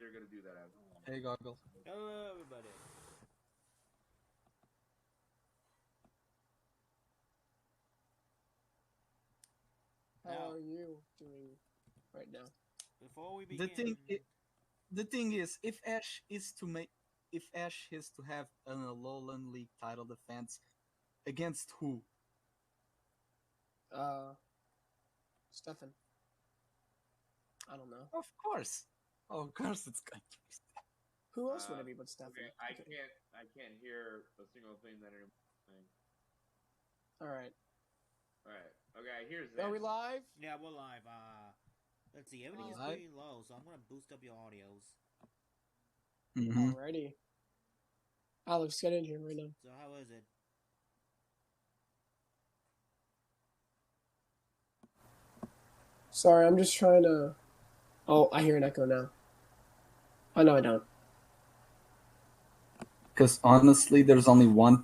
they're gonna do that. Hey, Goggles. Hello, everybody. How are you doing right now? Before we The begin, thing is, if Ash is to have an Alolan League title defense against who? Stefan. I don't know. Of course, of course, it's going to be. Who else would it be but Stefan? Okay, I can't hear a single thing that anyone's saying. Alright. Alright. Okay, here's that. Are we live? yeah, we're live. Let's see, everything is Live? pretty low, so I'm gonna boost up your audios. Mm-hmm. Alrighty. Alex, get in here right now. So how is it? Sorry, I'm just trying to... Oh, I hear an echo now. Oh, no, I don't. Because honestly, there's only one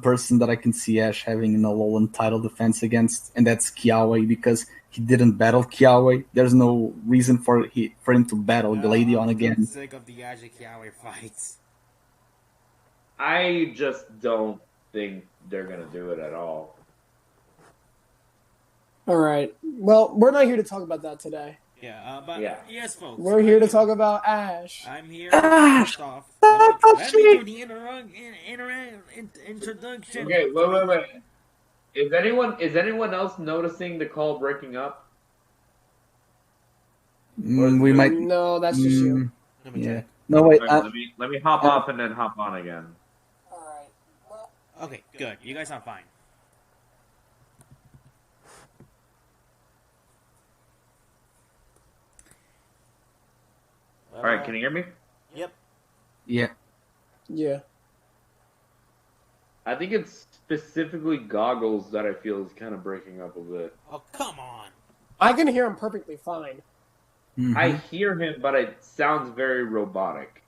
person that I can see Ash having an Alolan title defense against, and that's Kiawe, because he didn't battle Kiawe. There's no reason for him to battle Gladion again. I'm sick of the Ash and Kiawe fights. I just don't think they're gonna do it at all. Alright. Well, we're not here to talk about that today. Yeah, but Yeah. yes, folks. We're here to talk about Ash. I'm here. Ash! First off, Stop let me do pushing! the introduction. Okay, wait. Is anyone else noticing the call breaking up? We might. No, that's just you. Let me Yeah. check. No wait. Let me hop off and then hop on again. Alright. Well, Okay, good. You guys sound fine. All right, can you hear me? Yep. Yeah. yeah. I think it's specifically Goggles that I feel is kind of breaking up a bit. Oh, come on. I can hear him perfectly fine. Mhm. I hear him, but it sounds very robotic.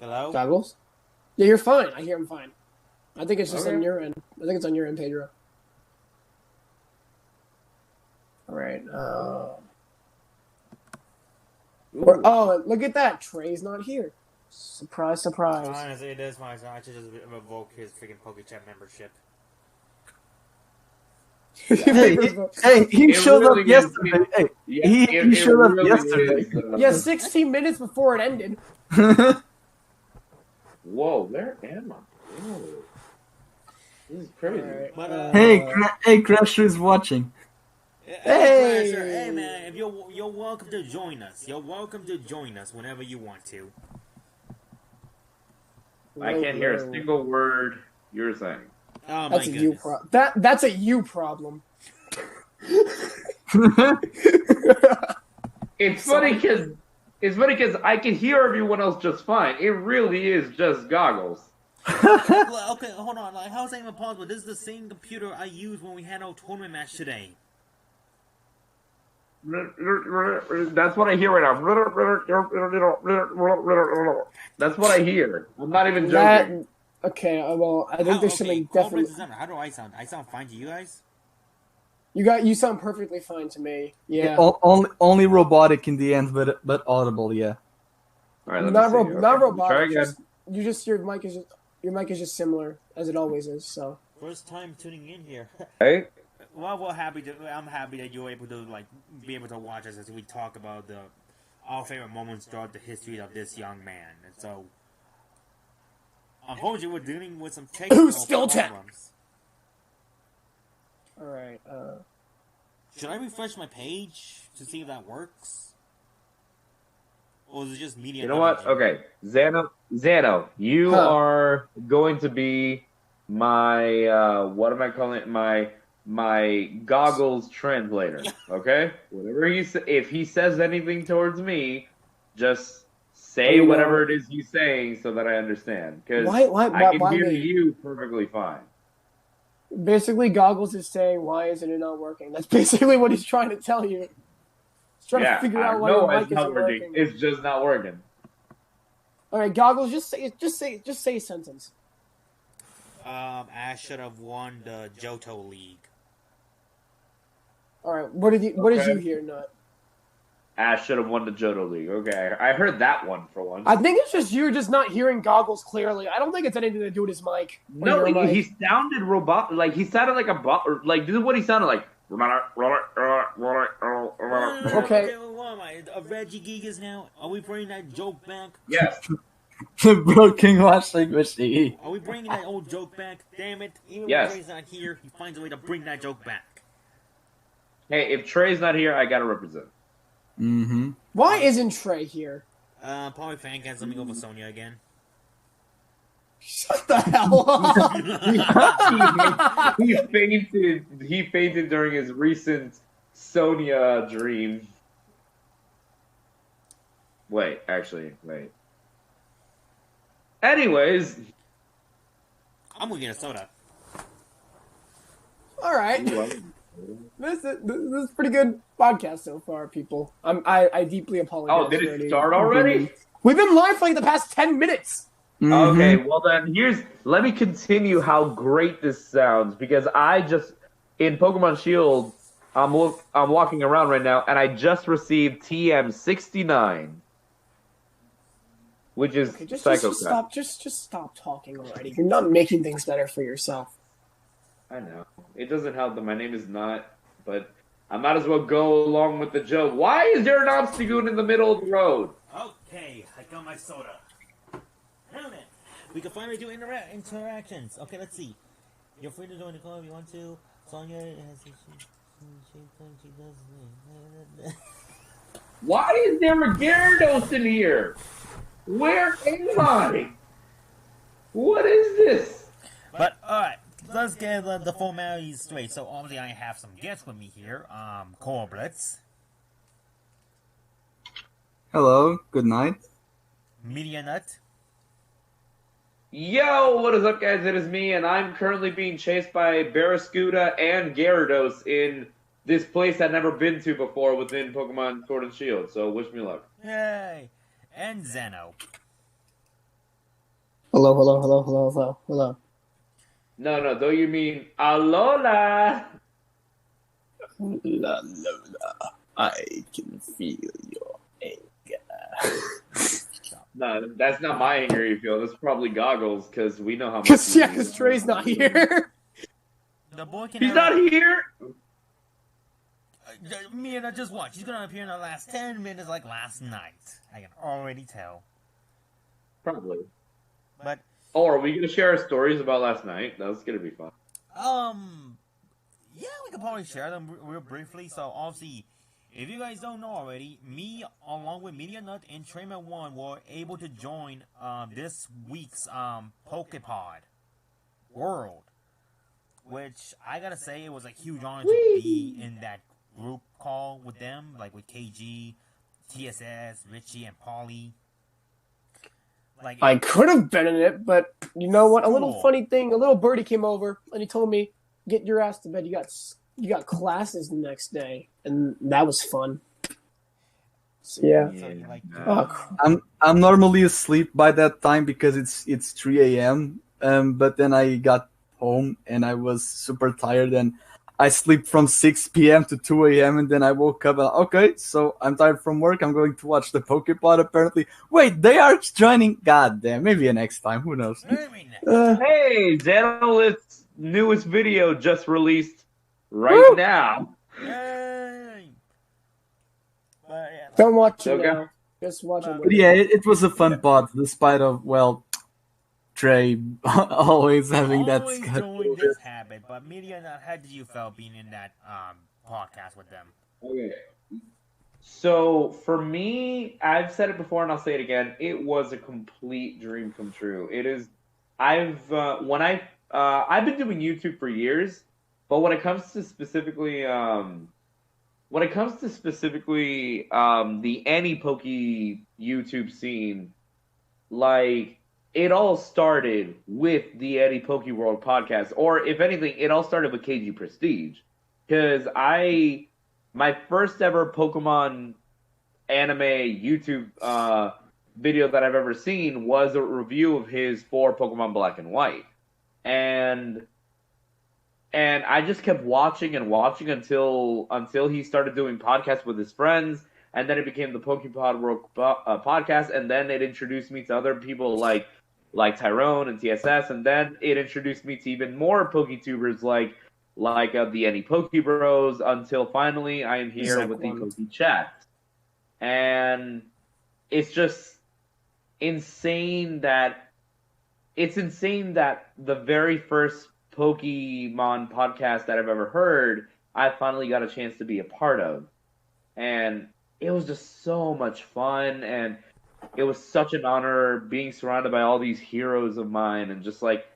Hello? Goggles? Yeah, you're fine. I hear him fine. I think it's just Okay. on your end. I think it's on your end, Pedro. Alright, oh, look at that. Trey's not here. Surprise, surprise. Honestly, it is my son. I should just revoke his freaking PokeChat membership. Hey, he It showed really up is. yesterday. Hey, Yeah, he showed up really yesterday. is, Yeah, 16 minutes before it ended. Whoa, where am I? Whoa. This is crazy. Alright, But, Hey, Crasher is watching. Hey! Hey, man, if you're welcome to join us. You're welcome to join us whenever you want to. I can't hear a single word you're saying. Oh, That's my a you goodness. that's a you problem. It's funny because I can hear everyone else just fine. It really is just Goggles. Well, okay, hold on. Like, how's that even possible? This is the same computer I used when we had our tournament match today. That's what I hear right now. That's what I hear. I'm not even joking. Okay, well, I think there's something definitely... How do I sound? I sound fine to you guys? You sound perfectly fine to me. Yeah. Only robotic in the end, but audible. Yeah. All right, let Not me see. not Okay, robotic. try again. Your mic is just similar as it always is. So First time tuning in here. Hey. Well, I'm happy that you're able to be able to watch us as we talk about our favorite moments throughout the history of this young man. And so, unfortunately, we're dealing with some technical problems. all right. Should I refresh my page to see if that works? Or is it just media? You know what? Okay, Zano, you are going to be my what am I calling it? My Goggles translator. Okay, whatever if he says anything towards me, just say whatever it is he's saying so that I understand. Because I can hear you perfectly fine. Basically, Goggles is saying, "Why isn't it not working?" That's basically what he's trying to tell you. He's trying to figure out why your mic isn't working. It's just not working. All right, Goggles, just say a sentence. Ash should have won the Johto League. All right. What did you hear, Nut? Ash should have won the Johto League. Okay, I heard that one for once. I think it's just you're just not hearing Goggles clearly. I don't think it's anything to do with his mic. No, he sounded robot. Like he sounded like a bot. Like this is what he sounded like. Okay. What am I? A Reggie Gigas now? Are we bringing that joke back? Yes. The broken washing machine. Are we bringing that old joke back? Damn it! Even Yes. when Trey's not here, he finds a way to bring that joke back. Hey, if Trey's not here, I gotta represent. Mm-hmm. Why isn't Trey here? Probably fan can something over Sonya again. Shut the hell up! He fainted during his recent Sonya dream. Wait. Anyways, I'm gonna get a soda. All right. This is pretty good podcast so far, people. I deeply apologize. oh, did it start already? We've been live for like the past 10 minutes. Mm-hmm. Okay, well then let me continue how great this sounds because I just in Pokemon Shield I'm walking around right now and I just received TM69, which is Okay, just Psychopath. stop talking already. You're not making things better for yourself. I know it doesn't help that my name is not, but I might as well go along with the joke. Why is there an Obstagoon in the middle of the road? Okay, I got my soda. Now then, we can finally do interactions. Okay, let's see. You're free to join the call if you want to. Sonya has she does. Why is there a Gyarados in here? Where am I? What is this? But alright, let's get the formalities straight. So obviously I have some guests with me here. Corblitz, Hello, good night. Media Nut, Yo, what is up, guys? It is me, and I'm currently being chased by Barraskewda and Gyarados in this place I've never been to before within Pokemon Sword and Shield, so wish me luck. yay, and Zeno. Hello. No, don't you mean Alola? I can feel your anger. No, that's not my anger you feel. That's probably Goggles, because we know how much... Because Trey's not here. The boy can He's not here! Media Nut, just watch. He's gonna appear in the last 10 minutes like last night. I can already tell. Probably. But Oh, are we going to share our stories about last night? That's going to be fun. yeah, we could probably share them real briefly. So, obviously, if you guys don't know already, me, along with Media Nut and Trayman 1, were able to join this week's Pokepod World. Which, I gotta say, it was a huge honor to be in that group call with them, like with KG, TSS, Richie, and Polly. Like, I could have been in it, but you know what? A little Cool. funny thing. A little birdie came over and he told me, "Get your ass to bed. You got classes the next day," and that was fun. So, yeah. so, like, Oh, crap. I'm normally asleep by that time because it's 3 a.m. But then I got home and I was super tired and I slept from 6 p.m. to 2 a.m. and then I woke up and okay, so I'm tired from work. I'm going to watch the Pokepod apparently. Wait, they are joining. God damn, maybe next time. Who knows? Hey, Xanolith's newest video just released right now. Yay! But, yeah, Don't watch it Okay. now. Just watch it. But yeah, it was a fun pod despite of Trey always having that always schedule. doing this habit. But Media Nut, how did you feel being in that podcast with them? Okay. So for me, I've said it before and I'll say it again. It was a complete dream come true. It is. I've been doing YouTube for years, but when it comes to specifically the Annie-Poke YouTube scene, like it all started with the Annie-Poke World podcast, or if anything, it all started with KG Prestige, because my first ever Pokemon anime YouTube video that I've ever seen was a review of his for Pokemon Black and White. And and I just kept watching and watching until he started doing podcasts with his friends, and then it became the Pokepod World podcast, and then it introduced me to other people like Tyrone and TSS, and then it introduced me to even more PokeTubers like the Any Poke Bros, until finally I am here with the PokeChat, and it's just insane that the very first Pokemon podcast that I've ever heard, I finally got a chance to be a part of. And it was just so much fun, and it was such an honor being surrounded by all these heroes of mine and just like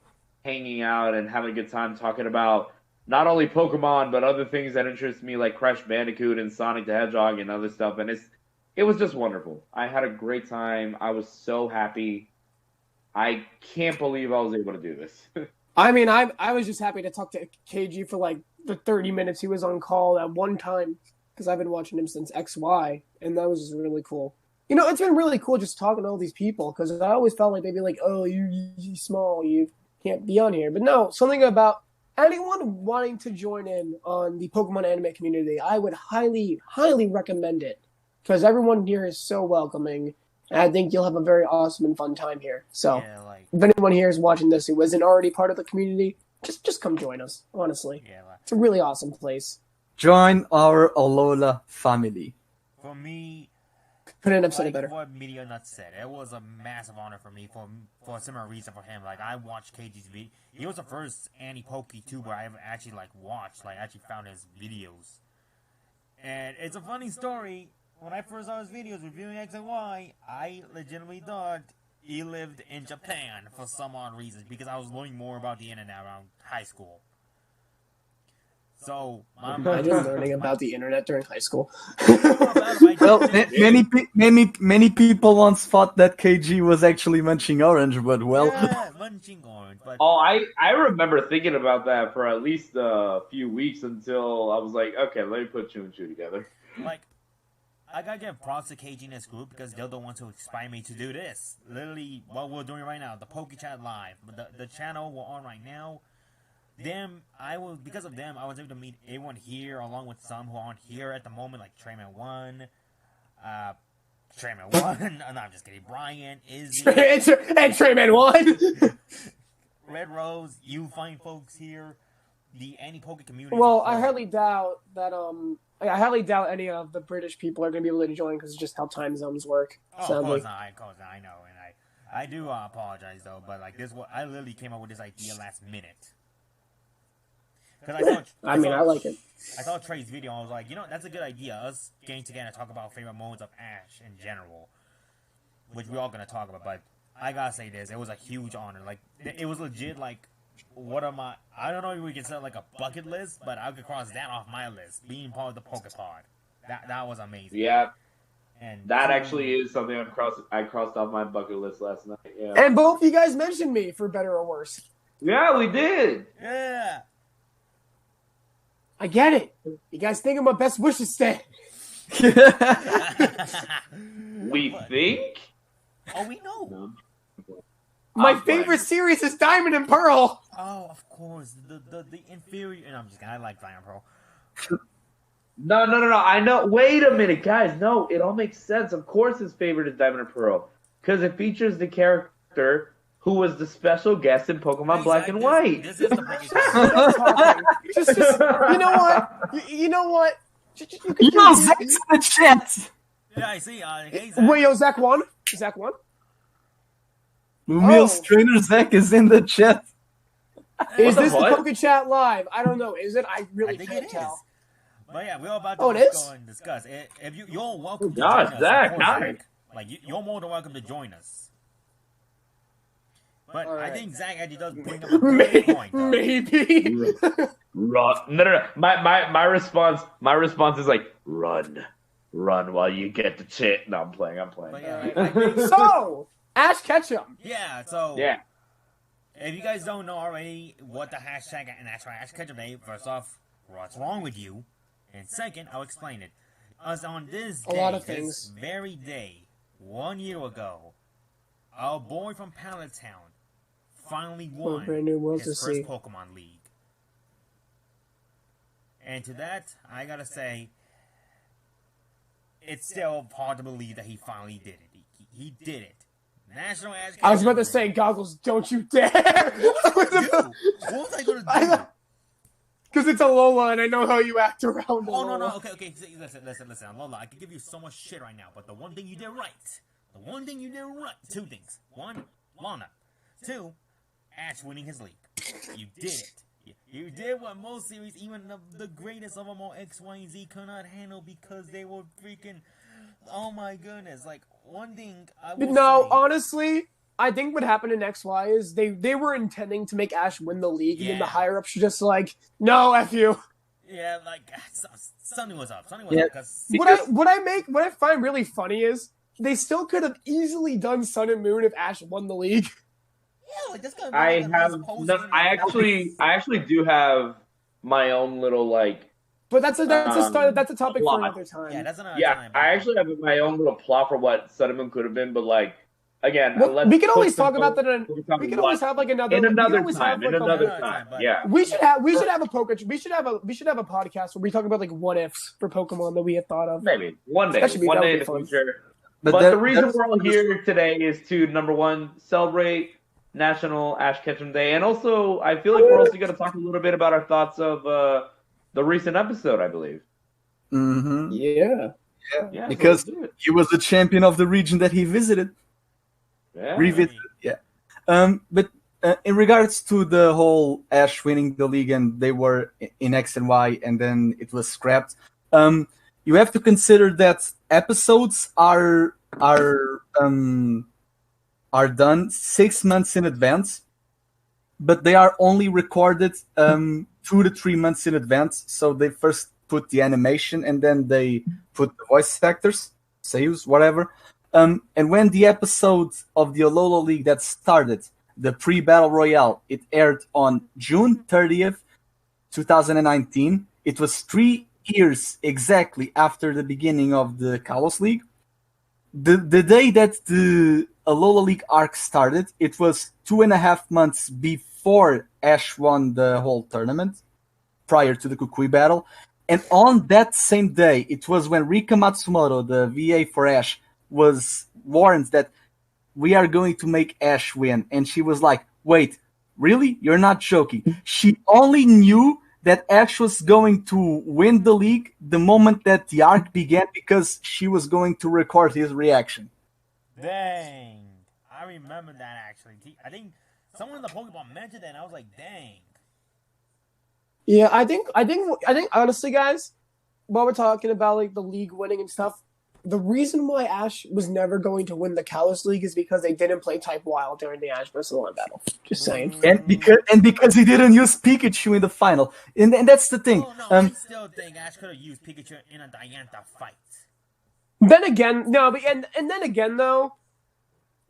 hanging out and having a good time talking about not only Pokemon but other things that interest me like Crash Bandicoot and Sonic the Hedgehog and other stuff. And it was just wonderful. I had a great time. I was so happy. I can't believe I was able to do this. I mean, I was just happy to talk to KG for like the 30 minutes he was on call at one time, because I've been watching him since XY, and that was just really cool. You know, it's been really cool just talking to all these people, because I always felt like they'd be like, oh, you're small, you can't be on here. But no, something about anyone wanting to join in on the Pokemon anime community, I would highly, highly recommend it, because everyone here is so welcoming. And I think you'll have a very awesome and fun time here. So, if anyone here is watching this who isn't already part of the community, just come join us, honestly. It's a really awesome place. Join our Alola family. For me, couldn't have said it better. What Media Nut said, it was a massive honor for me for a similar reason for him. Like, I watched KG's video. He was the first anti-Poke tuber I ever actually, watched. Like, actually found his videos. And it's a funny story. When I first saw his videos reviewing X and Y, I legitimately thought he lived in Japan for some odd reason, because I was learning more about the internet around high school. So, imagine learning about the internet during high school. Well, many people once thought that KG was actually munching orange, but well. Yeah, munching orange. But oh, I remember thinking about that for at least a few weeks until I was like, okay, let me put 2 and 2 together. Like, I gotta give props to KG in this group, because they're the ones who inspired me to do this. Literally, what we're doing right now, the PokeChat Live, the channel we're on right now. Because of them, I was able to meet everyone here, along with some who aren't here at the moment, like Trayman 1, no, I'm just kidding, Brian, Izzy, and Trayman 1! Red Rose, you fine folks here, the anti-Poke community. Well, I highly doubt that, I highly doubt any of the British people are going to be able to join, because of just how time zones work. Oh, of course not, I know, and I do apologize, though, but, like, I literally came up with this idea last minute. I like it. I saw Trey's video and I was like, that's a good idea. Us getting together and talk about favorite moments of Ash in general, which we're all going to talk about. But I got to say this, it was a huge honor. Like, it was legit, like, I don't know if we can set, like, a bucket list, but I could cross that off my list, being part of the PokePod. That was amazing. Yeah. And that actually is something I crossed off my bucket list last night. Yeah. And both of you guys mentioned me, for better or worse. Yeah, we did. Yeah. I get it. You guys think I'm my best wishes stay. We think? Oh, we know. My favorite series is Diamond and Pearl. Oh, of course. The inferior... No, I'm just kidding. I like Diamond and Pearl. No. I know. Wait a minute, guys. No, it all makes sense. Of course his favorite is Diamond and Pearl. Because it features the character who was the special guest in Pokemon Black and White. This is the biggest just, you know what? You know what? Yo, Zach's in the chat! Yeah, I see. Hey, Zach. Wait, yo, Zach won? Zach won? Lumil's trainer Zach is in the chat. Is this the PokeChat Live? I don't know. Is it? I really can't tell. But yeah, we're about to go and discuss. If you're welcome to join us. Zach, nice. Like, you're more than welcome to join us. But I think Zach actually does bring up a good point. Maybe. No. My response is like, run while you get the chit. No, I'm playing. But yeah, so, Ash Ketchum. Yeah. So yeah. If you guys don't know already what the hashtag and Ash Ketchum Day, first off, what's wrong with you? And second, I'll explain it. As on this day, this very day, 1 year ago, our boy from Pallet Town finally won his first Pokemon League. And to that, I gotta say, it's still hard to believe that he finally did it. He did it. National Ash. I was about to say, Goggles, don't you dare! What was I gonna do? Because it's a Lola, and I know how you act around. Oh no, okay. Listen, Lola. I could give you so much shit right now, but the one thing you did right. Two things. One, Lana. Two, Ash winning his league. You did it. You did what most series, even the greatest of them all, X, Y, and Z, could not handle because they were freaking. Oh my goodness! Like one thing I will say, honestly, I think what happened in XY is they were intending to make Ash win the league, and then the higher ups were just like, "No, f you." Yeah, like something was up. What I find really funny is they still could have easily done Sun and Moon if Ash won the league. Yeah, like this guy. I actually do have my own little like. But that's a topic for another time. Yeah, that's another time. I actually have my own little plot for what Sun and Moon could have been, but like again, we can always talk about that. We can always have like another time. Yeah, we should have a PokeChat. We should have a podcast where we talk about like what ifs for Pokemon that we had thought of. Maybe one day in the future. But the reason we're all here today is to number one, celebrate National Ash Ketchum Day, and also I feel like we're also going to talk a little bit about our thoughts of the recent episode, I believe. Mm-hmm. Yeah. Because he was the champion of the region that he visited. Yeah. Revisited. Yeah. But in regards to the whole Ash winning the league and they were in X and Y and then it was scrapped, you have to consider that episodes are done 6 months in advance, but they are only recorded 2 to 3 months in advance. So they first put the animation and then they put the voice actors, saves, whatever. And when the episode of the Alola League that started, the pre-Battle Royale, it aired on June 30th, 2019. It was 3 years exactly after the beginning of the Kalos League. The day that the Alola League arc started, it was 2.5 months before Ash won the whole tournament, prior to the Kukui battle. And on that same day, it was when Rika Matsumoto, the VA for Ash, was warned that we are going to make Ash win. And she was like, wait, really? You're not joking. She only knew that Ash was going to win the league the moment that the arc began because she was going to record his reaction. Dang. I remember that actually. I think someone in the Pokemon mentioned that and I was like, dang. Yeah, I think honestly, guys, while we're talking about like the league winning and stuff, the reason why Ash was never going to win the Kalos League is because they didn't play Type Wild during the Ash vs. Alolan battle. Just saying. And because he didn't use Pikachu in the final. And that's the thing. Oh, no, I still think Ash could have used Pikachu in a Diantha fight. Then again, though,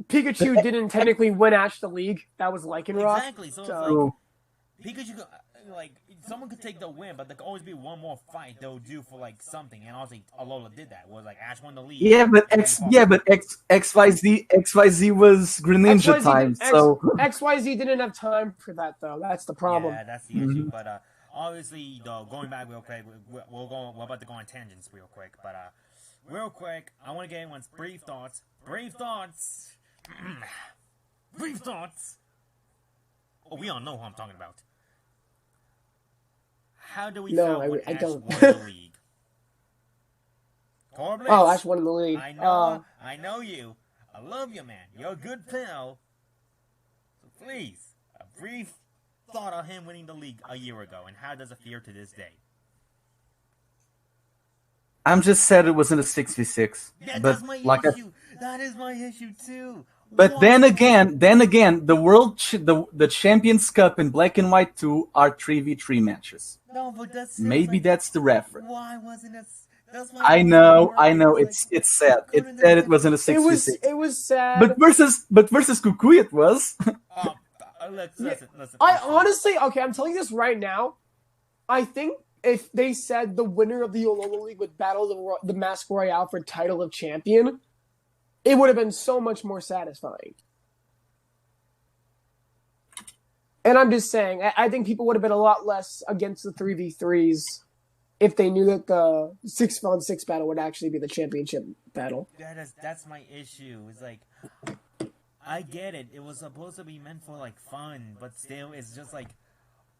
Pikachu didn't technically win Ash the league. That was Lycanroc. Exactly. So it's like Pikachu, like someone could take the win, but there could always be one more fight they'll do for like something. And obviously, Alola did that. It was like Ash won the league. XYZ was Greninja time. So XYZ didn't have time for that though. That's the problem. Yeah, that's the issue. But obviously, though, going back real quick, we're about to go on tangents real quick. But real quick, I want to get everyone's brief thoughts. Brief thoughts. Oh, we all know who I'm talking about. How do we feel when Ash won the league? Corblitz? Oh, Ash won the league. I know you. I love you, man. You're a good pal. So please, a brief thought on him winning the league a year ago, and how does it feel to this day? I'm just sad it wasn't a 6v6. Yeah, that's my issue. That is my issue too. But then again, the Champions Cup in Black and White 2 are 3v3 matches. No, but maybe that's the reference. Why wasn't it? I know. It's sad. It's sad it wasn't a 6v6. It was sad. But versus Kukui it was. Listen. I honestly, okay, I'm telling you this right now. I think if they said the winner of the Alola League would battle the Mask Royale for title of champion, it would have been so much more satisfying. And I'm just saying, I think people would have been a lot less against the 3v3s if they knew that the 6-on-6 battle would actually be the championship battle. That's my issue. It's like, I get it. It was supposed to be meant for like fun, but still, it's just like,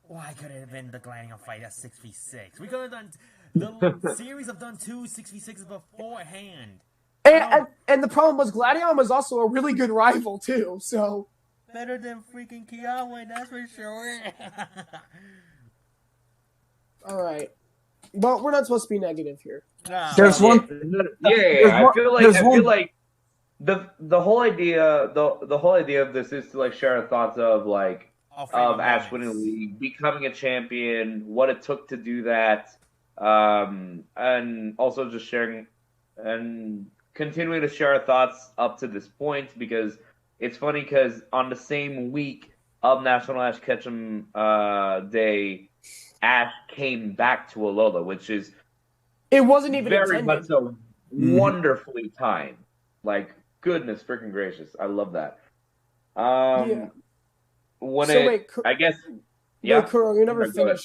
why could it have been the Gladion fight at 6v6? We could have done the series have done 2 6v6s beforehand. And the problem was Gladion was also a really good rival too. So better than freaking Kiawe, that's for sure. All right. But we're not supposed to be negative here. No. There's one. I feel like the whole idea of this is to like share our thoughts of like of Ash winning the league, becoming a champion, what it took to do that, and also just sharing and continuing to share our thoughts up to this point, because it's funny because on the same week of National Ash Ketchum Day, Ash came back to Alola, which is it wasn't even very intended. much so wonderfully timed. Like, goodness freaking gracious, I love that. Yeah. When So it, wait, I guess, yeah. Wait, Kuro, you never Go ahead.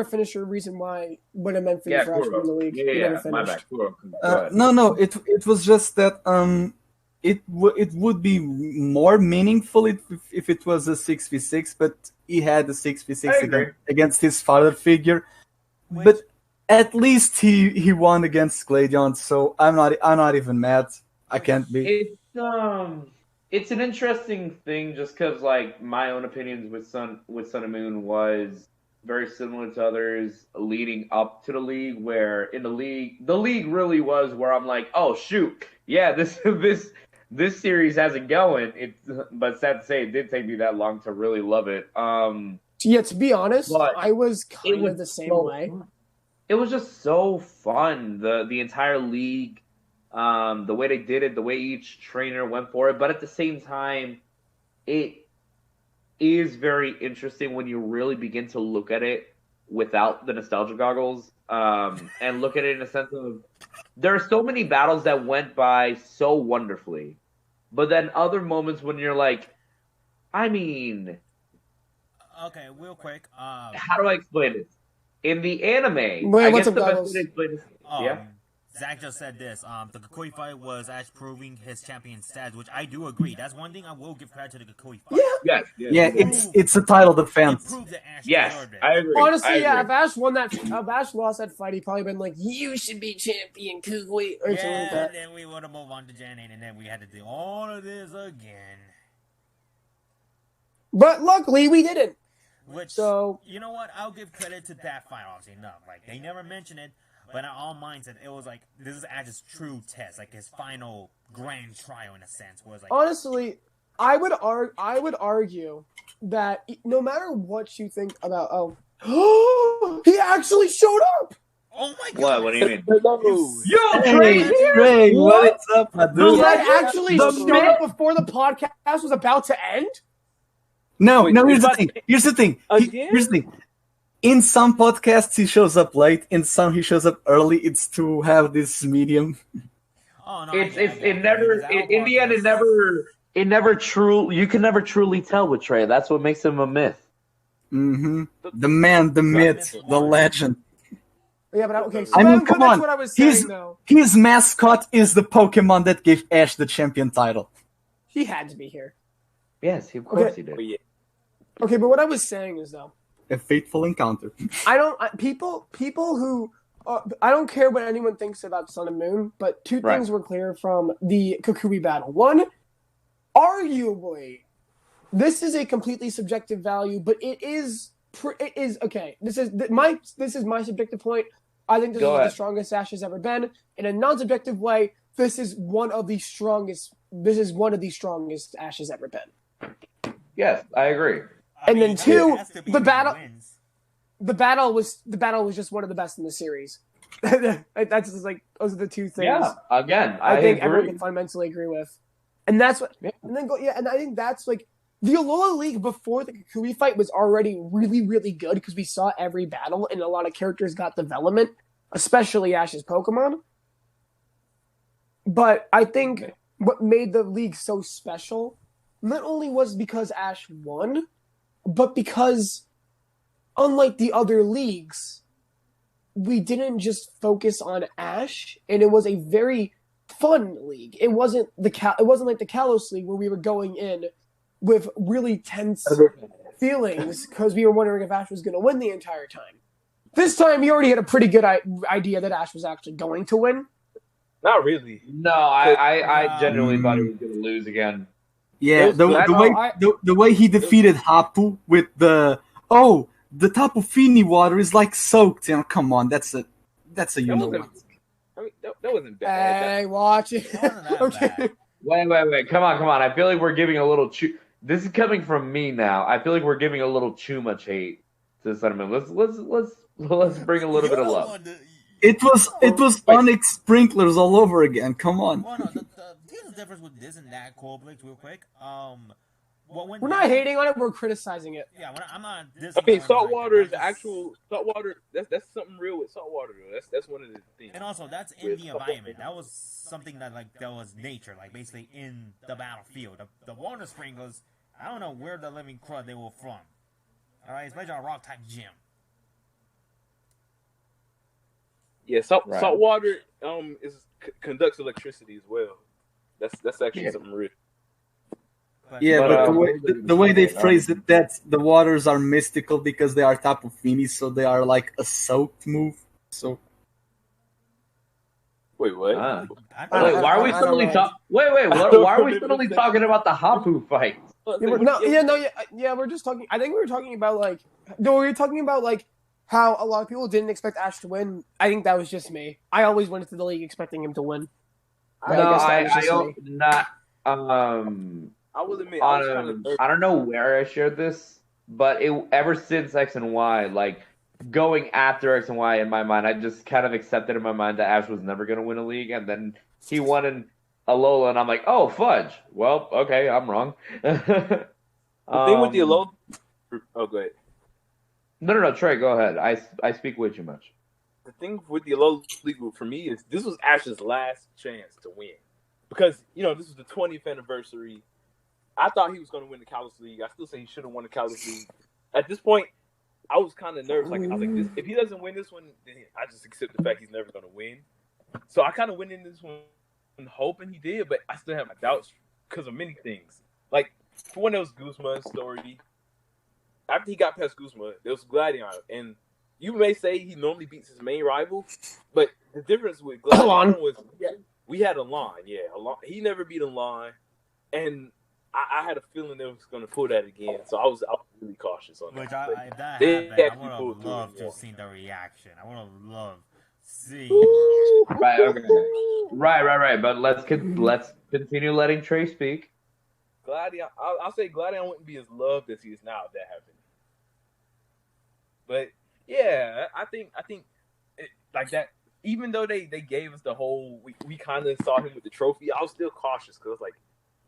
finished your reason why what it meant for you Yeah, for Ash Kuro. in the league. You Yeah, never my finished. bad. Kuro, go ahead. No, it was just that it would be more meaningful if it was a 6v6, but he had a 6v6 against his father figure. But at least he won against Gladion, so I'm not even mad. I can't be. It's an interesting thing just because like my own opinions with Sun and Moon was very similar to others leading up to the league, where in the league really was where I'm like, oh shoot, yeah, this series has it going. But sad to say, it did take me that long to really love it. Yeah, to be honest, But I was kind of the same way. It was just so fun. The entire league, the way they did it, the way each trainer went for it. But at the same time, it is very interesting when you really begin to look at it without the nostalgia goggles, and look at it in a sense of there are so many battles that went by so wonderfully, but then other moments when you're like, I mean, okay, real quick. how do I explain it? In the anime, Wait, I what's guess up, the best goggles? way to explain this, yeah. Zach just said this. The Kukui fight was Ash proving his champion stats, which I do agree. That's one thing I will give credit to the Kukui fight. Yeah. Yeah, it's a title defense. It proved that Ash Yes, deserved it. I agree. Honestly, yeah, if Ash lost that fight, he'd probably been like, "You should be champion, Kukui," or something like that. And then we would have moved on to Gen 8, and then we had to do all of this again. But luckily, we didn't. Which, So you know what? I'll give credit to that fight, obviously. No, like, they never mentioned it, but in all mindset, it was like, this is Ash's true test, like his final grand trial in a sense. Was like, honestly, I would argue that no matter what you think about, he actually showed up. oh my god! What do you mean? Hello. Yo, Hey, Trey, what's up, my He dude? actually showed up before the podcast was about to end. No, Wait, here's the but- thing. Here's the thing. Again? Here's the thing. In some podcasts, he shows up late. In some, he shows up early. It's to have this medium. Oh, no, It never. In the end, it never true. You can never truly tell with Trey. That's what makes him a myth. Mm-hmm. The man, the myth, the legend. Yeah, but okay. So I mean, then come that's on. what I was saying, though. His mascot is the Pokemon that gave Ash the champion title. He had to be here. Yes, of course Okay. he did. Oh, yeah. Okay, but what I was saying is though, A fateful encounter. people who I don't care what anyone thinks about Sun and Moon, but two Right. things were clear from the Kukui battle. One, arguably, this is a completely subjective value, but it is okay. This is my subjective point. I think this Go is ahead. the strongest Ash has ever been. In a non-subjective way, this is one of the strongest. This is one of the strongest Ash has ever been. Yes, I agree. And then two, it has to be the who battle- wins. The battle was just one of the best in the series. That's just like those are the two things. Yeah, again, I think agree. everyone can fundamentally agree with, and that's what. Yeah. And then and I think that's like the Alola League before the Kukui fight was already really, really good because we saw every battle and a lot of characters got development, especially Ash's Pokemon. But I think what made the league so special not only was because Ash won, but because unlike the other leagues, we didn't just focus on Ash, and it was a very fun league. It wasn't it wasn't like the Kalos League where we were going in with really tense feelings because we were wondering if Ash was going to win the entire time. This time, you already had a pretty good idea that Ash was actually going to win. Not really. No, I genuinely thought he was going to lose again. Yeah, the way he defeated Hapu with the Tapu Fini water is like soaked. You know, come on, that's a you know what. I mean, that wasn't bad. Hey, watch it. Okay. Wait, come on. I feel like we're giving a little this is coming from me now. I feel like we're giving a little too much hate to the sentiment. Let's bring a little bit of love. It was Onyx sprinklers all over again. Come on. Well, no, here's the difference with this and that, Coblix, real quick. We're not hating on it. We're criticizing it. Yeah, I'm not. I mean, saltwater is actual saltwater. That's something real with saltwater though. That's one of the things. And also, that's in the environment. That was something that was nature, like basically in the battlefield. The water sprinklers. I don't know where the living crud they were from. All right, especially a rock type gym. Yeah, saltwater conducts electricity as well. That's actually something real. But the way they phrase it, that the waters are mystical because they are Tapu Fini, so they are like a soaked move. So wait, what? Why are we suddenly talking? Why are we suddenly talking about the Hapu fight? We're just talking. I think we were talking about we were talking about how a lot of people didn't expect Ash to win. I think that was just me. I always went into the league expecting him to win. I will admit, I don't know where I shared this, but ever since X and Y, going after X and Y in my mind, I just kind of accepted in my mind that Ash was never going to win a league, and then he won in Alola, and I'm like, oh, fudge. Well, okay, I'm wrong. The thing with the Alola... Oh, go ahead. No, Trey, go ahead. I speak way too much. The thing with the Alola League for me is this was Ash's last chance to win. Because, this was the 20th anniversary. I thought he was going to win the Kalos League. I still say he should have won the Kalos League. At this point, I was kind of nervous. I was like, if he doesn't win this one, then I just accept the fact he's never going to win. So I kind of went into this one hoping he did, but I still have my doubts because of many things. For one, there was Guzma's story. After he got past Guzma, there was Gladion. And you may say he normally beats his main rival, but the difference with Gladion was we had Alon. Yeah, Alon. He never beat Alon. And I had a feeling they was going to pull that again, so I was really cautious on that. If that happened, I would have loved to have seen the reaction. I would have loved to see. Right, okay. Right. But let's continue letting Trey speak. Gladion, I'll say Gladion wouldn't be as loved as he is now if that happened. But yeah, I think that. Even though they gave us the whole, we kind of saw him with the trophy. I was still cautious because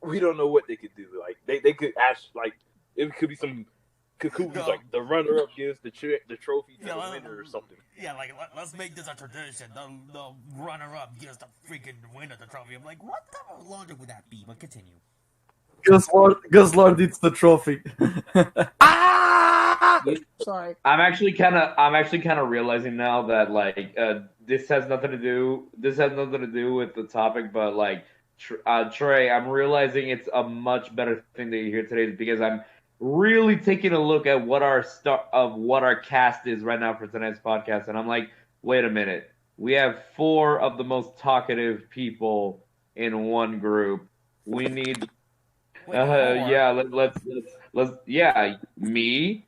we don't know what they could do. They could it could be some cuckoos, the runner-up gives the trophy to the winner or something. Yeah, let's make this a tradition. The runner-up gives the freaking winner the trophy. I'm like, what type of logic would that be? But continue. Guzzlord eats the trophy. Sorry. I'm actually kind of realizing now that this has nothing to do with the topic, but Trey, I'm realizing it's a much better thing that you're here today because I'm really taking a look at what our cast is right now for tonight's podcast, and I'm like, wait a minute, we have 4 of the most talkative people in one group. We need, let's me,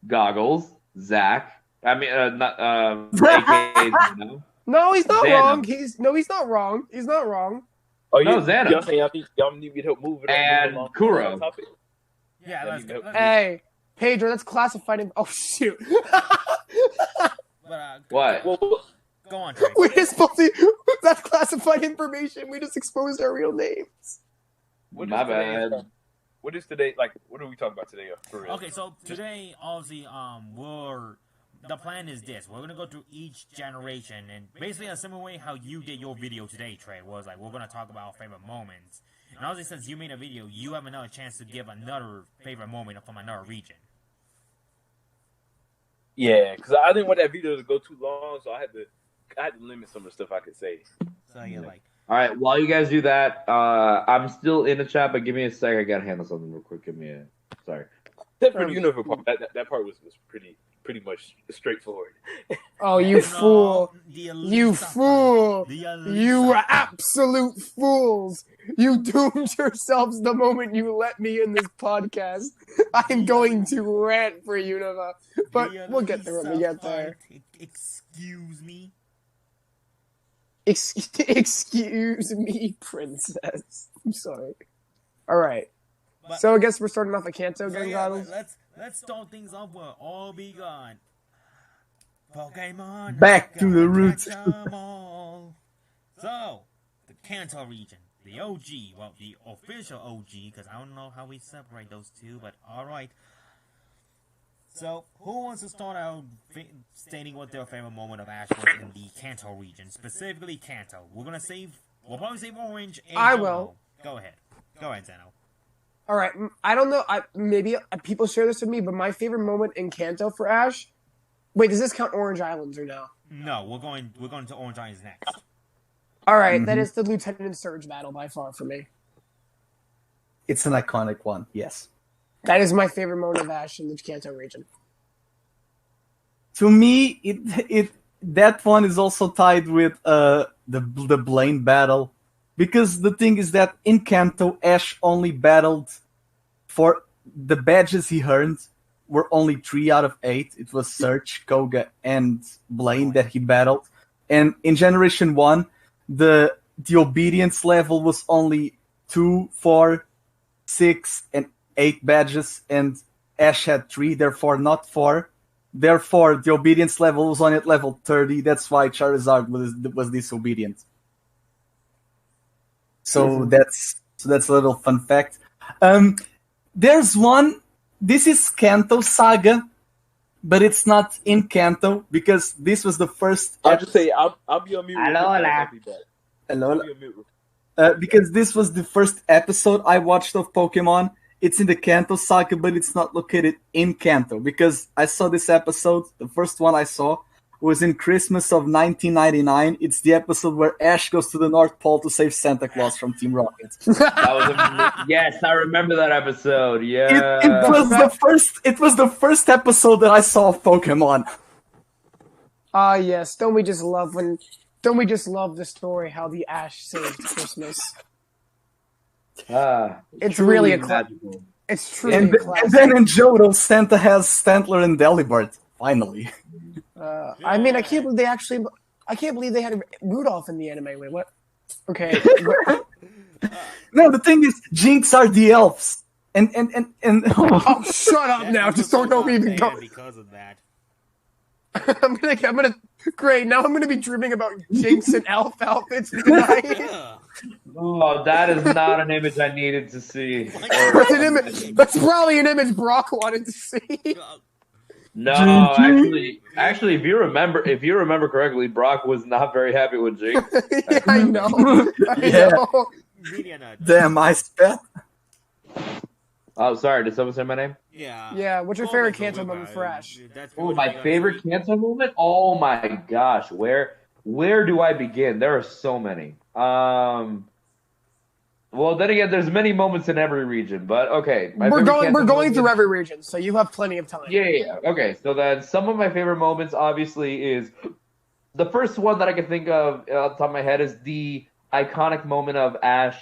Goggles, Zach. I mean, not AKA, No, he's not wrong. He's not wrong. He's not wrong. Oh, no, Xana. Y'all need me to help move it and Kuro. Yeah, let's go. Hey, Pedro, that's classified. Oh shoot. What? Well, go on, Trey. We're just supposed to. That's classified information. We just exposed our real names. My bad. What is today? What are we talking about today? For real? Okay, so today, obviously, the plan is this. We're going to go through each generation, and basically a similar way how you did your video today, Trey, was we're going to talk about our favorite moments. And obviously, since you made a video, you have another chance to give another favorite moment from another region. Yeah, because I didn't want that video to go too long, so I had to limit some of the stuff I could say. So you're like, All right, while you guys do that, I'm still in the chat, but give me a sec. I gotta handle something real quick. Sorry. Except for the universe part, that part was pretty much straightforward. Oh, you fool! You fool! You absolute fools! You doomed yourselves the moment you let me in this podcast. I'm going to rant for Unova, but we'll get there when we get there. Excuse me. Excuse me, princess. I'm sorry. All right. So I guess we're starting off a Kanto game, Goggles. Let's start things off with All Be Gone. Pokemon. Back to the roots. So, the Kanto region, the OG, well, the official OG, because I don't know how we separate those two, but all right. So, who wants to start out stating what their favorite moment of Ash was in the Kanto region, specifically Kanto? We'll probably save Orange. And I Johto. will. Go ahead, Zeno. All right. I don't know. Maybe people share this with me, but my favorite moment in Kanto for Ash. Wait, does this count Orange Islands or no? No, we're going to Orange Islands next. All right, that is the Lieutenant Surge battle by far for me. It's an iconic one, yes. That is my favorite moment of Ash in the Kanto region. To me, that one is also tied with the Blaine battle, because the thing is that in Kanto, Ash only battled for the badges he earned were only 3 out of 8. It was Surge, Koga, and Blaine that he battled, and in Generation 1, the obedience level was only 2, 4, 6, and 8 badges, and Ash had 3, therefore not 4. Therefore, the obedience level was only at level 30. That's why Charizard was disobedient. So that's a little fun fact. There's one. This is Kanto Saga, but it's not in Kanto because this was the first. I'll just say I'll be on mute. Hello. Because this was the first episode I watched of Pokemon. It's in the Kanto Saga, but it's not located in Kanto because I saw this episode. The first one I saw was in Christmas of 1999. It's the episode where Ash goes to the North Pole to save Santa Claus from Team Rocket. Yes, I remember that episode. Yeah, it was the first episode that I saw of Pokemon. Ah, yes. Don't we just love the story how the Ash saved Christmas? It's really magical. It's truly and then in Johto, Santa has Stantler and Delibird. Finally. I mean, I can't believe they had Rudolph in the anime. Wait, what? Okay. No, the thing is, Jinx are the elves, and oh, shut up now! Just don't even go. Because of that. I'm gonna. Great. Now I'm gonna be dreaming about Jinx and elf outfits tonight. Oh, that is not an image I needed to see. That's probably an image Brock wanted to see. No, actually, if you remember correctly, Brock was not very happy with Jinx. Yeah, I know. Damn, I spent. Oh, sorry. Did someone say my name? Yeah. Yeah. What's your favorite Kanto moment for Ash? Oh, my favorite Kanto moment? Oh my gosh, where do I begin? There are so many. Well, then again, there's many moments in every region, but okay. We're going through every region, so you have plenty of time. Yeah. Okay, so then some of my favorite moments, obviously, is the first one that I can think of off the top of my head is the iconic moment of Ash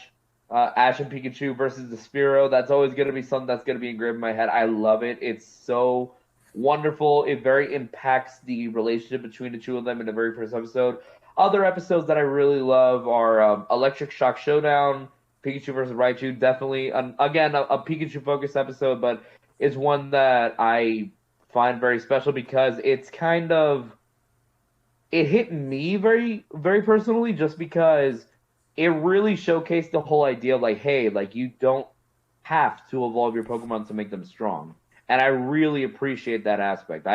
and Pikachu versus the Spearow. That's always going to be something that's going to be engraved in my head. I love it. It's so wonderful. It very impacts the relationship between the two of them in the very first episode. Other episodes that I really love are Electric Shock Showdown, Pikachu versus Raichu, definitely. Again, a Pikachu-focused episode, but it's one that I find very special because it's kind of... It hit me very, very personally just because it really showcased the whole idea of, like, hey, like, you don't have to evolve your Pokemon to make them strong. And I really appreciate that aspect.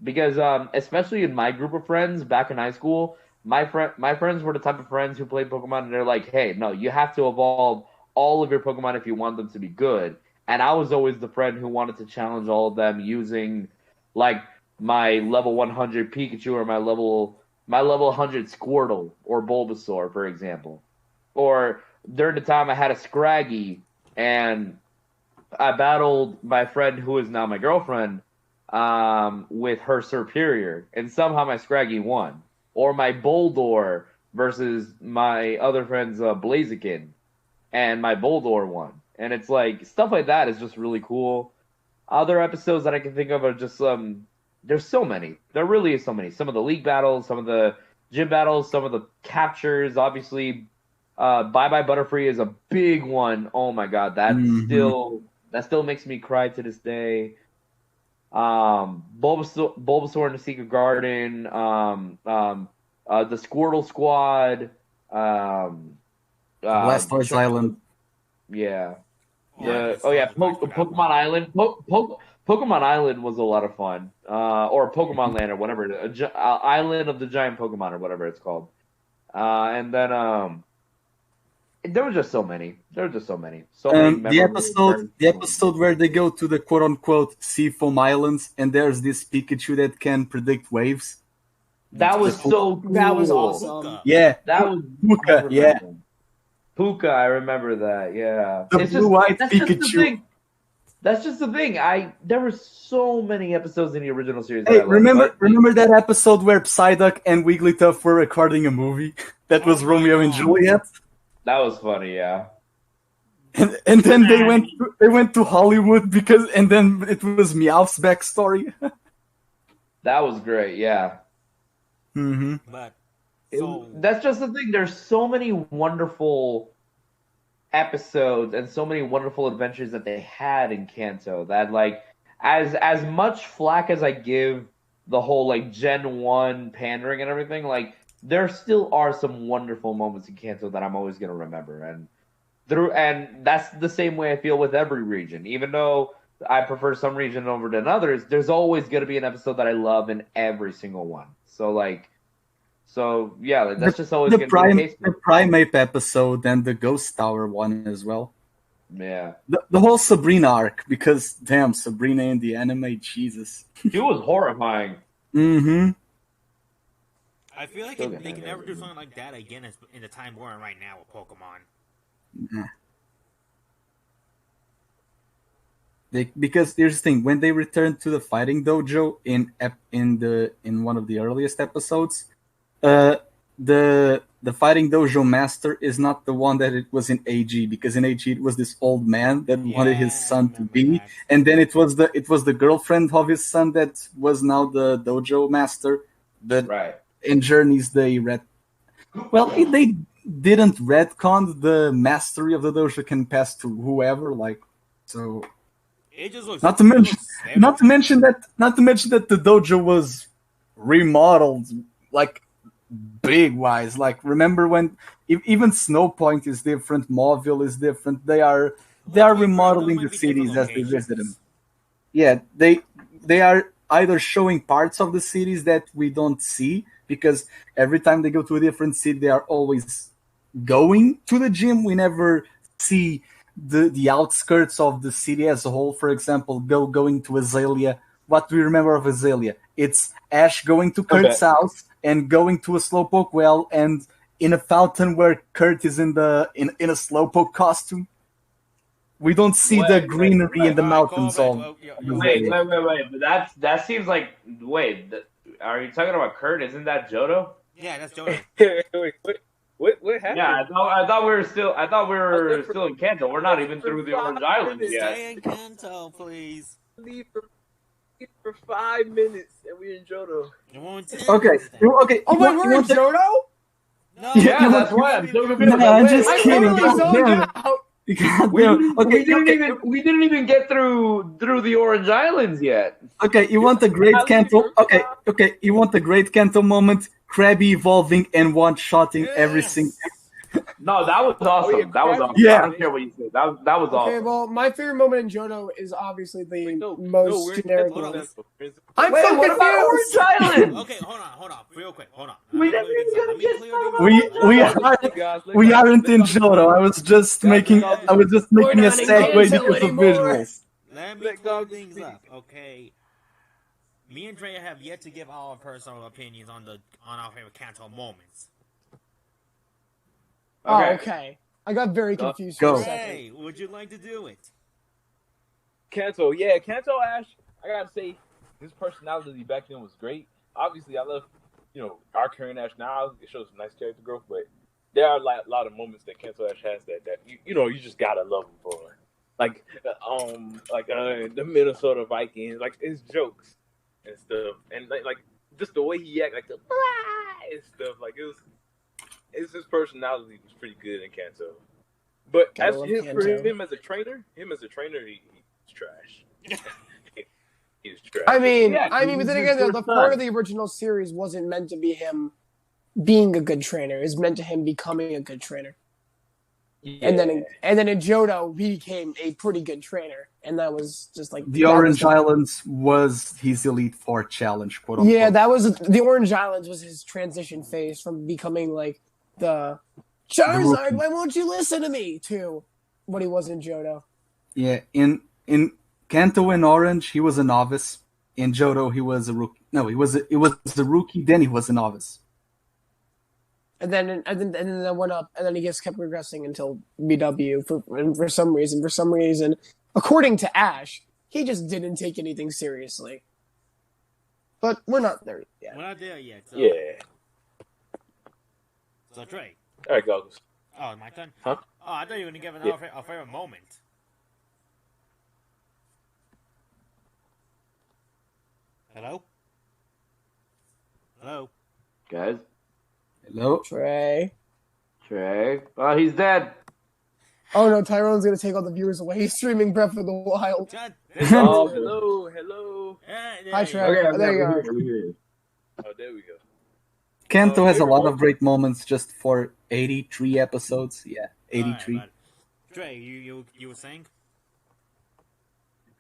Because especially in my group of friends back in high school, my friends were the type of friends who played Pokemon, and they're like, hey, no, you have to evolve all of your Pokemon if you want them to be good. And I was always the friend who wanted to challenge all of them using, like, my level 100 Pikachu or my level 100 Squirtle or Bulbasaur, for example. Or during the time I had a Scraggy and I battled my friend who is now my girlfriend with her superior, and somehow my Scraggy won. Or my Boldor versus my other friend's Blaziken, and my Boldor won. And it's like stuff like that is just really cool. Other episodes that I can think of are just there's so many. There really is so many. Some of the league battles, some of the gym battles, some of the captures. Obviously, Bye Bye Butterfree is a big one. Oh my god, that still makes me cry to this day. Bulbasaur in the Secret Garden, the Squirtle Squad, Blastoise Island. Yeah. Yeah, Pokemon Island. Pokemon Island was a lot of fun. Or Pokemon Land or whatever. Island of the Giant Pokemon or whatever it's called. And then there were just so many. So many the episode where they go to the quote unquote Seafoam Islands and there's this Pikachu that can predict waves. That was so cool. That was awesome. Yeah. That was Puka, yeah. Puka, I remember that, yeah. The blue-eyed Pikachu. That's just the thing. There were so many episodes in the original series. Hey, remember that episode where Psyduck and Wigglytuff were recording a movie? That was Romeo and Juliet? That was funny, yeah. And then they went to Hollywood and then it was Meowth's backstory. That was great, yeah. Mm-hmm. But that's just the thing. There's so many wonderful episodes and so many wonderful adventures that they had in Kanto that, like, as much flack as I give the whole like Gen 1 pandering and everything, like, there still are some wonderful moments in Kanto that I'm always gonna remember, and that's the same way I feel with every region. Even though I prefer some region over than others, there's always gonna be an episode that I love in every single one. So yeah, that's just always gonna be the case. The Primeape episode and the Ghost Tower one as well. Yeah, the whole Sabrina arc, because damn, Sabrina in the anime, Jesus, she was horrifying. Mm-hmm. I feel like they can never do something like that again in the time we're in right now with Pokemon. Yeah. Because here's the thing: when they returned to the fighting dojo in one of the earliest episodes, the fighting dojo master is not the one that it was in AG, because in AG it was this old man that wanted his son to be, and then it was the girlfriend of his son that was now the dojo master. Right. In Journeys they they didn't retcon the mastery of the dojo can pass to whoever, like, so. It just looks not to mention that the dojo was remodeled, like, big wise. Like, remember when even Snow Point is different, Mauville is different. They are remodeling the cities as they visit them. Yeah, they are either showing parts of the cities that we don't see, because every time they go to a different city, they are always going to the gym. We never see the outskirts of the city as a whole. For example, going to Azalea. What do we remember of Azalea? It's Ash going to Kurt's house and going to a Slowpoke well, and in a fountain where Kurt is in a Slowpoke costume. We don't see the greenery in the mountains. Wait! But that seems like are you talking about Kurt? Isn't that Johto? Yeah, that's Johto. What happened? Yeah, I thought we were still in Kanto. We're not even through the Orange Islands yet. Stay in Kanto, please. Leave for 5 minutes and we're in Johto. Okay. Oh wait, we're in Johto? No. Yeah, that's why I'm so confused. No, I'm just kidding. We didn't even get through the Orange Islands yet. Okay, you want a great Kanto? Okay, you want a great Kanto moment? Krabby evolving and one-shotting every single. No, that was awesome. That was awesome. Yeah. I don't care what you say. That was awesome. Okay, well, my favorite moment in Johto is obviously the most generic one. I'm Wait, so what about confused. Orange Island? Okay, hold on, real quick, hold on. We didn't even get We aren't in Johto. I was just making a segue because of visuals. Let me clear things up, okay? Me and Dre have yet to give our personal opinions on our favorite Kanto moments. Oh, okay. I got very confused for a second. Dre, would you like to do it? Kanto Ash. I gotta say, his personality back then was great. Obviously, I love, our current Ash now. It shows some nice character growth, but there are a lot of moments that Kanto Ash has that you just gotta love him for. Like the Minnesota Vikings, like his jokes and stuff, and like just the way he act, like the and stuff. Like his personality was pretty good in Kanto. But Gotta love for Kanto. him as a trainer, he's trash. He's trash. I mean, Yeah, but then again, the part of the original series wasn't meant to be him being a good trainer. It's meant to him becoming a good trainer. Yeah. And then in Johto, he became a pretty good trainer, and that was just like The Orange Islands was his Elite Four challenge, quote unquote. Yeah, that was the Orange Islands was his transition phase from becoming like the Charizard. Why won't you listen to me? To what he was in Johto. Yeah, in Kanto and Orange, he was a novice. In Johto, he was a rookie. No, it was a rookie. Then he was a novice. And then that went up, and then he just kept regressing until BW. For some reason, according to Ash, he just didn't take anything seriously. But we're not there yet. We're not there yet. So. Yeah. So Dre. All right, Goggles. Oh, my turn. Huh? Oh, I thought you were gonna give a favorite moment. Hello. Hello. Guys, Hello? Trey. oh, he's dead. Oh no, Tyrone's gonna take all the viewers away. He's streaming Breath of the Wild. God. Oh, hello. Hi, Trey. Okay, There you we're are. here. Oh, there we go. Kanto has a lot of great moments just for 83 episodes. Yeah, 83. Right, Dre, you were saying?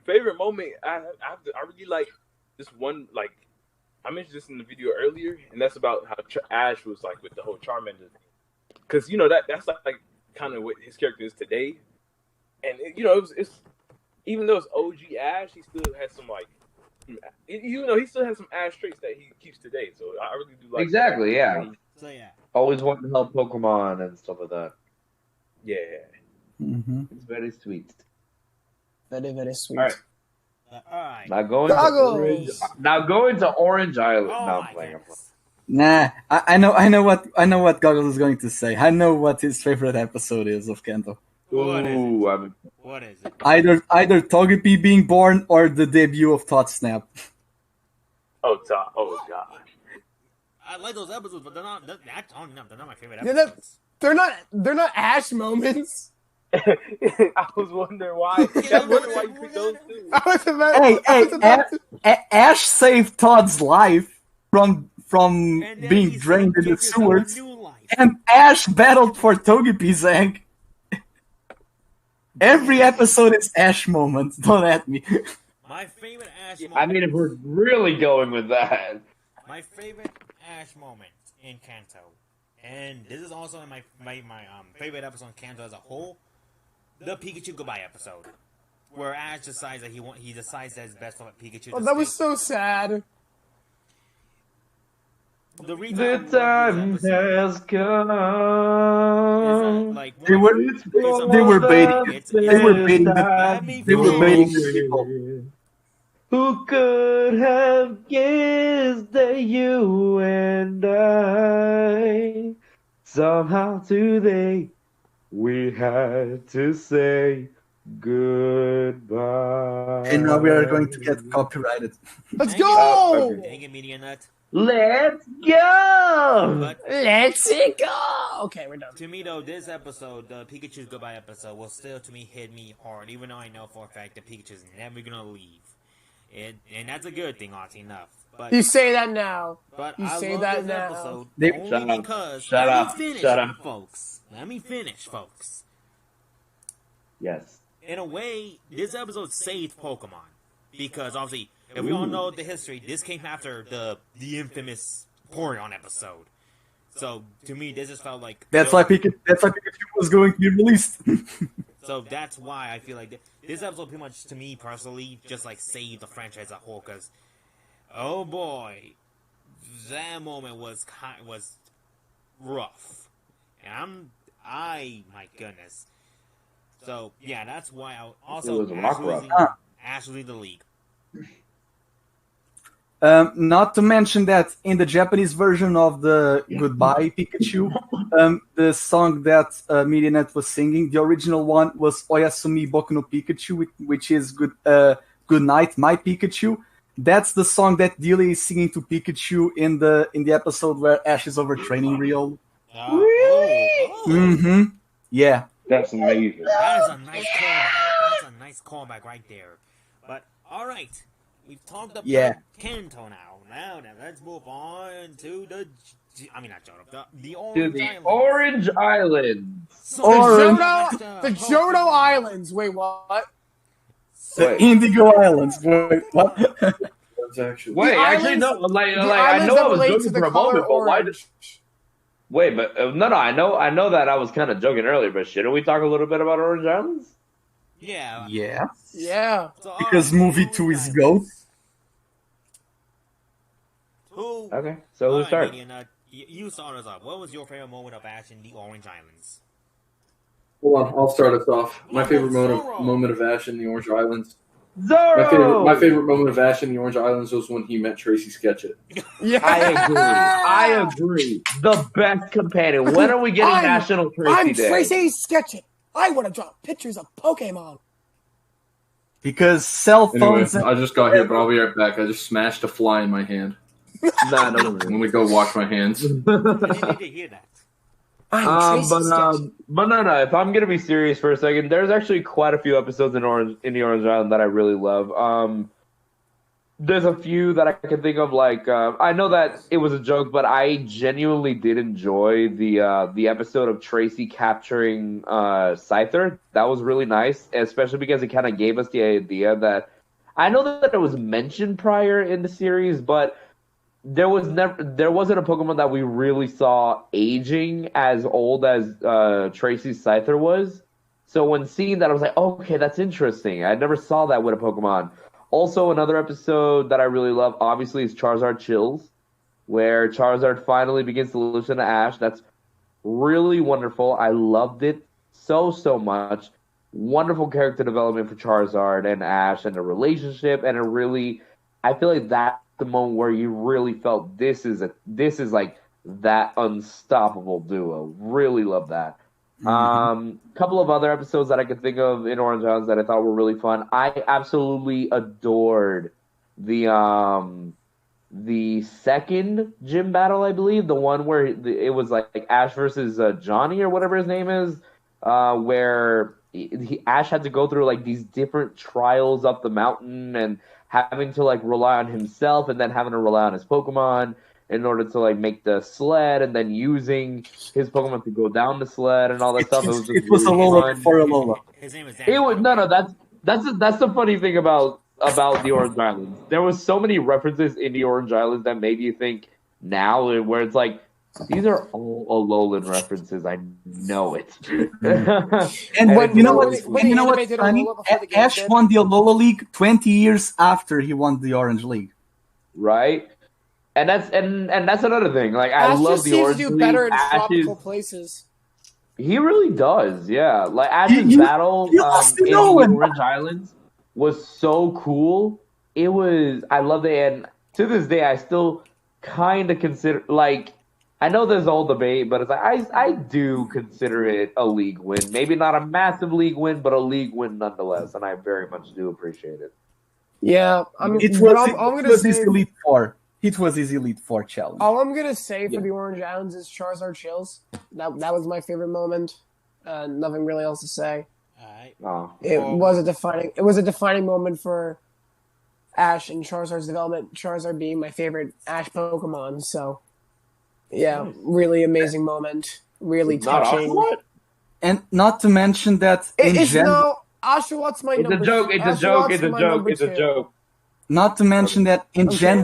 Favorite moment? I really like this one. Like I mentioned this in the video earlier, and that's about how Ash was like with the whole Charmander thing. Because that's like kind of what his character is today, and it's even though it's OG Ash, he still has some like. He still has some Ash traits that he keeps today, so I really do like Exactly, that. yeah. So yeah. Always wanting to help Pokemon and stuff like that. Yeah. Mm-hmm. It's very sweet. Very, very sweet. All right. All right. Now going to Orange Island. Oh No, my I'm playing. goodness. Nah, I know what Goggles is going to say. I know what his favorite episode is of Kanto. What is it? I'm What is it? Either Togepi being born or the debut of Thought Snap. Oh god. I like those episodes, but they're not. They're not my favorite They're not- episodes. They're not Ash moments. I was wondering why. I was wondering why you picked those two. I was about Ash saved Todd's life from And then being he's drained in the gives himself a sewers, new life. and Ash battled for Togepi's egg. Every episode is Ash moments. Don't at me. My favorite Ash moment. I mean, if we're really going with that. My favorite Ash moment in Kanto, and this is also my favorite episode in Kanto as a whole, the Pikachu goodbye episode, where Ash decides that he decides that it's best for Pikachu. Oh, to that was stay. so sad. The reason The I love time this episode has is that, come. like, They were baiting. They were baiting. Let me They were finish. baiting people. Who could have guessed that you and I somehow today we had to say goodbye. And now we are going to get copyrighted. Let's Dang it. go. Okay. Dang it, Media Nut. Let's go! But Let's go. Okay, we're done. to me, though, this episode, the Pikachu's goodbye episode, will still, to me, hit me hard, even though I know for a fact that Pikachu's never gonna leave. And that's a good thing, oddly enough. But You say that now. But You I say love that this now. episode They- only Shut up. because Shut let up. me finish, Shut up. folks. Let me finish, folks. Yes. In a way, this episode saved Pokemon because obviously, if we all know the history, this came after the infamous Porygon episode. So to me, this just felt like That's why Pikachu was going to be released. So that's why I feel like this episode, pretty much to me personally, just like saved the franchise as a whole. Because Oh boy, that moment was rough, and my goodness. So yeah, that's why I also It was rough. Ash losing the league. Not to mention that in the Japanese version of the Goodbye Pikachu, the song that Medianet was singing, the original one was Oyasumi Boku no Pikachu, which is Good Night, My Pikachu. That's the song that Dealey is singing to Pikachu in the episode where Ash is overtraining Rio. Really? Mm-hmm. Yeah. That's amazing. That is a nice callback. That's a nice callback right there. But all right, we've talked about Kanto now. Now let's move on to the Orange Islands. So the Johto Islands. Wait, what? The Indigo Islands. Wait, what? Wait, actually, no. Like I know I was joking for a moment, but why did? Wait, but no. I know that I was kind of joking earlier, but shouldn't we talk a little bit about Orange Islands? Yeah. Yeah. So, because movie 2 is GOAT. Okay, so who starts? You start us off. What was your favorite moment of Ash in the Orange Islands? Hold on, I'll start us off. My favorite moment of Ash in the Orange Islands. Zoro! My favorite moment of Ash in the Orange Islands was when he met Tracy Sketchit. Yeah, I agree. The best companion. When are we getting National Tracy Day? I'm Tracy Sketchit. I want to draw pictures of Pokemon. Because cell phones. Anyway, I just got here, but I'll be right back. I just smashed a fly in my hand. Nah, no. Let me go wash my hands. I didn't hear that. But no. If I'm gonna be serious for a second, there's actually quite a few episodes in the Orange Island that I really love. There's a few that I can think of. Like I know that it was a joke, but I genuinely did enjoy the episode of Tracy capturing Scyther. That was really nice, especially because it kind of gave us the idea that I know that it was mentioned prior in the series, but there wasn't a Pokemon that we really saw aging as old as Tracy's Scyther was. So when seeing that, I was like, oh, okay, that's interesting. I never saw that with a Pokemon. Also, another episode that I really love, obviously, is Charizard Chills, where Charizard finally begins to listen to Ash. That's really wonderful. I loved it so much. Wonderful character development for Charizard and Ash and the relationship, and I feel like that's the moment where you really felt this is like that unstoppable duo. Really love that. Couple of other episodes that I could think of in Orange Islands that I thought were really fun. I absolutely adored the second gym battle, I believe, the one where it was like Ash versus Johnny or whatever his name is, where Ash had to go through like these different trials up the mountain and having to like rely on himself and then having to rely on his Pokemon in order to like make the sled and then using his Pokemon to go down the sled and all that stuff. It was a Alola before Alola. His name is It was that's the funny thing about the Orange Islands. There was so many references in the Orange Islands that made you think now where it's like these are all Alolan references. I know it. And you know what's funny? Ash won the Alola League 20 years after he won the Orange League. Right? And that's another thing. Like I love the Orange League. Ash just seems to do better in tropical places. He really does, yeah. Like Ash's battle in the Orange Islands was so cool. I loved it, and to this day I still kind of consider like I know there's a whole debate, but it's like I do consider it a league win. Maybe not a massive league win, but a league win nonetheless, and I very much do appreciate it. Yeah, I mean, it was his Elite Four. It was his Elite Four challenge. All I'm gonna say for the Orange Islands is Charizard Chills. That was my favorite moment. Nothing really else to say. It was a defining moment for Ash and Charizard's development. Charizard being my favorite Ash Pokemon, so. Yeah, really amazing moment. Really touching. And not to mention that Oshawott my number. It's a joke. Not to mention that in Gen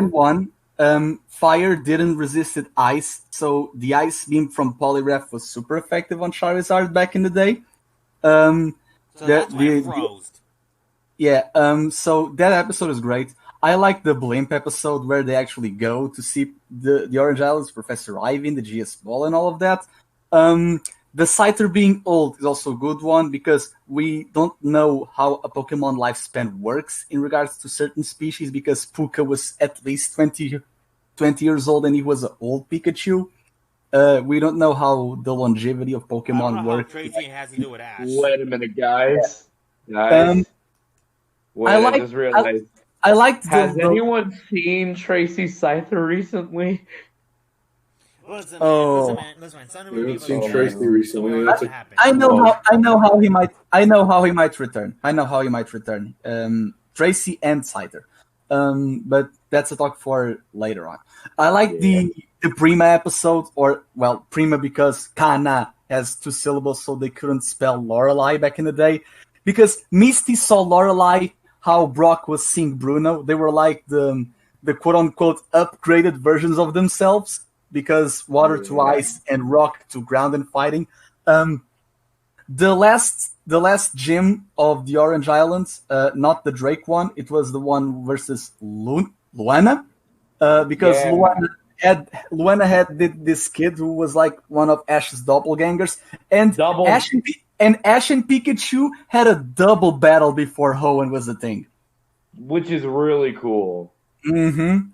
1, fire didn't resist ice, so the ice beam from Poliwrath was super effective on Charizard back in the day. So that's why it froze. Yeah, so that episode is great. I like the Blimp episode where they actually go to see the Orange Islands, Professor Ivy, the GS Ball, and all of that. The Scyther being old is also a good one because we don't know how a Pokemon lifespan works in regards to certain species because Puka was at least 20 years old and he was an old Pikachu. We don't know how the longevity of I don't Pokemon know how works. crazy it has to do with Ash. Wait a minute, guys. Guys. Wait, I just realized. I liked Has anyone seen Tracy Scyther recently? Listen, Oh. man. Son, We haven't seen Tracy recently. That's I know how he might return. Tracy and Scyther. But that's a talk for later on. I like the Prima episode, Prima because Kana has 2 syllables, so they couldn't spell Lorelei back in the day. Because Misty saw Lorelei how Brock was seeing Bruno. They were like the quote unquote upgraded versions of themselves because water to ice and rock to ground and fighting. The last gym of the Orange Islands, not the Drake one, it was the one versus Luana, because Luana had this kid who was like one of Ash's doppelgangers, and Ash and Pikachu had a double battle before Hoenn was a thing, which is really cool. Mm-hmm.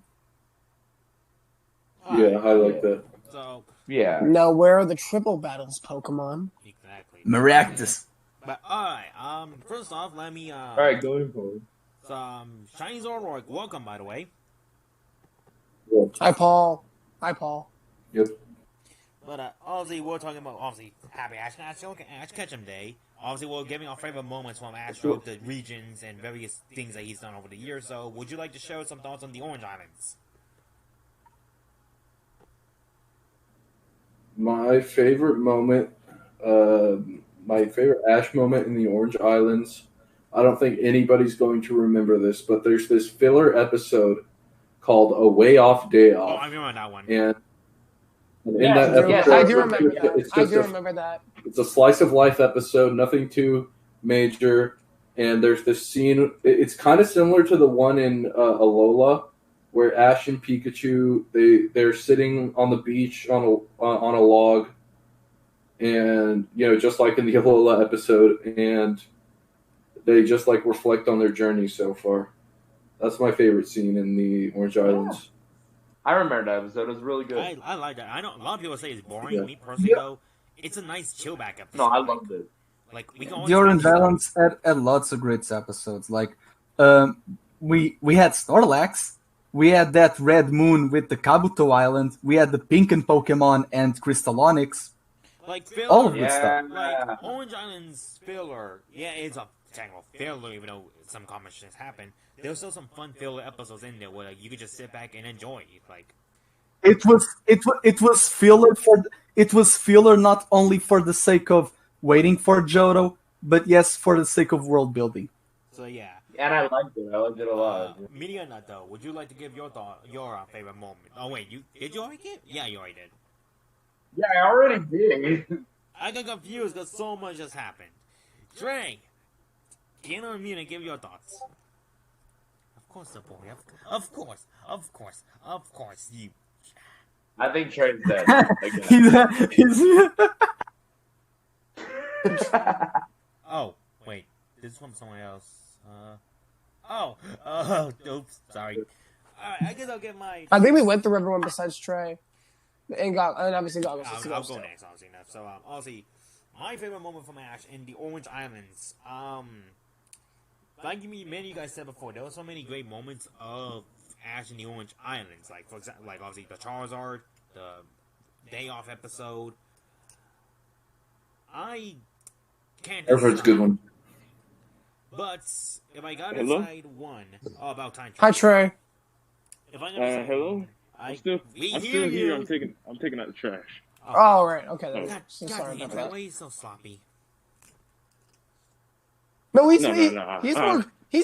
Yeah, I like that. So yeah. Now, where are the triple battles, Pokemon? Exactly. Maractus. But alright, first off, let me Alright, going forward. Shiny Zoroark, welcome by the way. Hi, Paul. Yep. But obviously we're talking about happy Ash Ketchum Day. Obviously we're giving our favorite moments from Ash throughout the regions and various things that he's done over the years. So would you like to share some thoughts on the Orange Islands? My favorite moment, my favorite Ash moment in the Orange Islands, I don't think anybody's going to remember this, but there's this filler episode called A Way Off Day Off. Oh, I remember that one. And in that episode, I do remember that. Remember that. It's a slice of life episode, nothing too major. And there's this scene, it's kind of similar to the one in Alola, where Ash and Pikachu they're sitting on the beach on a log, and just like in the Alola episode, and they just like reflect on their journey so far. That's my favorite scene in the Orange Islands. I remember that episode. It was really good. I like that. I know a lot of people say it's boring. Yeah. Me personally, though, it's a nice chill back episode. No, I loved it. Like we can the Orange Islands had lots of great episodes. Like we had Snorlax. We had that Red Moon with the Kabuto Island. We had the Pinken Pokemon and Crystallonix. Like filler, all of good stuff. Like Orange Islands filler. Yeah, it's a technical filler, even though some common shit happened. There's still some fun filler episodes in there where like you could just sit back and enjoy it. Like it was filler not only for the sake of waiting for Johto, but yes, for the sake of world building. So yeah. And I liked it. I liked it a lot. Media Nut, though, would you like to give your favorite moment? Oh wait, did you already give? Yeah, you already did. Yeah, I already did. I got confused because so much has happened. Trey, get on mute and give your thoughts. Of course, the boy. Of course, you. I think Trey's dead. Oh, wait. This is from someone else. Oops, sorry. Alright, I guess I'll get my... I think we went through everyone besides Trey. And obviously Goggles. I'll go next, obviously enough. So, obviously, my favorite moment from Ash in the Orange Islands. Like many of you guys said before, there were so many great moments of Ash in the Orange Islands. Like, for example, obviously the Charizard, the Day Off episode. I can't... Everett's a good one. But if I gotta decide one, about time. Hi, Trey. If I gotta decide hello. One, I'm still here. I'm taking out the trash. Oh right, okay. Then. God, sorry about that. Why are you so sloppy? No, he's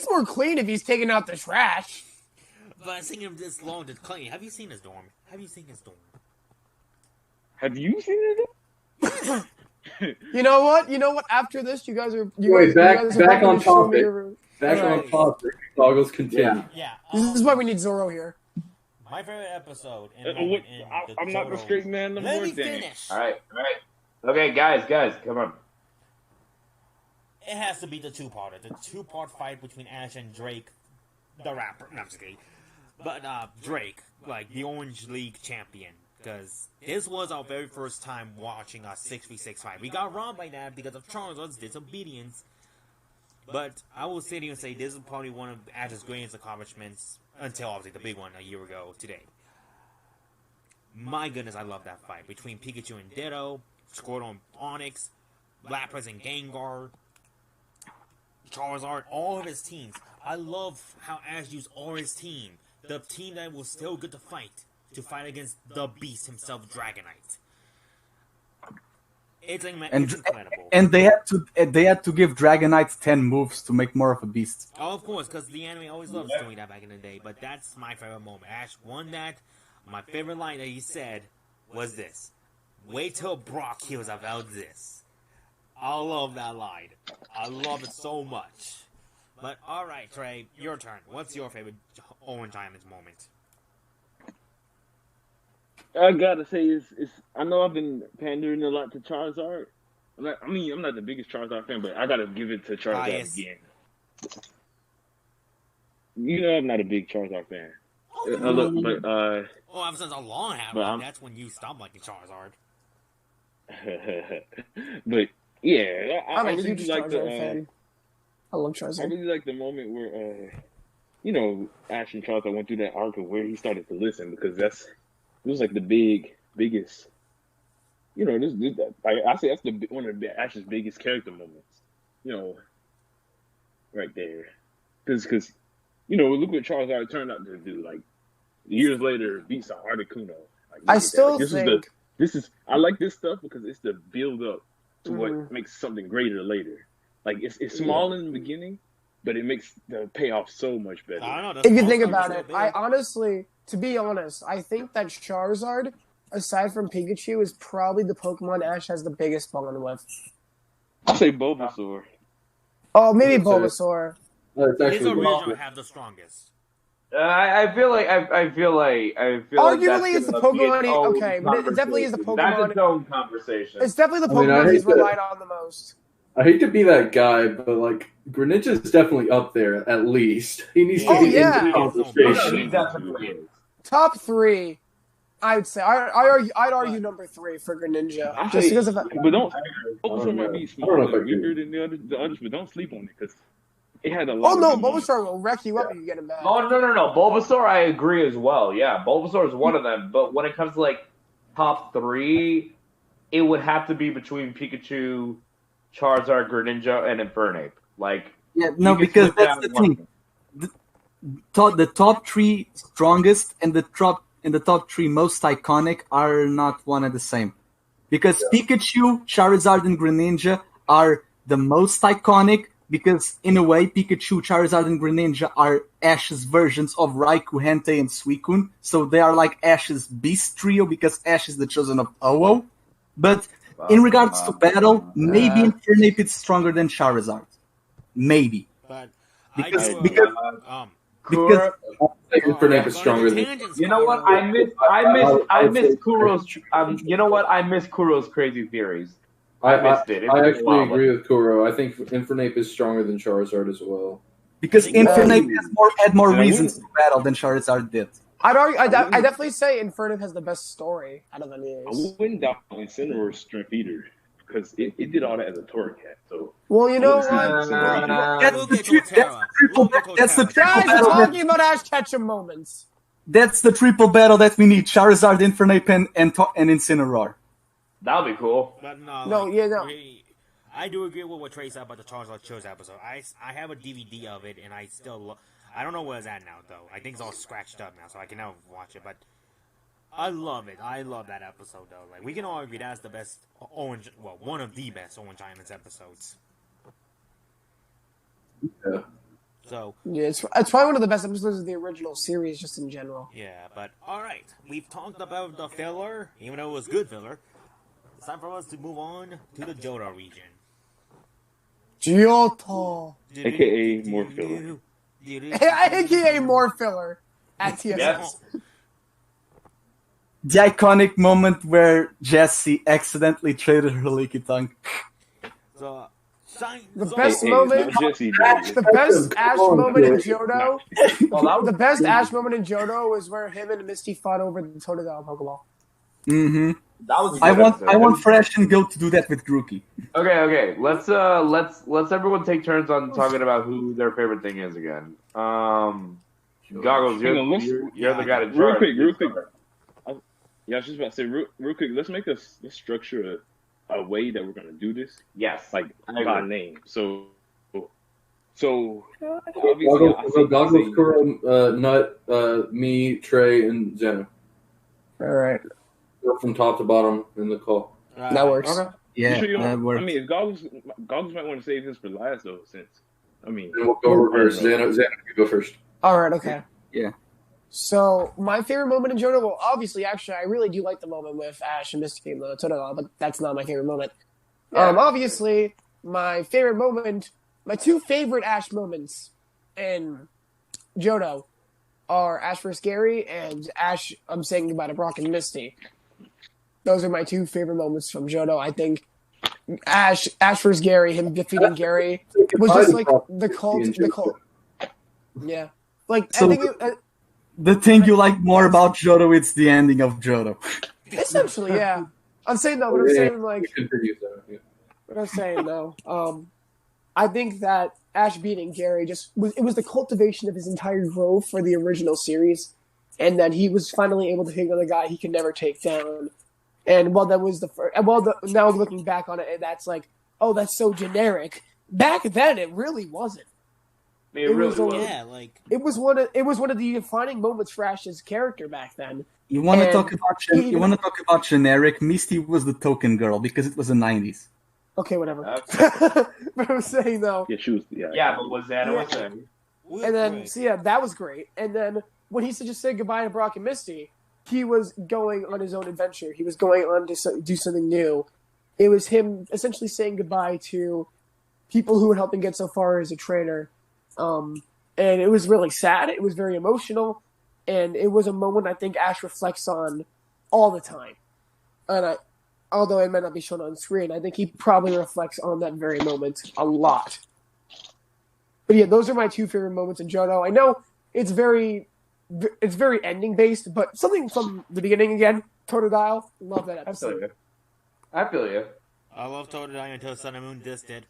more clean if he's taking out the trash. But it's taking him this long to clean. Have you seen his dorm? Have you seen it? You know what? After this, you guys are back on topic. Back All on right. topic. Goggles continue. Yeah. This is why we need Zoro here. My favorite episode and moment in the I'm not the Johto- straight man. Let me Then. finish. All right. Okay, guys, come on. It has to be the two-parter. The two-part fight between Ash and Drake, the rapper. No, I'm just kidding. But Drake, like the Orange League champion. Because this was our very first time watching a 6v6 fight. We got robbed by that because of Charizard's disobedience. But I will sit here and say this is probably one of Ash's greatest accomplishments until obviously the big one a year ago today. My goodness, I love that fight between Pikachu and Ditto, Squirtle and Onix, Lapras and Gengar, Charizard, all of his teams. I love how Ash used all his team. The team that was still good to fight against the beast himself, Dragonite. It's incredible. And they had to give Dragonite 10 moves to make more of a beast. Oh, of course, because the anime always loves doing that back in the day. But that's my favorite moment. Ash won that. My favorite line that he said was this: "Wait till Brock hears about this." I love that line. I love it so much. But alright, Trey, your turn. What's your favorite Orange Islands moment? I gotta say, it's. I know I've been pandering a lot to Charizard. I'm not the biggest Charizard fan, but I gotta give it to Charizard again. You know, I'm not a big Charizard fan. Ever since a long time, but that's when you stopped liking Charizard. But yeah, I'm a I huge really like Charizard fan. I love Charizard. I really like the moment where, Ash and Charizard went through that arc of where he started to listen, because it was like the biggest. I say that's one of Ash's biggest character moments. Right there, because look what Charizard turned out to do. Like years later, beats a Articuno. I still think I like this stuff because it's the build up to what makes something greater later. Like it's small in the beginning, but it makes the payoff so much better. I don't know, if you think about it, I honestly, to be honest, I think that Charizard, aside from Pikachu, is probably the Pokemon Ash has the biggest bond with. I'll say Bulbasaur. Oh, maybe Bulbasaur. His original have the strongest. I feel like arguably it's the Pokemon. Okay, but it definitely is the Pokemon. That's its own conversation. It's definitely the Pokemon he's relied on the most. I hate to be that guy, but like Greninja is definitely up there at least. He needs to be in the conversation. He definitely is. Top 3, I would say. I'd argue number 3 for Greninja, just because of that. But Bulbasaur might be smaller and weaker than the others, but don't sleep on it because it had a lot. Oh no, Bulbasaur will wreck you up if you get him back. Oh no, Bulbasaur, I agree as well. Yeah, Bulbasaur is one of them. But when it comes to like top 3, it would have to be between Pikachu, Charizard, Greninja, and Infernape. Because that's the thing. The top 3 strongest and the top 3 most iconic are not one and the same. Because Pikachu, Charizard, and Greninja are the most iconic because, in a way, Pikachu, Charizard, and Greninja are Ash's versions of Raikou, Entei, and Suicune. So they are like Ash's beast trio because Ash is the chosen of Owo. But in regards to battle, maybe Infernape is stronger than Charizard. Maybe. But because Infernape is stronger than. You know what? I miss Kuro's. You know what? I miss Kuro's crazy theories. I missed it. I actually agree with Kuro. I think Infernape is stronger than Charizard as well. Because Infernape had more reasons to battle than Charizard did. I definitely say Infernape has the best story out of any of these. I wouldn't doubt Incineroar's strength either, because it did all that as a Torracat. So well, you know what? That's the triple guys, we're battle. talking about Ash Ketchum moments. That's the triple battle that we need: Charizard, Infernape, and Incineroar. That'll be cool. But I do agree with what Trey said about the Charizard Chose episode. I have a DVD of it, and I don't know where it's at now, though. I think it's all scratched up now, so I can never watch it. But I love it. I love that episode, though. Like, we can all agree that's the best one of the best Orange Islands episodes. Yeah. So yeah, it's probably one of the best episodes of the original series, just in general. Yeah, but all right, we've talked about the filler, even though it was good filler. It's time for us to move on to the Johto region. Johto. AKA more filler. AKA more filler at TSS. Yes. The iconic moment where Jessie accidentally traded her Leaky Tongue. So, The best Hey, moment. it's not Jesse, The best Ash moment in Johto. Well, The best Ash moment in Johto was where him and Misty fought over the Totodile Pokeball. Mm-hmm. that was a I good want episode. Fresh and Go to do that with Grookey. Okay. Let's everyone take turns on talking about who their favorite thing is again. Goggles, Hang on, you're the guy to real charge. quick. Yeah, I was just about to say real quick. Let's structure a way that we're gonna do this, Yes. like I by agree. name. So obviously, Goggles, Kuro, Nut, me, Trey, and Zeno. All right. Go from top to bottom in the call. That works. Okay. Yeah, sure you that don't, works. I mean, if Goggles might want to save his for last though, since And we'll go reverse. Zeno, you go first. All right. Okay. Yeah. So my favorite moment in Johto, well, obviously, actually, I really do like the moment with Ash and Misty and the Totodile, but that's not my favorite moment. Yeah. Obviously, my favorite moment, my two favorite Ash moments in Johto are Ash vs. Gary and Ash, I'm saying goodbye to Brock and Misty. Those are my two favorite moments from Johto. I think Ash vs. Gary, him defeating Gary, was just like the cult. Yeah. Like, So- I think The thing you like more about Johto is the ending of Johto. essentially, yeah. I'm saying that, but I'm saying like, Continue, Zeno. Yeah. what I'm saying though. I think that Ash beating Gary it was the cultivation of his entire growth for the original series, and that he was finally able to take on a guy he could never take down. And while that was the first, now looking back on it, that's like, oh, that's so generic. Back then, it really wasn't. It It really was only- was. Yeah, like It was one of the defining moments for Ash's character back then. You want to And talk about generic? Misty was the token girl because it was the 90s. Okay, whatever. Okay. But I'm saying though, yeah, she was Yeah, but was that was it? and then so yeah, that was great. And then when he just said goodbye to Brock and Misty, he was going on his own adventure. He was going on to do something new. It was him essentially saying goodbye to people who would help him get so far as a trainer. And it was really sad. It was very emotional, and it was a moment I think Ash reflects on all the time. And although it might not be shown on screen, I think he probably reflects on that very moment a lot. But yeah, those are my two favorite moments in Johto. I know it's very ending based, but something from the beginning again. Totodile, love that episode. I feel you. I love Totodile until Sun and Moon dissed it.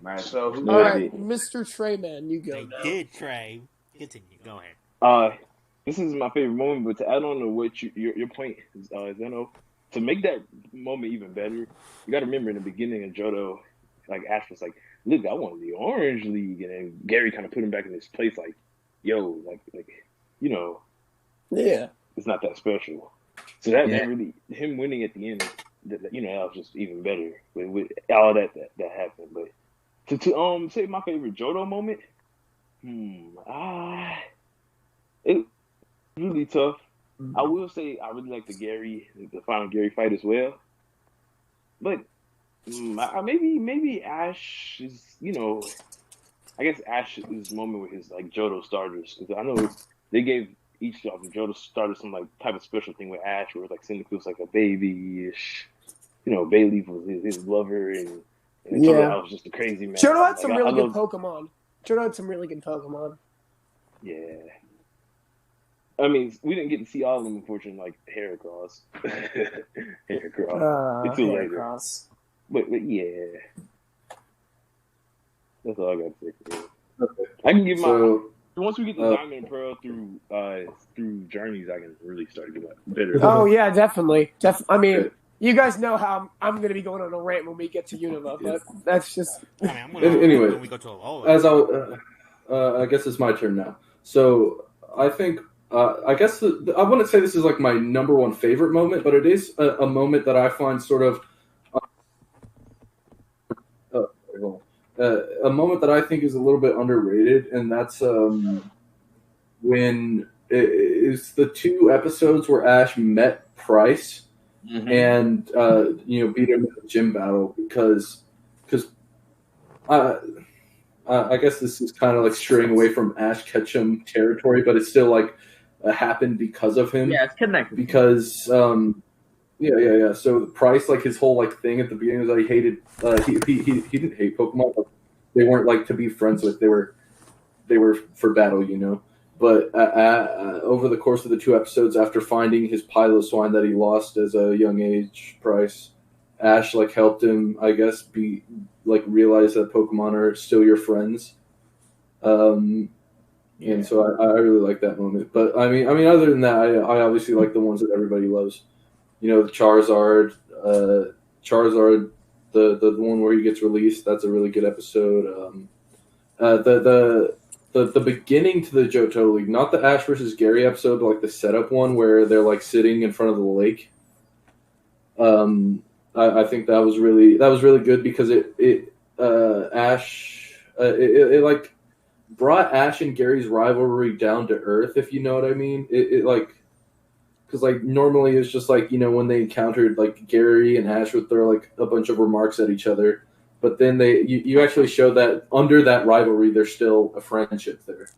All right, so who All Yeah, right, they- Mr. Trayman, you go They now. did, Trey. Continue. Go ahead. This is my favorite moment, but to add on to what your point is, Zeno, to make that moment even better, you got to remember in the beginning of Johto, like Ash was like, "Look, I want the Orange League," and then Gary kind of put him back in his place, like, "Yo, like you know, Yeah. it's not that special." So that Yeah. really, him winning at the end, that was just even better with all that happened. But to say my favorite Johto moment, it really tough. I will say I really like the final Gary fight as well. But maybe Ash is, I guess Ash's moment with his like Johto starters, because I know they gave each of them Johto starters some like type of special thing with Ash, where it's like Cyndaquil was like a baby-ish, Bayleaf was his lover, and Totodile was just a crazy man. Johto had some Like, really I good love- Pokemon. Johto had some really good Pokemon. Yeah. I mean, we didn't get to see all of them, unfortunately, like Heracross. Heracross. It's too later. Heracross. But yeah. That's all I got to say for you. I can give once we get the Diamond and Pearl through journeys, I can really start to get better. Oh yeah, definitely. I mean, you guys know how I'm going to be going on a rant when we get to Unova, but that's just. I mean, I'm gonna Anyway, when we go to Alola. As I guess it's my turn now. So I think I guess I wouldn't say this is like my number one favorite moment, but it is a moment that I find sort of a moment that I think is a little bit underrated, and that's when it's the two episodes where Ash met Price and beat him in the gym battle, because I guess this is kind of like straying away from Ash Ketchum territory, but it's still like happened because of him. Yeah, it's connected. Because yeah. So Price, like his whole like thing at the beginning was that he hated. He didn't hate Pokemon. But they weren't like to be friends with. They were for battle, you know. But over the course of the 2 episodes, after finding his Piloswine that he lost as a young age, Price, Ash like helped him, I guess, be like realize that Pokemon are still your friends. And so I really like that moment. But I mean, other than that, I obviously like the ones that everybody loves. You know, the Charizard, the one where he gets released. That's a really good episode. The beginning to the Johto League, not the Ash versus Gary episode, but like the setup one where they're like sitting in front of the lake. I think that was really good because it like brought Ash and Gary's rivalry down to earth, if you know what I mean. It like, because like normally it's just like, you know, when they encountered, like Gary and Ash would throw like a bunch of remarks at each other, but then you actually show that under that rivalry there's still a friendship there.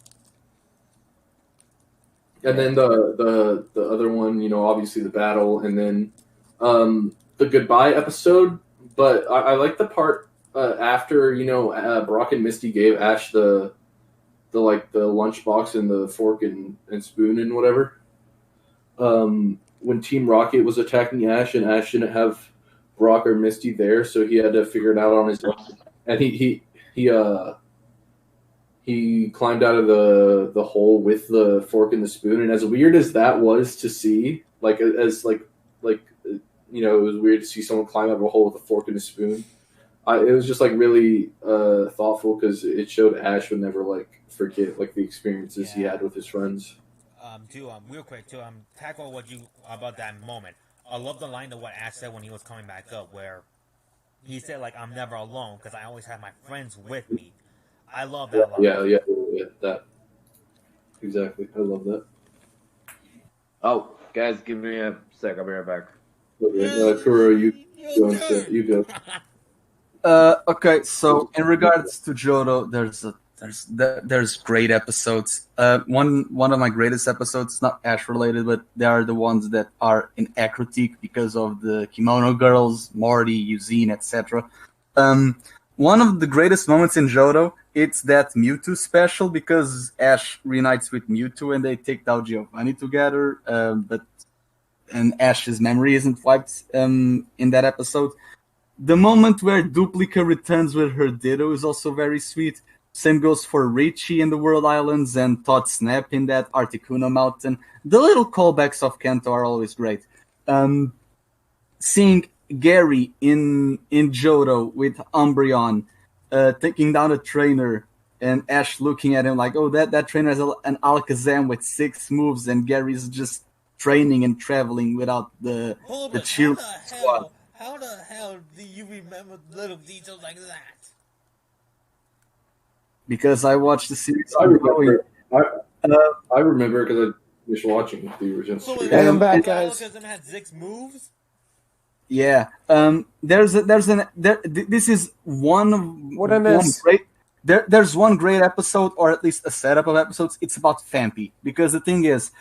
And then the other one, you know, obviously the battle, and then the goodbye episode. But I like the part after, you know, Brock and Misty gave Ash the lunchbox and the fork and spoon and whatever. When Team Rocket was attacking Ash, and Ash didn't have Brock or Misty there, so he had to figure it out on his own. And he climbed out of the hole with the fork and the spoon. And as weird as that was to see, like as like you know, it was weird to see someone climb out of a hole with a fork and a spoon. It was just like really thoughtful because it showed Ash would never like forget like the experiences he had with his friends. Real quick, tackle what you about that moment. I love the line of what Ash said when he was coming back up, where he said like, "I'm never alone because I always have my friends with me." I love that line. Yeah, that exactly. I love that. Oh, guys, give me a sec. I'll be right back. Okay, Kuro, you go. Okay, so in regards to Johto, there's great episodes. One of my greatest episodes, not Ash related, but they are the ones that are in Acrotique because of the Kimono Girls, Morty, Eugene, etc. One of the greatest moments in Johto, it's that Mewtwo special because Ash reunites with Mewtwo and they take down Giovanni together, and Ash's memory isn't wiped in that episode. The moment where Duplica returns with her Ditto is also very sweet. Same goes for Richie in the World Islands and Todd Snap in that Articuno Mountain. The little callbacks of Kanto are always great. Seeing Gary in Johto with Umbreon taking down a trainer and Ash looking at him like, oh, that trainer has an Alakazam with 6 moves and Gary's just training and traveling without the cheer squad. How the hell do you remember little details like that? Because I watched the series. I remember because I was watching the original. So and I'm back, guys. Alakazam had 6 moves? Yeah. This is one of what I missed. There's one great episode, or at least a setup of episodes. It's about Fampi, because the thing is,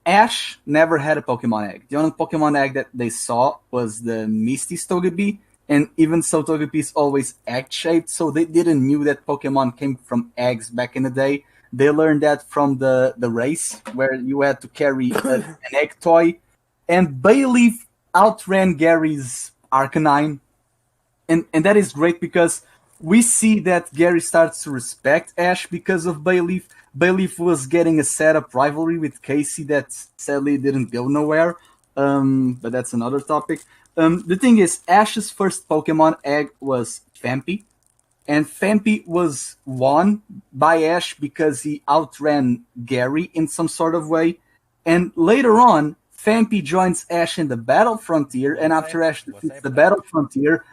Ash never had a Pokemon egg. The only Pokemon egg that they saw was the Misty's Togepi, and even so, Togepi is always egg-shaped, so they didn't knew that Pokemon came from eggs back in the day. They learned that from the race, where you had to carry an egg toy, and Bayleaf outran Gary's Arcanine, and that is great because we see that Gary starts to respect Ash because of Bayleaf. Bayleaf was getting a setup rivalry with Casey that sadly didn't go nowhere, but that's another topic. The thing is, Ash's first Pokemon egg was Fampi, and Fampi was won by Ash because he outran Gary in some sort of way, and later on, Fampi joins Ash in the Battle Frontier, and after Ash defeats the Battle Frontier,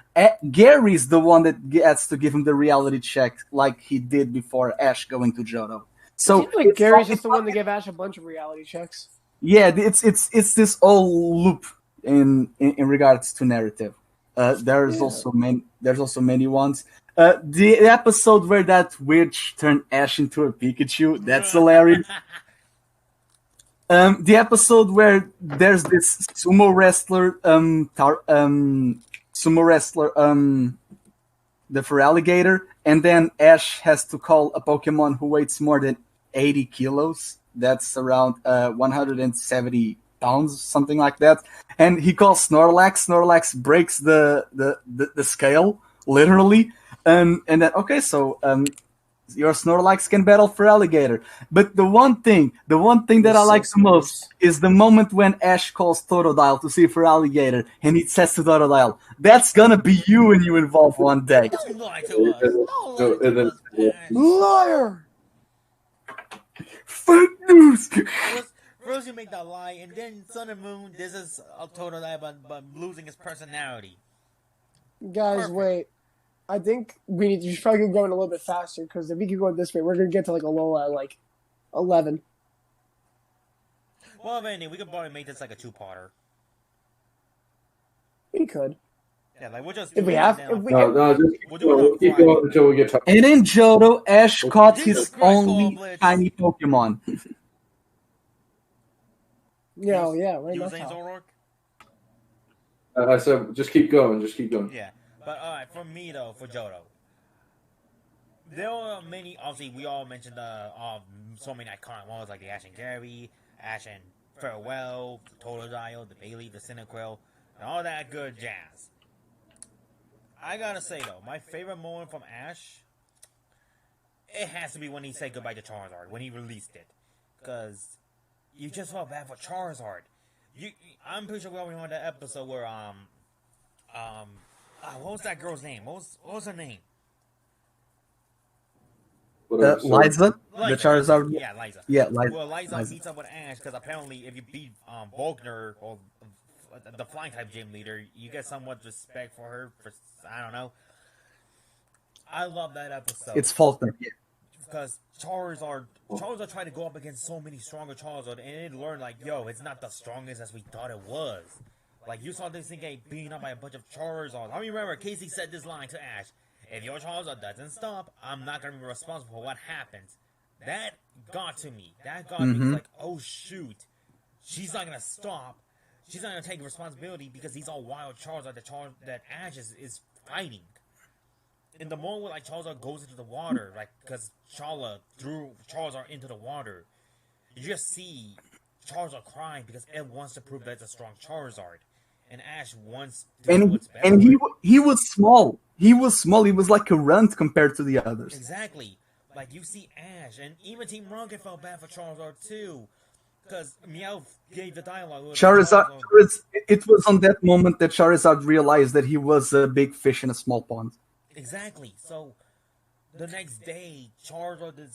Gary's the one that gets to give him the reality check like he did before Ash going to Johto. So it seems like Gary's just the one to give Ash a bunch of reality checks. Yeah, it's this whole loop in regards to narrative. There's also many ones. The episode where that witch turned Ash into a Pikachu, that's hilarious. The episode where there's this sumo wrestler, the Feraligatr, and then Ash has to call a Pokemon who weighs more than 80 kilos. That's around 170 pounds, something like that. And he calls Snorlax. Snorlax breaks the scale, literally. And then, okay, so your Snorlax can battle Feraligatr. But the one thing that I like the most is the moment when Ash calls Totodile to see Feraligatr, and he says to Totodile, "That's gonna be you when you evolve one day." Don't lie to us. Don't lie to us, Ash. Liar! Fake news! First you make that lie, and then Sun and Moon, this is a total lie, but losing his personality. Guys, Perfect. wait. I think we should probably keep going a little bit faster, because if we keep going this way, we're going to get to like Alola at like 11. Well, Vandy, we could probably make this like a two-parter. We could. Yeah, like we'll just If do we it have... now. If we, No, just We'll do it on keep Friday. going until we get to. And in Johto, Ash caught his Jesus Christ, only Goblets. tiny Pokemon. yeah, right You now. saying Zoroark? I said, just keep going. Just keep going. Yeah. But alright, for me though, for Johto, there are many. Obviously, we all mentioned so many iconic ones like the Ash and Gary, Ash and Farewell, the Totodile, the Bailey, the Cyndaquil, and all that good jazz. I gotta say though, my favorite moment from Ash, it has to be when he said goodbye to Charizard when he released it, because you just felt bad for Charizard. I'm pretty sure we all remember that episode where what was that girl's name? What was her name? Whatever, so- Liza? The Charizard? Yeah, Liza. Yeah, Liza. Well, Liza Liza. meets up with Ash because apparently, if you beat Volkner or the flying type gym leader, you get somewhat respect for her. For I don't know. I love that episode. It's Faulkner. Yeah. Because Charizard tried to go up against so many stronger Charizard, and it learned like, yo, it's not the strongest as we thought it was. Like, you saw this thing get beaten up by a bunch of Charizard. I remember Casey said this line to Ash: "If your Charizard doesn't stop, I'm not gonna be responsible for what happens." That got to me. That got me. It's like, oh shoot, she's not gonna stop. She's not gonna take responsibility because these are wild Charizard that Ash is fighting. In the moment where like Charizard goes into the water, like because Charla threw Charizard into the water, you just see Charizard crying because it wants to prove that it's a strong Charizard, and Ash wants to do what's better. And he was small. He was small. He was like a runt compared to the others. Exactly. Like you see Ash, and even Team Rocket felt bad for Charizard too, because Meowth gave the dialogue. Charizard. It was on that moment that Charizard realized that he was a big fish in a small pond. Exactly. So the next day, Charizard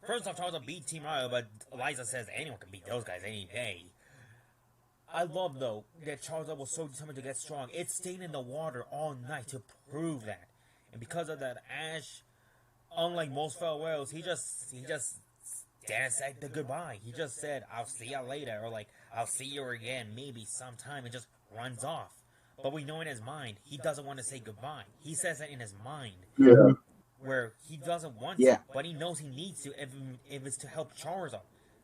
first off, Charizard beat Team Rocket, but Eliza says anyone can beat those guys any day. I love though that Charizard was so determined to get strong. It stayed in the water all night to prove that, and because of that, Ash, unlike most farewells, he just didn't say the goodbye. He just said, "I'll see you later," or like, "I'll see you again, maybe sometime," and just runs off. But we know in his mind, he doesn't want to say goodbye. He says that in his mind. Yeah. Where he doesn't want Yeah. to, but he knows he needs to if it's to help Charizard.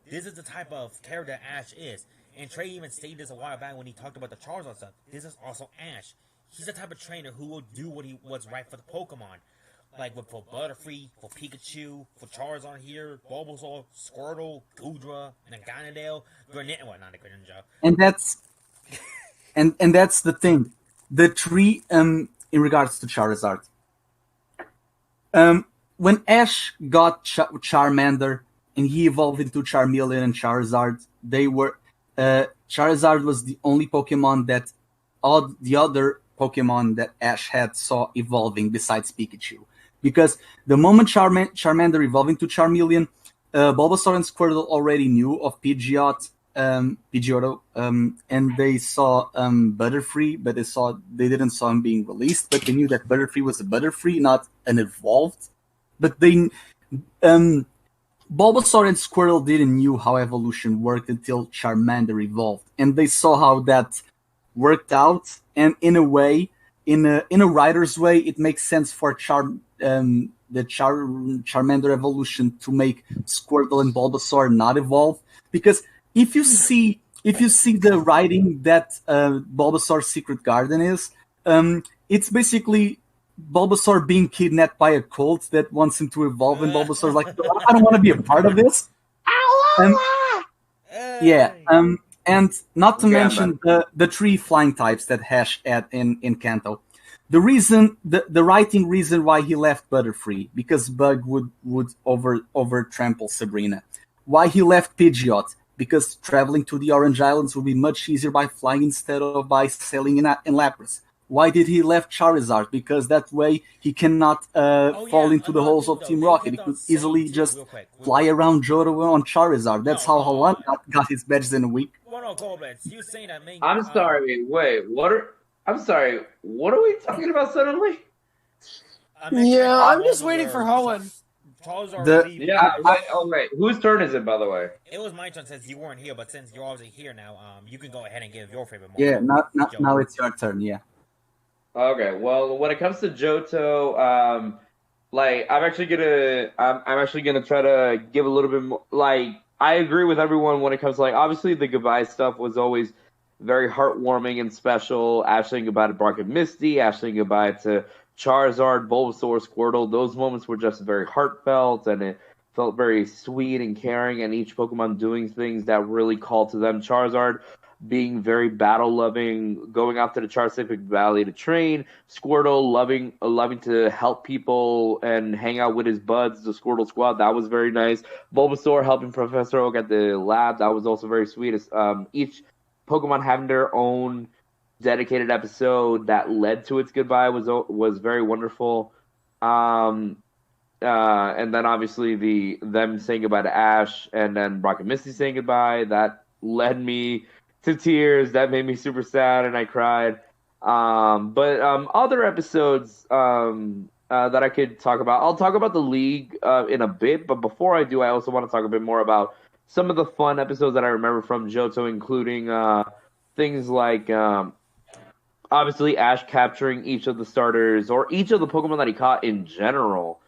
This is the type of character Ash is. And Trey even stated this a while back when he talked about the Charizard stuff. This is also Ash. He's the type of trainer who will do what's right for the Pokemon. Like for Butterfree, for Pikachu, for Charizard here, Bulbasaur, Squirtle, Goodra, and Ganondale, Greninja, well, not a Greninja. And that's and that's the thing. The tree in regards to Charizard. When Ash got Charmander and he evolved into Charmeleon and Charizard, Charizard was the only Pokemon that all the other Pokemon that Ash had saw evolving besides Pikachu. Because the moment Charmander evolved into Charmeleon, Bulbasaur and Squirtle already knew of Pidgeotto, and they saw Butterfree, but they didn't saw him being released, but they knew that Butterfree was a Butterfree, not an evolved. But Bulbasaur and Squirtle didn't knew how evolution worked until Charmander evolved, and they saw how that worked out, and in a way, in a writer's way, it makes sense for the Charmander evolution to make Squirtle and Bulbasaur not evolve, because if you see the writing that Bulbasaur's Secret Garden is, it's basically Bulbasaur being kidnapped by a cult that wants him to evolve, and Bulbasaur's like, I don't want to be a part of this. And not to mention the three flying types that Ash had in Kanto. The writing reason why he left Butterfree, because Bug would over trample Sabrina. Why he left Pidgeot, because traveling to the Orange Islands would be much easier by flying instead of by sailing in Lapras. Why did he left Charizard? Because that way he cannot fall into the holes of Team Rocket. He could easily just fly around Johto on Charizard. That's how Halan got his badges in a week. You saying that I'm sorry. Wait, I'm sorry. What are we talking about suddenly? I'm just waiting for Holland. Wait. Whose turn is it, by the way? It was my turn since you weren't here, but since you're obviously here now, you can go ahead and give your favorite moment. Yeah, now it's your turn. Yeah. Okay. Well, when it comes to Johto, I'm actually gonna try to give a little bit more. I agree with everyone when it comes to obviously the goodbye stuff was always very heartwarming and special. Ash saying goodbye to Brock and Misty, Ash saying goodbye to Charizard, Bulbasaur, Squirtle. Those moments were just very heartfelt, and it felt very sweet and caring, and each Pokemon doing things that really called to them. Charizard being very battle loving, going out to the Charcific Valley to train. Squirtle loving to help people and hang out with his buds, the Squirtle Squad. That was very nice. Bulbasaur helping Professor Oak at the lab. That was also very sweet. Each Pokemon having their own dedicated episode that led to its goodbye was very wonderful. And then obviously them saying goodbye to Ash, and then Brock and Misty saying goodbye. That led me to tears. That made me super sad, and I cried. But other episodes that I could talk about. I'll talk about the League in a bit, but before I do, I also want to talk a bit more about some of the fun episodes that I remember from Johto, including things like obviously Ash capturing each of the starters, or each of the Pokemon that he caught in general.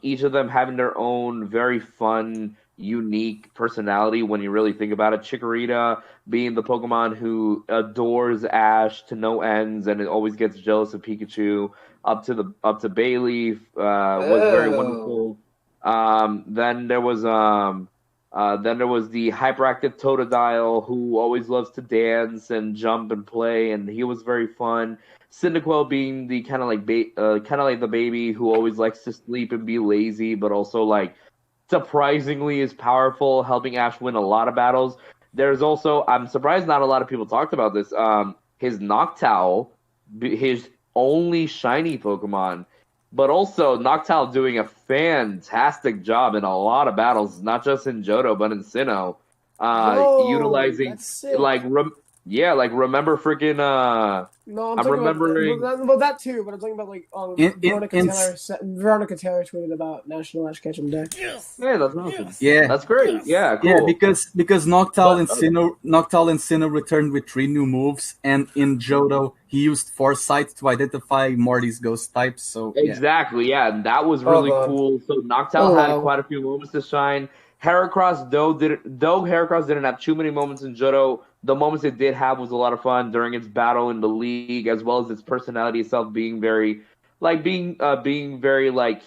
Each of them having their own very fun, unique personality when you really think about it. Chikorita being the Pokemon who adores Ash to no ends, and it always gets jealous of Pikachu. Up to Bayleaf was very wonderful. Then there was the hyperactive Totodile, who always loves to dance and jump and play, and he was very fun. Cyndaquil being the kind of like the baby who always likes to sleep and be lazy, but also surprisingly is powerful, helping Ash win a lot of battles. There's also, I'm surprised not a lot of people talked about this, his Noctowl, his only shiny Pokemon, but also Noctowl doing a fantastic job in a lot of battles, not just in Johto, but in Sinnoh. Utilizing, remember freaking, No, I'm remembering. Well, that too, but I'm talking about Veronica Taylor tweeted about National Ash Ketchum Day. Yes. Yeah, that's awesome. Yes. Yeah, That's great. Yes. Yeah, cool. yeah, because Noctowl and Sinnoh returned with 3 new moves, and in Johto he used Foresight to identify Morty's ghost types. So Exactly, yeah, and that was really cool. So Noctowl had quite a few moments to shine. Heracross, though Heracross didn't have too many moments in Johto, the moments it did have was a lot of fun during its battle in the League, as well as its personality itself being very,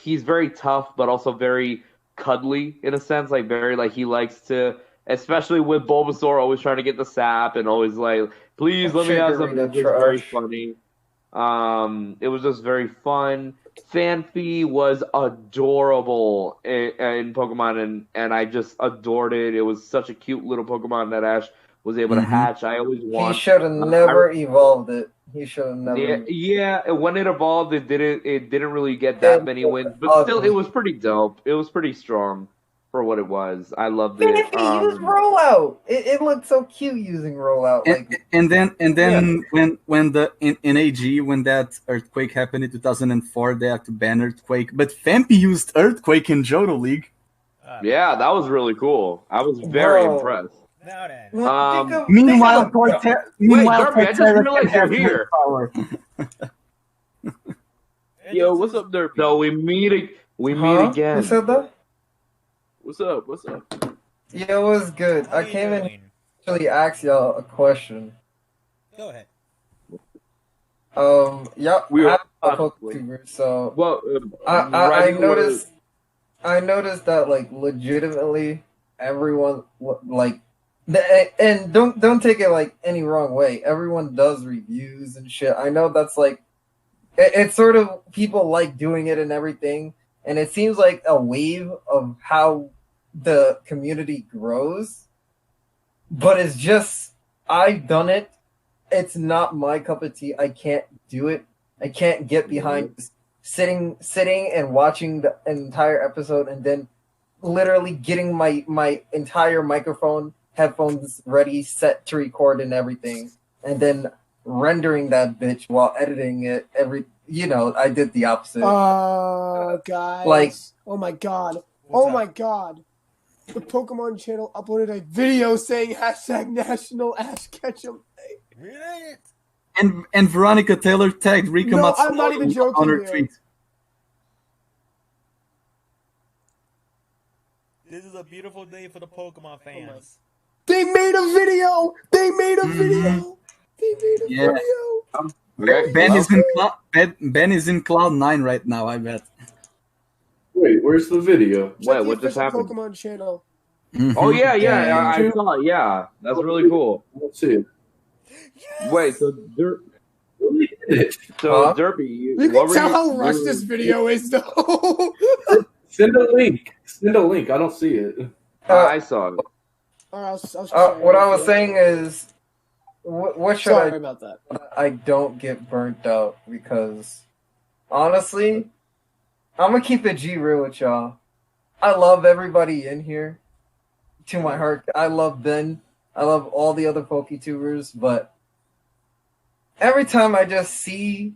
he's very tough, but also very cuddly in a sense, he likes to, especially with Bulbasaur always trying to get the sap and always please let me have something. It's very funny. It was just very fun. Phanpy was adorable in Pokemon, and I just adored it. It was such a cute little Pokemon that Ash was able to hatch. I always want. He should have never evolved it. He should have never. Yeah. When it evolved, it didn't really get that many wins, but still, it was pretty dope. It was pretty strong for what it was. I loved it. Phanpy used rollout. It looked so cute using rollout. And then when in AG, when that earthquake happened in 2004, they had to ban earthquake, but Phanpy used earthquake in Johto League. Yeah, that was really cool. I was very impressed. Now then. Well, think Meanwhile, of the- Wait, Derby, I just Torterra realized can you're have here. power. Yo, what's up, Derpy? So we meet Who again. said that? What's up? What's up? Yeah, it was good. How I you came in doing? to actually ask y'all a question. Go ahead. Yeah, We I'm are a PokeTuber, so well. I right noticed that like legitimately everyone like and don't take it like any wrong way. Everyone does reviews and shit. I know that's like it's sort of people like doing it and everything, and it seems like a wave of how the community grows. But it's just I've done it. It's not my cup of tea. I can't do it. I can't get behind sitting and watching the entire episode and then literally getting my entire microphone, headphones ready, set to record and everything, and then rendering that bitch while editing it. I did the opposite. Guys. Like- oh my god. What's Oh up? my god. The Pokemon channel uploaded a video saying hashtag National Ash Ketchum. Really? And Veronica Taylor tagged Rika No, Matsumoto I'm not even joking on her here. tweet. This is a beautiful day for the Pokemon fans. They made a video. They made a Mhm. video. They made a Yeah. video. Okay. Ben is in Cloud 9 right now, I bet. Wait, where's the video? Check Wait, the what just official happened? Pokemon channel. Oh yeah, Yeah. I saw it. Yeah, that's really cool. Let's see it. Wait, so Huh? Derpy, You what can were tell you- how rushed this video is, though. Send a link. Send a link. I don't see it. I saw it. Alright, I'll share What it I with was you. saying is, what should Sorry I about that. I don't get burnt out because honestly, I'm gonna keep it G real with y'all. I love everybody in here to my heart. I love Ben. I love all the other PokeTubers, but every time I just see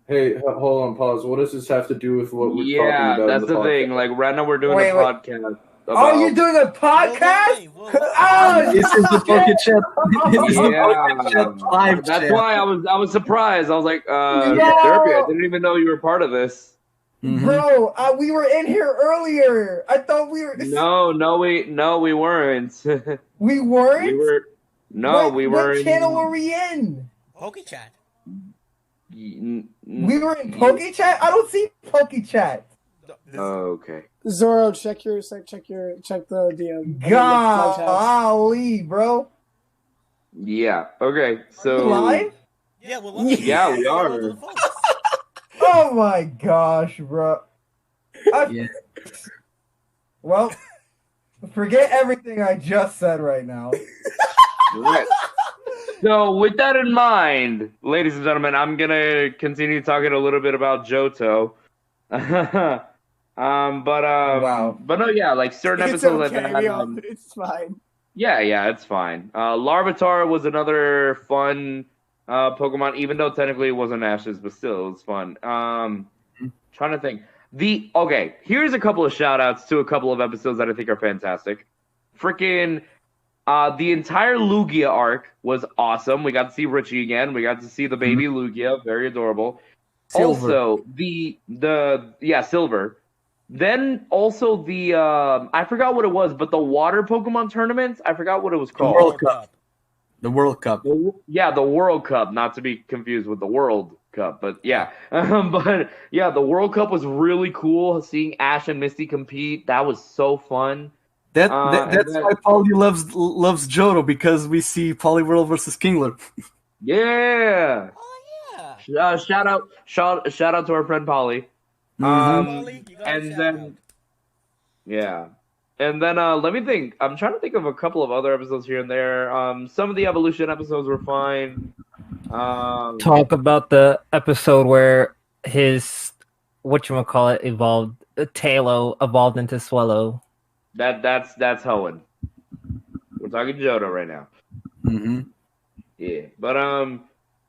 Hey, hold on, pause. What does this have to do with what we're talking Yeah, about? that's in the the thing. podcast? Like right now, we're doing Wait, a wait. podcast. Oh, you're doing a podcast? Oh, This is the shit. PokeChat. This is the PokeChat Yeah, live that's chat. why I was surprised. I was like, Yo! Derpy, I didn't even know you were part of this. Mhm. Bro, we were in here earlier. I thought we were. No, we weren't. We weren't. we were. No, What, we were. What channel were we in? PokeChat. We were in PokeChat. I don't see PokeChat. Okay. Zoro, check the DM. Golly, bro. Yeah. Okay. So Live? Yeah, we're live. Yeah, we are. Hello to the folks. Oh my gosh, bro. Yeah. Well, forget everything I just said right now. Right. So, with that in mind, ladies and gentlemen, I'm gonna continue talking a little bit about Johto. Wow. But no, yeah, like certain It's episodes okay, like that. it's fine. Yeah, it's fine. Larvitar was another fun Pokemon, even though technically it wasn't Ashes, but still it was fun. Trying to think. Here's a couple of shout outs to a couple of episodes that I think are fantastic. Freaking the entire Lugia arc was awesome. We got to see Richie again. We got to see the baby Lugia, very adorable. Silver. Also, Silver. Then also the I forgot what it was, but the water Pokemon tournament. I forgot what it was called. World Cup. The World Cup. The World Cup, not to be confused with the World Cup, but yeah. But yeah, the World Cup was really cool. Seeing Ash and Misty compete, that was so fun. That's then- why Paulie loves Johto, because we see Poliwhirl versus Kingler. Yeah. Oh yeah. Shout out to our friend Polly. Polly, you got a And shout then out. yeah. And then let me think. I'm trying to think of a couple of other episodes here and there. Some of the evolution episodes were fine. Talk about the episode where his whatchamacallit evolved, Talo evolved into Swallow. That's Hoenn. We're talking Johto right now. Mm-hmm. Yeah, but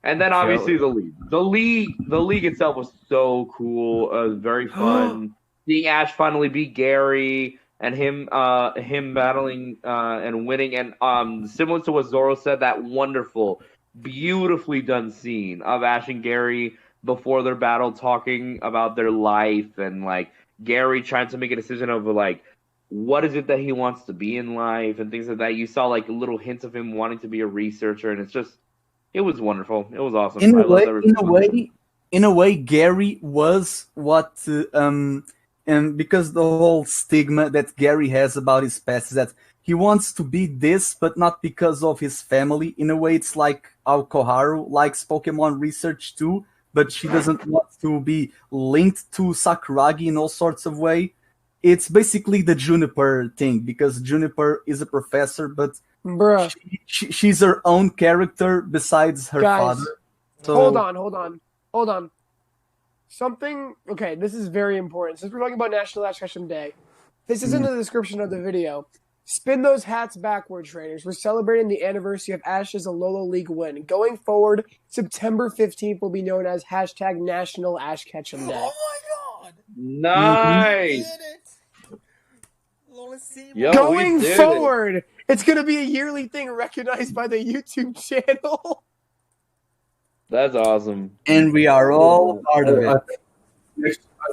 and then obviously the league itself was so cool. Very fun. Seeing Ash finally beat Gary. and him battling and winning, and similar to what Zoro said, that wonderful, beautifully done scene of Ash and Gary before their battle talking about their life, and like Gary trying to make a decision of like what is it that he wants to be in life and things like that. You saw like little hints of him wanting to be a researcher, and it was wonderful. It was awesome. In I a way, loved everything. in a way, Gary was what, and because the whole stigma that Gary has about his past is that he wants to be this, but not because of his family. In a way, it's like how Koharu likes Pokemon research too, but she doesn't want to be linked to Sakuragi in all sorts of way. It's basically the Juniper thing, because Juniper is a professor, but Bruh. she's her own character besides her Guys, father. So, hold on. Something. Okay, this is very important. Since we're talking about National Ash Ketchum Day, this is in the description of the video. Spin those hats backward, trainers. We're celebrating the anniversary of Ash's Alola League win. Going forward, September 15th will be known as hashtag National Ash Ketchum Day. Oh my god! Nice. Yo, Going forward, it's going to be a yearly thing recognized by the YouTube channel. That's awesome. And we are all part of it. I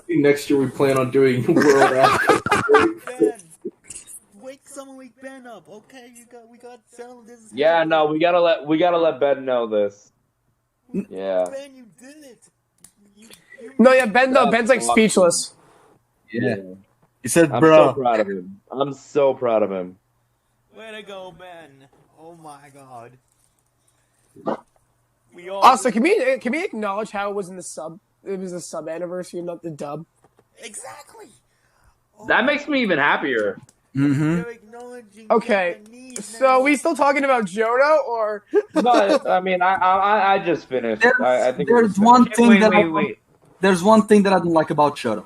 think next year we plan on doing World Ash. Ben, wake Ben up, okay? We got to tell him this. Yeah, no, we gotta let Ben know this. Yeah. Ben, you did it. No, yeah, Ben's like awesome. Speechless. Yeah. He said, I'm bro. so proud of him. I'm so proud of him. Way to go, Ben. Oh my god. Also, can we acknowledge how it was in the sub? It was the sub anniversary, not the dub. Exactly. That makes me even happier. Mm-hmm. Okay, so we still talking about Johto, or? No, I mean, I just finished. I think there's one thing there's one thing that I don't like about Johto.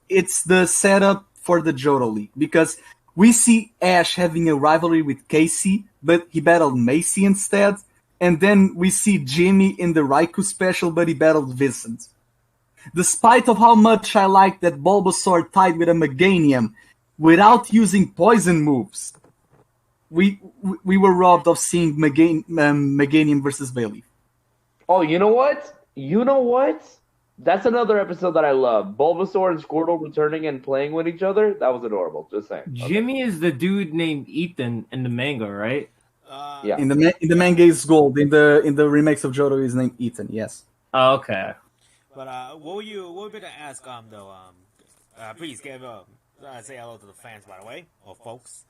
It's the setup for the Johto League, because we see Ash having a rivalry with Casey, but he battled Macy instead. And then we see Jimmy in the Raikou special, but he battled Vincent. Despite of how much I like that Bulbasaur tied with a Meganium without using poison moves, we were robbed of seeing Meganium versus Bailey. Oh, you know what? That's another episode that I love. Bulbasaur and Squirtle returning and playing with each other. That was adorable. Just saying. Jimmy is the dude named Ethan in the manga, right? Yeah. In the manga is Gold. In the remakes of Johto is named Ethan. Yes. Oh, okay. But what were you going to ask though? Please give say hello to the fans, by the way, or folks.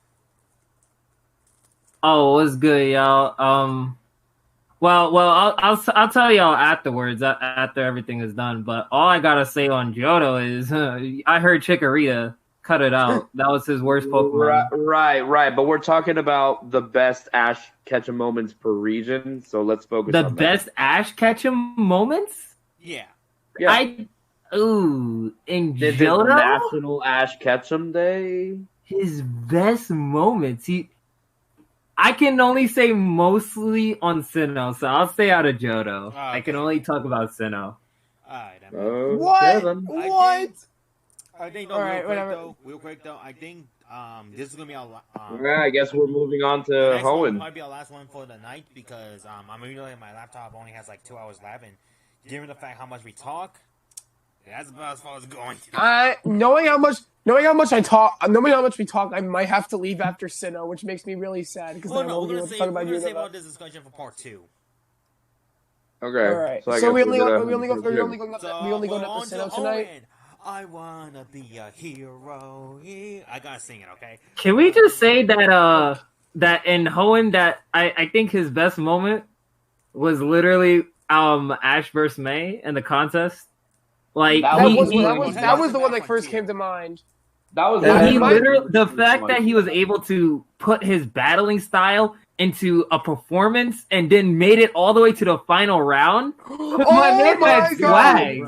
Oh, what's good, y'all? Well, I'll tell y'all afterwards after everything is done. But all I gotta say on Johto is I heard Chikorita cut it out. That was his worst Pokemon. Right. But we're talking about the best Ash Ketchum moments per region, so let's focus on that. The best Ash Ketchum moments? Yeah. In Johto? National Ash Ketchum Day? His best moments. I can only say mostly on Sinnoh, so I'll stay out of Johto. Okay. I can only talk about Sinnoh. Alright. What? I think real quick though. I think this is gonna be our. Yeah, I guess we're moving on to Hoenn. Might be our last one for the night, because I'm realizing my laptop only has like 2 hours left, and given the fact how much we talk, that's about as far as it's going. Knowing how much we talk, I might have to leave after Sinnoh, which makes me really sad, because we're gonna save about this discussion for part 2. Okay. All right. So we only go up to Sinnoh tonight. I wanna be a hero. I gotta sing it, okay? Can we just say that that in Hoenn, that I think his best moment was literally Ash versus May in the contest. Like that was the one that first came to mind. That was the fact that he was able to put his battling style into a performance and then made it all the way to the final round. Oh my god!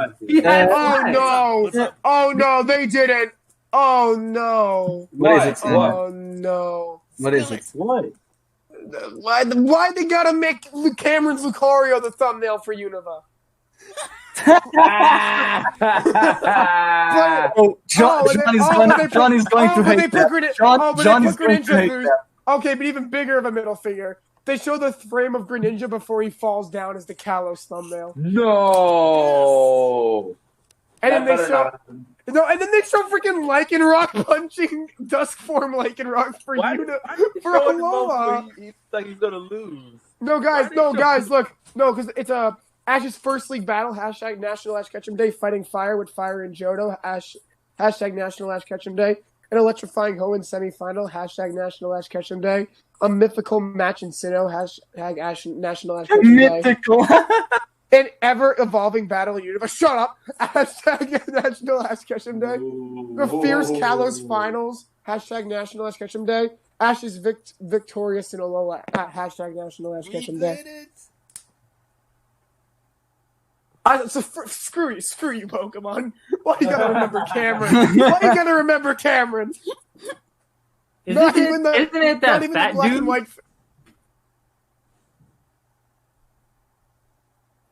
Oh no, they didn't. Oh no! What is it? Oh no! What is it? What? Why they gotta make Cameron Lucario the thumbnail for Unova? Oh, John is going to hate that. John is going to hate that. Okay, but even bigger of a middle finger. They show the frame of Greninja before he falls down as the Kalos thumbnail. No. And then they show freaking Lycanroc punching Duskform Lycanroc for Alola. He looks like he's gonna lose. No, guys, look. No, because it's Ash's first league battle, hashtag National Ash Ketchum Day, fighting fire with Fire and Johto, hashtag National Ash Ketchum Day. An electrifying Hoenn semifinal, hashtag National Ash Ketchum Day. A mythical match in Sinnoh, hashtag National Ash Ketchum Day. Mythical. An ever-evolving battle universe. Shut up! Hashtag National Ash Ketchum Day. The Fierce Kalos Finals. Hashtag National Ash Ketchum Day. Ash is victorious in Alola. Hashtag National Ash Ketchum Day. Screw you, Pokemon. Why you gotta remember Cameron? Isn't it that fat dude?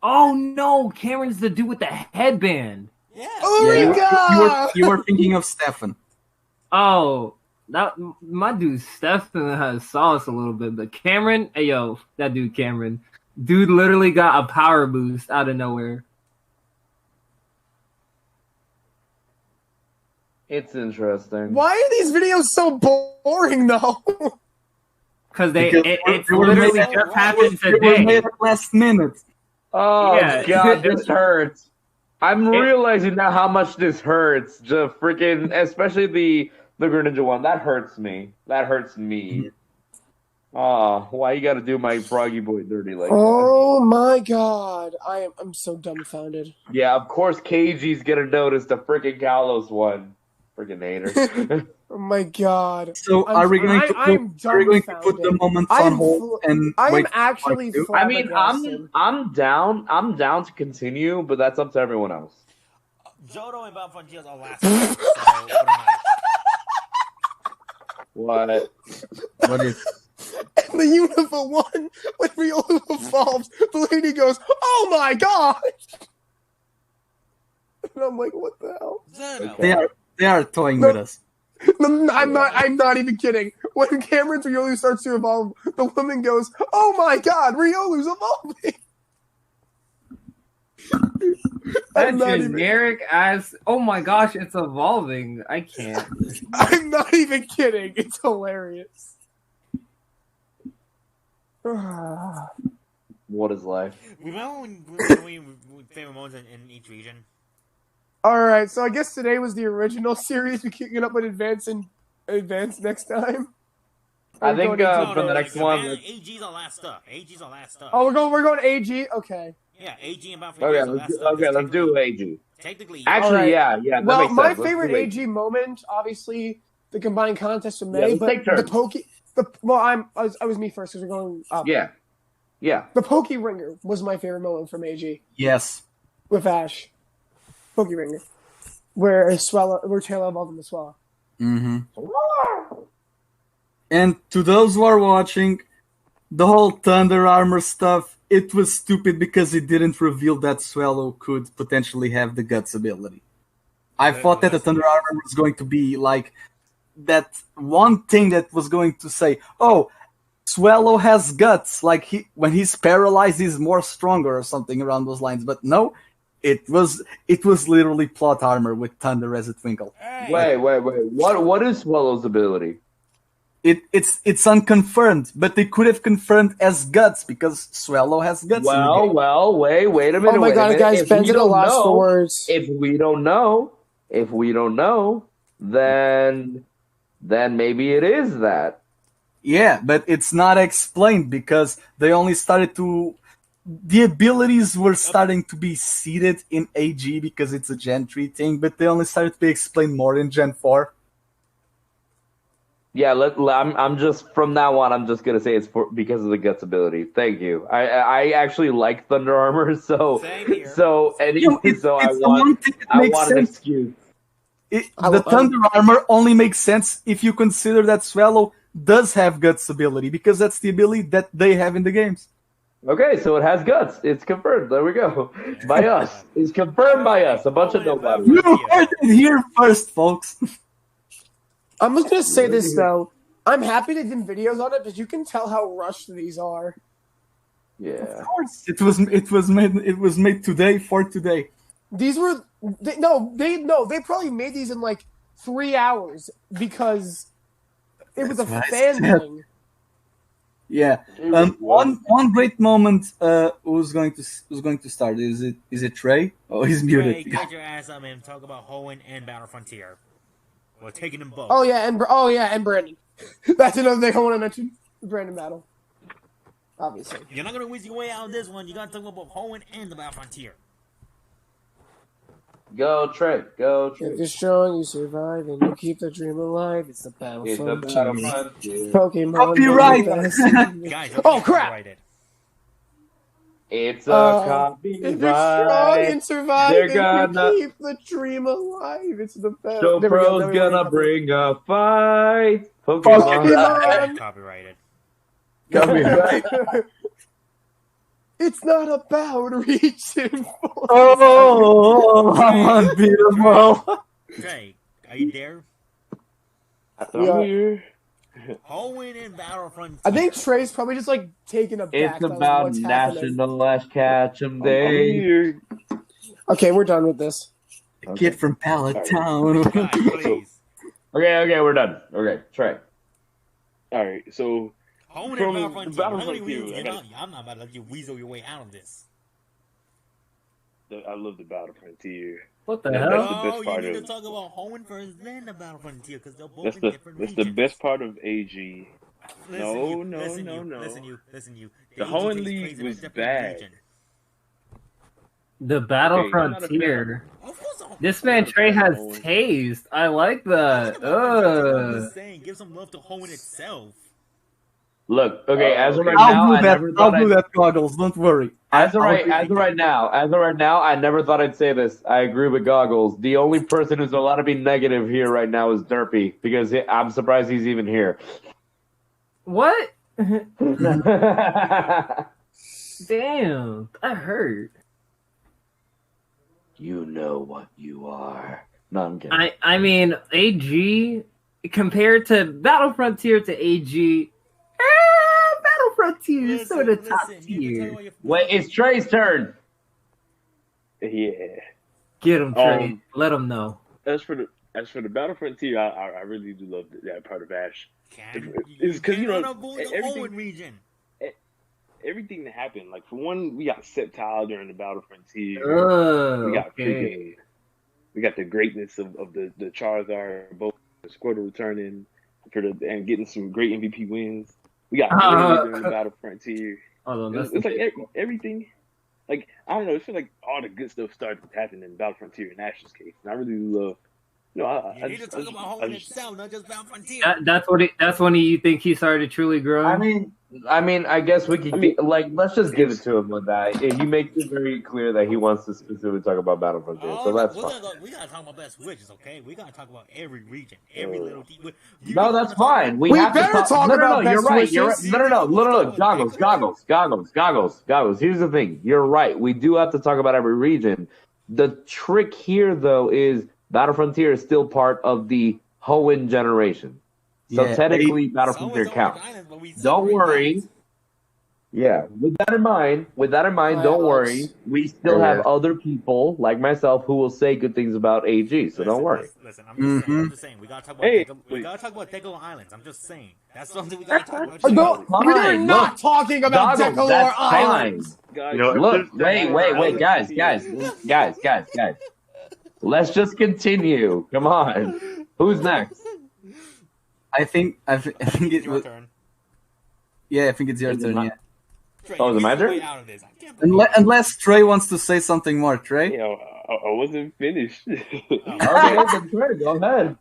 Oh no, Cameron's the dude with the headband. Yeah. Oh my god! You were thinking of Stefan. Oh, my dude Stefan has sauce a little bit, but Cameron, hey yo, that dude Cameron, dude literally got a power boost out of nowhere. It's interesting. Why are these videos so boring though? Because it's literally just happened today. They were made at last minute. Oh god, this hurts. I'm realizing now how much this hurts. Just freaking, especially the Greninja one. That hurts me. Oh, why you gotta do my Froggy Boy dirty like that? Oh my god, I'm so dumbfounded. Yeah, of course KG's gonna notice the freaking Kalos one. Freaking hater. Oh my god. So are we going to put the moments on hold and wait? Actually I mean, I'm down to continue, but that's up to everyone else. Johto and Bonfantino's are last. What? What is? And the Unova one, when Riolu evolves, the lady goes, "Oh my god!" And I'm like, "What the hell?" They are toying with us. No, I'm not even kidding. When Cameron's Riolu starts to evolve, the woman goes, "Oh my god, Riolu's evolving!" That generic as, oh my gosh, it's evolving. I can't. I'm not even kidding. It's hilarious. What is life? We favorite moments in each region. Alright, so I guess today was the original series. We're kicking it up with Advance next time. I think for the next one. AG's our last stuff. Oh, we're going AG? Okay. Yeah, AG and Bonfantino. Okay, let's do AG. Technically, actually, right. yeah. That well, makes my sense. favorite AG moment, obviously, the combined contest with May, but the I was me first because we're going up. Yeah. The Poke Ringer was my favorite moment from AG. Yes. With Ash. Poke Ringer. Where Taylor evolved in the Swallow. Mm-hmm. And to those who are watching, the whole Thunder Armor stuff, it was stupid because it didn't reveal that Swallow could potentially have the Guts ability. I thought that the Thunder Armor was going to be like that one thing that was going to say, oh, Swallow has Guts, like when he's paralyzed, he's more stronger or something around those lines. But no, it was literally plot armor with Thunder as a twinkle. Wait. What is Swallow's ability? It's unconfirmed, but they could have confirmed as Guts because Swallow has Guts. Well, wait a minute. Oh my god, guys, Ben's at a loss for words. If we don't know, then maybe it is that. Yeah, but it's not explained because they only started to. The abilities were starting to be seeded in AG because it's a Gen 3 thing, but they only started to be explained more in Gen 4. Yeah, I'm just from now on. I'm just gonna say it's because of the Guts ability. Thank you. I actually like Thunder Armor, so I want an excuse. The Thunder Armor only makes sense if you consider that Swallow does have Guts ability because that's the ability that they have in the games. Okay, so it has guts. It's confirmed. There we go. By us. It's confirmed by us. A bunch of nobodies. You heard it here first, folks. I'm just gonna say this though. I'm happy they did videos on it, but you can tell how rushed these are. Yeah. Of course, it was made today for today. These were they probably made these in like 3 hours because it was a That's fan right. thing. Yeah. One great moment who's going to start. Is it Trey? Oh, he's Trey, muted. get your ass up and talk about Hoenn and Battle Frontier. We're taking them both. Oh yeah, and Brandon. That's another thing I want to mention. Brandon Battle. Obviously. You're not gonna whiz your way out of this one. You gotta talk about both Hoenn and the Battle Frontier. Go Trey. Go Trey. If you're strong, you survive, and you keep the dream alive. It's the battle It's the frontier. battle frontier. Pokemon. Copyright. Guys, Oh crap! copyrighted. It's a If you're strong and survive, They're and gonna- you keep the dream alive. It's the battle. Show There we go, Pro's there we go. gonna bring a fight. Pokemon. Copyrighted. Copyright. It's not about reaching for. Oh, I'm unbeatable. Trey, are you there? Yeah. here. Hoenn and Battle Frontier. I think Trey's probably just like taken aback. It's by about what's happening. National Let's Catch 'em I'm Day. here. Okay, we're done with this. Kid from Pallet Town. Guys, please. Okay, we're done. Okay, Trey. All right, so Hoenn From and Battle Frontier. the Battle How many Frontier, wheels I you got- got? I'm not about to let you weasel your way out of this. I love the Battle Frontier. What the Yeah, hell? that's the best Oh, part you need of- to talk about Hoenn first, then the Battle Frontier, because they're both That's in the different that's regions. the best part of AG. Listen, No, you, no, listen, no, you, no. Listen, you. The AG Hoenn takes League place in a was different bad. region. The Battle Okay, I'm not a Frontier. Of course, This man not a Trey fan has of Hoenn. taste. I like that. I'm just saying, give some love to Hoenn itself. Look, okay, as of right I'll now, do I that. never I'll thought do I'd... that, Goggles. Don't worry. As of I'll right do now, I never thought I'd say this. I agree with Goggles. The only person who's allowed to be negative here right now is Derpy, because I'm surprised he's even here. What? you Damn, that hurt. know what you are. No, I'm kidding. I mean, AG compared to Battle Frontier to AG, Battle Frontier is sort of top Listen, you can tier. talk about your- Wait, it's Trey's turn. Yeah. Get him, Trey. Um, Let him know. As for the Battle Frontier, I really do love that part of Ash. Can It's 'cause, you know, can't avoid the everything- Hoenn region. Everything that happened, like for one, we got Sceptile during the Battle Frontier. Oh, we got okay. we got the greatness of the Charizard, both the Squirtle returning and getting some great MVP wins. We got Blaze during the Battle Frontier. Hold on, It's that's like everything. Like I don't know, it feels like all the good stuff started happening in Battle Frontier and Ash's case. And I really love. No, You need to talk about Hoenn itself, not just Battle Frontier. that's when you think he started truly growing. I mean, I guess we could I mean, let's just give it to him with that. He makes it very clear that he wants to specifically talk about Battle Frontier, so that's fine. We gotta talk about best witches, okay? We gotta talk about every region, every little. No, that's fine. We have better to talk no, about you're best right. You're right. wishes. No. Goggles. Here's the thing. You're right. We do have to talk about every region. The trick here, though, is Battle Frontier is still part of the Hoenn generation. So Yeah, technically, Battle Frontier counts. Don't worry. Yeah, with that in mind, don't worry. We still have other people like myself who will say good things about AG, so don't worry. Listen, I'm just saying, we gotta talk about we gotta talk about Deco Islands. I'm just saying. That's something we gotta talk about. No, we are Fine, not look. talking about Goggles, Decolor that's Islands. guys, You know, look, wait, guys. Let's just continue. Come on. Who's next? I think it Your was. turn. Yeah, I think it's your turn. Yeah. Trey, Oh, is it my you turn? way out of this. I can't believe Unless Trey wants to say something more, Trey. You know, I wasn't finished. Okay, go ahead.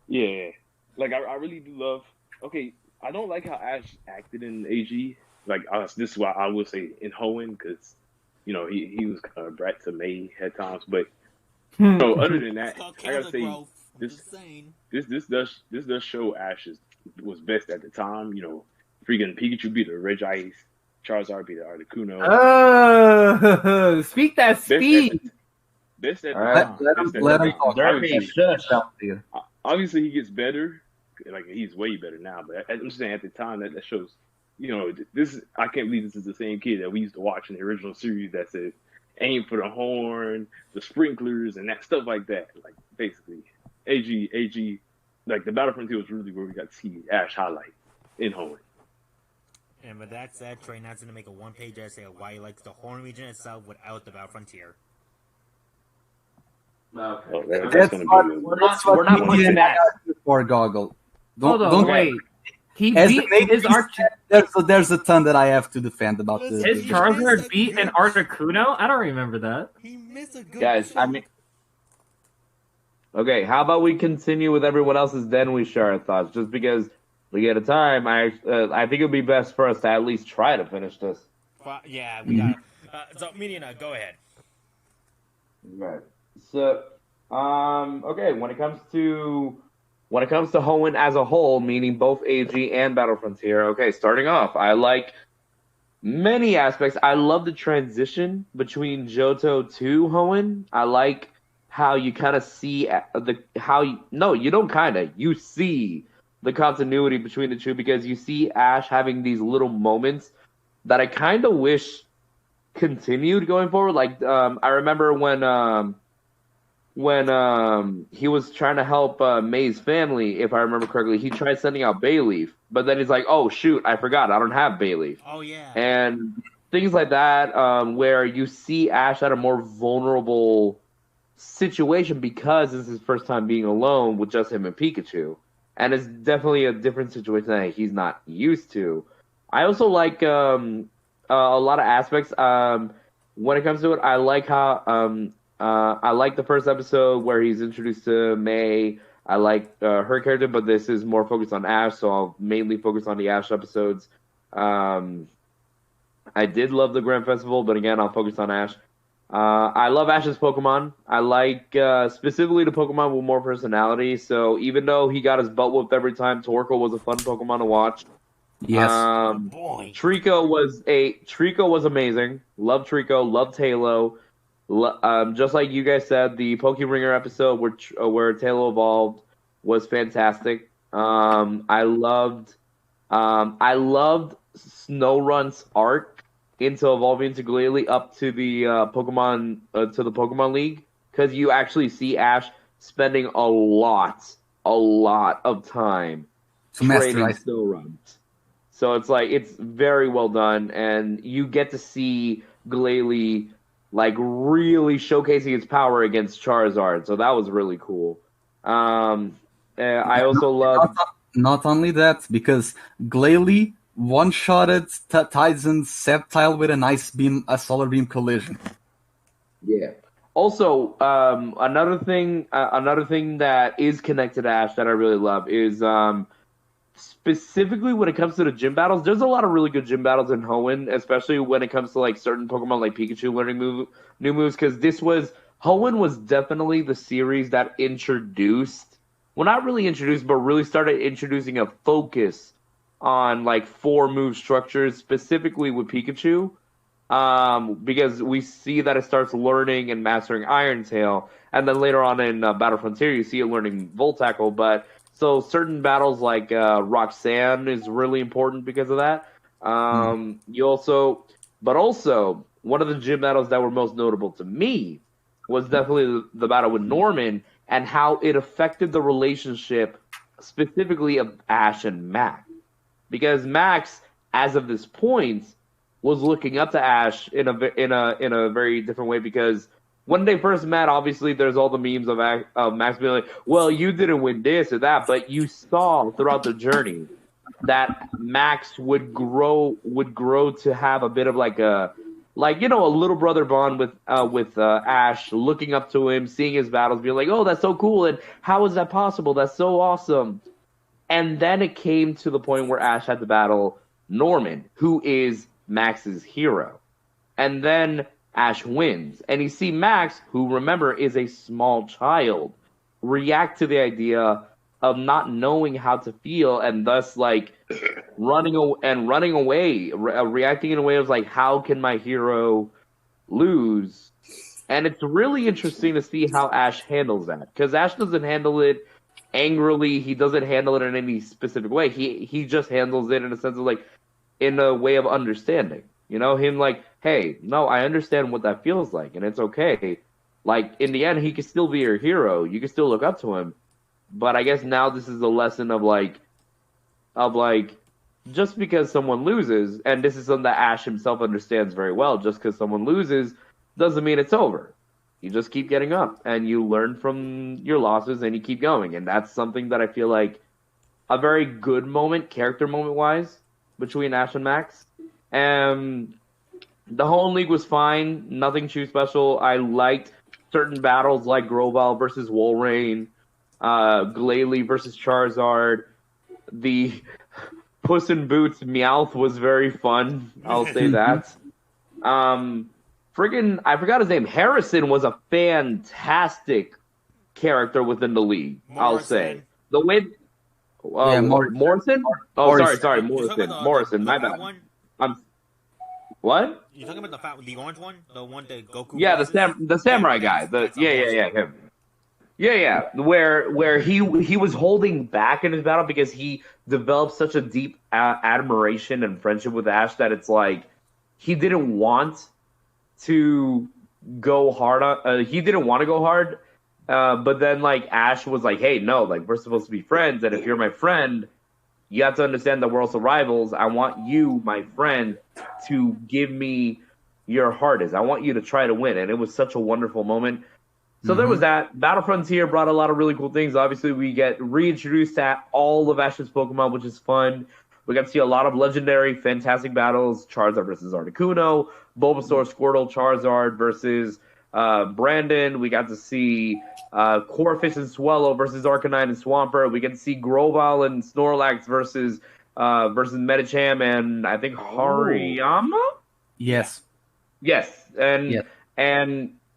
Yeah, like I really do love. Okay, I don't like how Ash acted in AG. Like this is why I will say in Hoenn, because you know he was kind of a brat to May at times. But no, other than that, It's called I gotta say growth. I'm this just saying. this does show Ash was best at the time. You know, freaking Pikachu beat the Regice, Charizard beat Articuno. Speak that speed. Best at All right, let him talk. Derby, shush. obviously he gets better. Like he's way better now. But I'm just saying at the time that shows, this. I can't believe this is the same kid that we used to watch in the original series that said aim for the horn, the sprinklers, and that stuff like that. Like basically, AG. Like the Battle Frontier was really where we got to see Ash highlight in Hoenn. And with that said, Trey Knight's going to make a one-page essay of why he likes the Horn region itself without the Battle Frontier. Okay. Oh, that's going to be. We're not putting that for Goggle. Hold on, wait. He As beat the his there's a ton that I have to defend about this. His Charizard beat an Articuno? I don't remember that. He missed a good guys. I mean, okay. How about we continue with everyone else's, then we share our thoughts. Just because we get a time, I think it would be best for us to at least try to finish this. Yeah, we got it. So, Mediana, go ahead. Right. So, okay. When it comes to Hoenn as a whole, meaning both AG and Battle Frontier, okay, starting off, I like many aspects. I love the transition between Johto to Hoenn. I like how you kind of see you see the continuity between the two, because you see Ash having these little moments that I kind of wish continued going forward. Like, I remember when he was trying to help May's family, if I remember correctly, he tried sending out Bayleaf, but then he's like, oh shoot, I forgot, I don't have Bayleaf. Oh yeah. And things like that, where you see Ash at a more vulnerable situation because this is his first time being alone with just him and Pikachu. And it's definitely a different situation that he's not used to. I also like a lot of aspects. When it comes to it, I like how I like the first episode where he's introduced to May. I like her character, but this is more focused on Ash, so I'll mainly focus on the Ash episodes. I did love the Grand Festival, but again, I'll focus on Ash. I love Ash's Pokemon. I like specifically the Pokemon with more personality. So even though he got his butt whooped every time, Torkoal was a fun Pokemon to watch. Yes. Trico was amazing. Love Trico. Love Tailo. Just like you guys said, the Pokeringer episode where Tailo evolved was fantastic. I loved Snowrunt's arc into evolving to Glalie up to the Pokemon League, because you actually see Ash spending a lot of time training Snowrunt. So it's very well done, and you get to see Glalie like really showcasing its power against Charizard. So that was really cool. I also love not only that, because Glalie one-shotted Titan's Sceptile with a solar beam collision. Yeah. Also, another thing that is connected to Ash that I really love is specifically when it comes to the gym battles. There's a lot of really good gym battles in Hoenn, especially when it comes to like certain Pokemon like Pikachu learning new moves. Because Hoenn was definitely the series that introduced, well, not really introduced, but really started introducing a focus on like 4 move structures, specifically with Pikachu, because we see that it starts learning and mastering Iron Tail, and then later on in Battle Frontier you see it learning Volt Tackle. But so certain battles like Roxanne is really important because of that. But also one of the gym battles that were most notable to me was definitely the battle with Norman, and how it affected the relationship specifically of Ash and Max. Because Max, as of this point, was looking up to Ash in a very different way. Because when they first met, obviously there's all the memes of Max being like, "Well, you didn't win this or that," but you saw throughout the journey that Max would grow to have a bit of a little brother bond with Ash, looking up to him, seeing his battles, being like, "Oh, that's so cool," and "How is that possible? That's so awesome." And then it came to the point where Ash had to battle Norman, who is Max's hero. And then Ash wins. And you see Max, who, remember, is a small child, react to the idea of not knowing how to feel, and thus, running away, reacting in a way of like, how can my hero lose? And it's really interesting to see how Ash handles that, because Ash doesn't handle it angrily. He doesn't handle it in any specific way. He just handles it in a sense of like, in a way of understanding. You know, him like, hey, no, I understand what that feels like, and it's okay. Like, in the end, he can still be your hero. You can still look up to him. But I guess now this is a lesson of like, just because someone loses, and this is something that Ash himself understands very well, just because someone loses doesn't mean it's over. You just keep getting up, and you learn from your losses, and you keep going. And that's something that I feel like a very good moment, character moment wise, between Ash and Max. And the whole league was fine, nothing too special. I liked certain battles like Grovyle versus Wolrain, Glalie versus Charizard. The Puss in Boots Meowth was very fun. I'll say that. I forgot his name. Harrison was a fantastic character within the league. I'll say the way. Morrison. Oh, sorry, Morrison. My bad. What? You talking about the orange one, the one that Goku? Yeah, the samurai guy. Him. Yeah. Where he was holding back in his battle because he developed such a deep admiration and friendship with Ash that it's like he didn't want to go hard on. He didn't want to go hard, but then like Ash was like, "Hey, no, like we're supposed to be friends, and if you're my friend, you have to understand that we're also rivals. I want you, my friend, to give me your hardest. I want you to try to win." And it was such a wonderful moment. So there was that. Battle Frontier brought a lot of really cool things. Obviously, we get reintroduced to all of Ash's Pokemon, which is fun. We got to see a lot of legendary, fantastic battles. Charizard versus Articuno, Bulbasaur, Squirtle, Charizard versus Brandon. We got to see Corphish and Swellow versus Arcanine and Swampert. We get to see Grovyle and Snorlax versus Medicham and I think Hariyama? Yes. And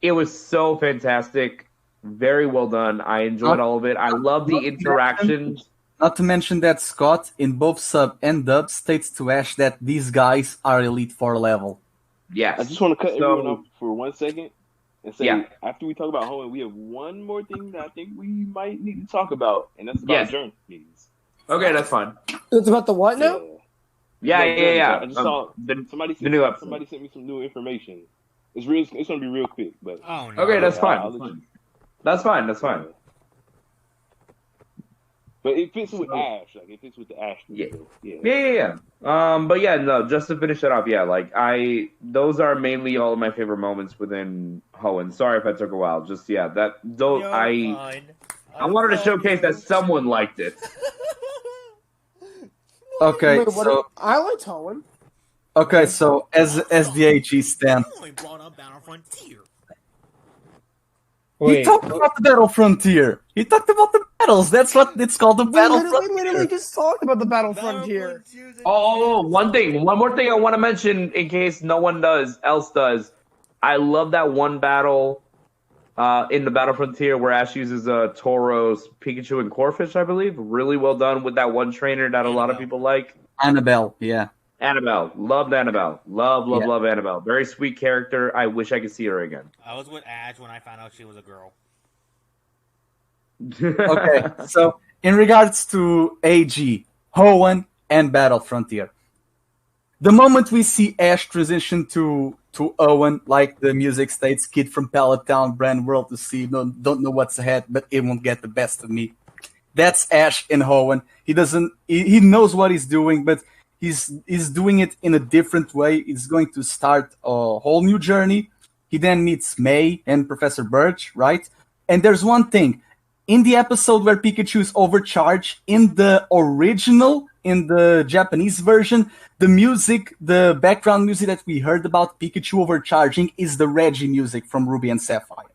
it was so fantastic. Very well done. I enjoyed all of it. I love the interactions. Not to mention that Scott, in both sub and dub, states to Ash that these guys are Elite 4 level. Yes. I just want to cut everyone off for 1 second and say, after we talk about Hoenn, we have one more thing that I think we might need to talk about, and that's about journeys. Okay, that's fine. It's about the what now? Yeah. I just saw somebody sent me some new information. It's going to be real quick, but okay, that's fine. That's fine. But it fits with Ash. Like it fits with the Ash. Yeah. But yeah, no. Just to finish it off, those are mainly all of my favorite moments within Hoenn. Sorry if I took a while. I wanted to showcase that someone liked it. Okay, I liked Hoenn. Okay, so as the AG stand. He talked about the Battle Frontier. He talked about the battles. That's what it's called, the Battle Frontier. We literally just talked about the Battle Frontier. One more thing I want to mention in case no one else does. I love that one battle in the Battle Frontier where Ash uses Tauros, Pikachu, and Corphish, I believe. Really well done with that one trainer that a lot of people like. Annabelle, yeah. Annabelle. Loved Annabelle. Love Annabelle. Very sweet character. I wish I could see her again. I was with Ash when I found out she was a girl. Okay, so in regards to AG, Hoenn, and Battle Frontier, the moment we see Ash transition to Owen, like the music states, kid from Pallet Town, brand world to see, don't know what's ahead, but it won't get the best of me. That's Ash in Hoenn. He knows what he's doing, but he's doing it in a different way. He's going to start a whole new journey. He then meets May and Professor Birch, right? And there's one thing. In the episode where Pikachu is overcharged, in the original, in the Japanese version, the background music that we heard about Pikachu overcharging is the Reggie music from Ruby and Sapphire.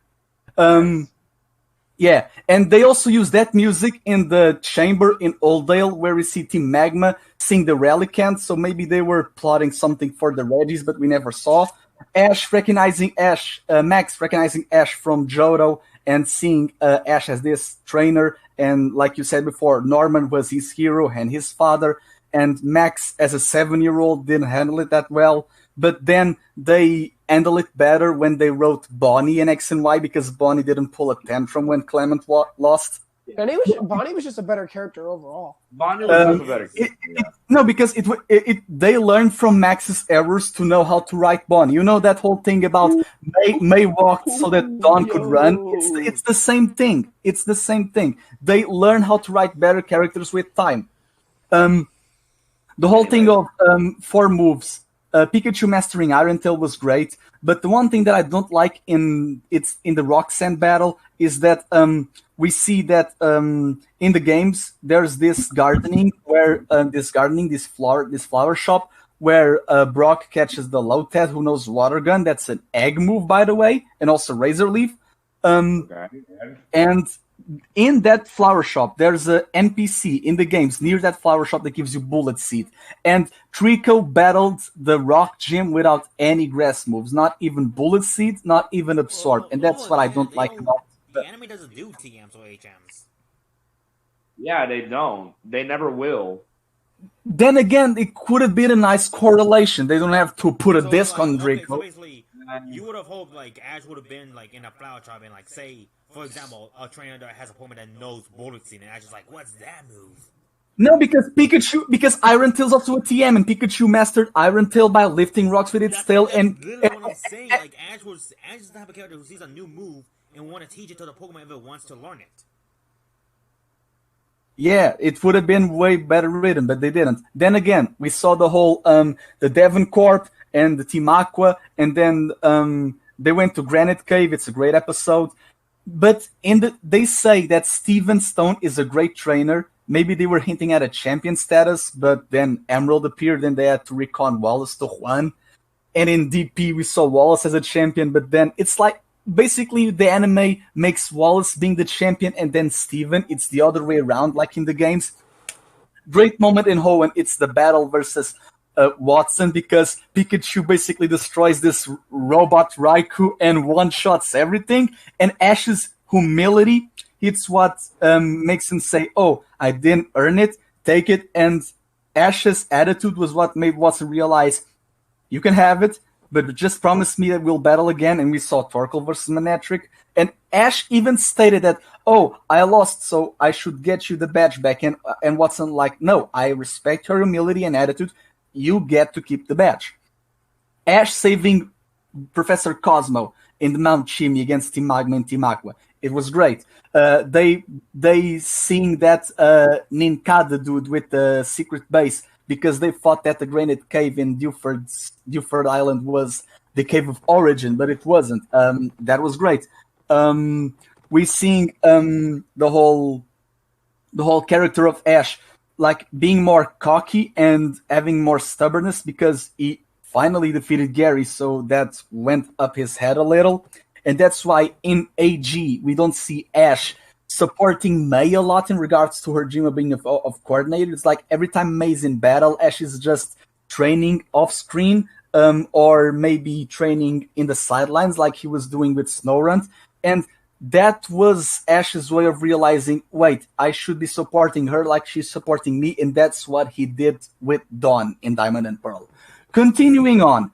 Yeah, and they also use that music in the chamber in Oldale where we see Team Magma sing the Relicanth, so maybe they were plotting something for the Reggies, but we never saw. Max recognizing Ash from Johto and seeing Ash as this trainer, and like you said before, Norman was his hero and his father, and Max, as a 7-year-old, didn't handle it that well. But then they handled it better when they wrote Bonnie in X and Y, because Bonnie didn't pull a tantrum when Clement lost. Bonnie was just a better character overall. Bonnie was just a better character. No, because they learned from Max's errors to know how to write Bonnie. You know that whole thing about May walked so that Dawn could run? It's the same thing. It's the same thing. They learn how to write better characters with time. The whole thing of 4 moves. Pikachu mastering Iron Tail was great, but the one thing that I don't like in the Roxanne battle is that we see that in the games there's this flower shop where Brock catches the Lotad, who knows Water Gun. That's an egg move, by the way, and also Razor Leaf. And in that flower shop, there's an NPC in the games near that flower shop that gives you Bullet Seed. And Trico battled the Rock Gym without any grass moves, not even Bullet Seed, not even Absorb. And that's what I don't like about the anime doesn't do TMs or HMs. Yeah, they don't. They never will. Then again, it could have been a nice correlation. They don't have to put a disc on Draco. So basically, you would have hoped like Ash would have been like in a flower shop and like say, for example, a trainer that has a Pokemon that knows Bullet Seed, and Ash is like, "What's that move?" No, because Iron Tail's also a TM, and Pikachu mastered Iron Tail by lifting rocks with its tail. That's literally what I'm saying. Like Ash is the type of character who sees a new move and want to teach it to the Pokemon if it wants to learn it. Yeah, it would have been way better written, but they didn't. Then again, we saw the whole the Devon Corp and the Team Aqua, and then they went to Granite Cave. It's a great episode. But they say that Steven Stone is a great trainer. Maybe they were hinting at a champion status, but then Emerald appeared and they had to recon Wallace to Juan. And in DP, we saw Wallace as a champion, but then it's like basically the anime makes Wallace being the champion and then Steven. It's the other way around, like in the games. Great moment in Hoenn. It's the battle versus Watson, because Pikachu basically destroys this robot Raikou and one-shots everything. And Ash's humility, it's what makes him say, "Oh, I didn't earn it, take it." And Ash's attitude was what made Watson realize, "You can have it, but just promise me that we'll battle again." And we saw Torkoal versus Manectric. And Ash even stated that, "Oh, I lost, so I should get you the badge back." And Watson like, "No, I respect your humility and attitude. You get to keep the badge." Ash saving Professor Cosmo in the Mount Chimney against Team Magma and Team Aqua. It was great. They seeing that Ninkada dude with the secret base, because they thought that the Granite Cave in Dewford Island was the Cave of Origin, but it wasn't. That was great. We seeing the whole character of Ash like being more cocky and having more stubbornness, because he finally defeated Gary, so that went up his head a little. And that's why in AG we don't see Ash supporting May a lot in regards to her dream of being of coordinator. It's like every time May's in battle, Ash is just training off screen, or maybe training in the sidelines like he was doing with Snorunt. And that was Ash's way of realizing, wait, I should be supporting her like she's supporting me. And that's what he did with Dawn in Diamond and Pearl. Continuing on,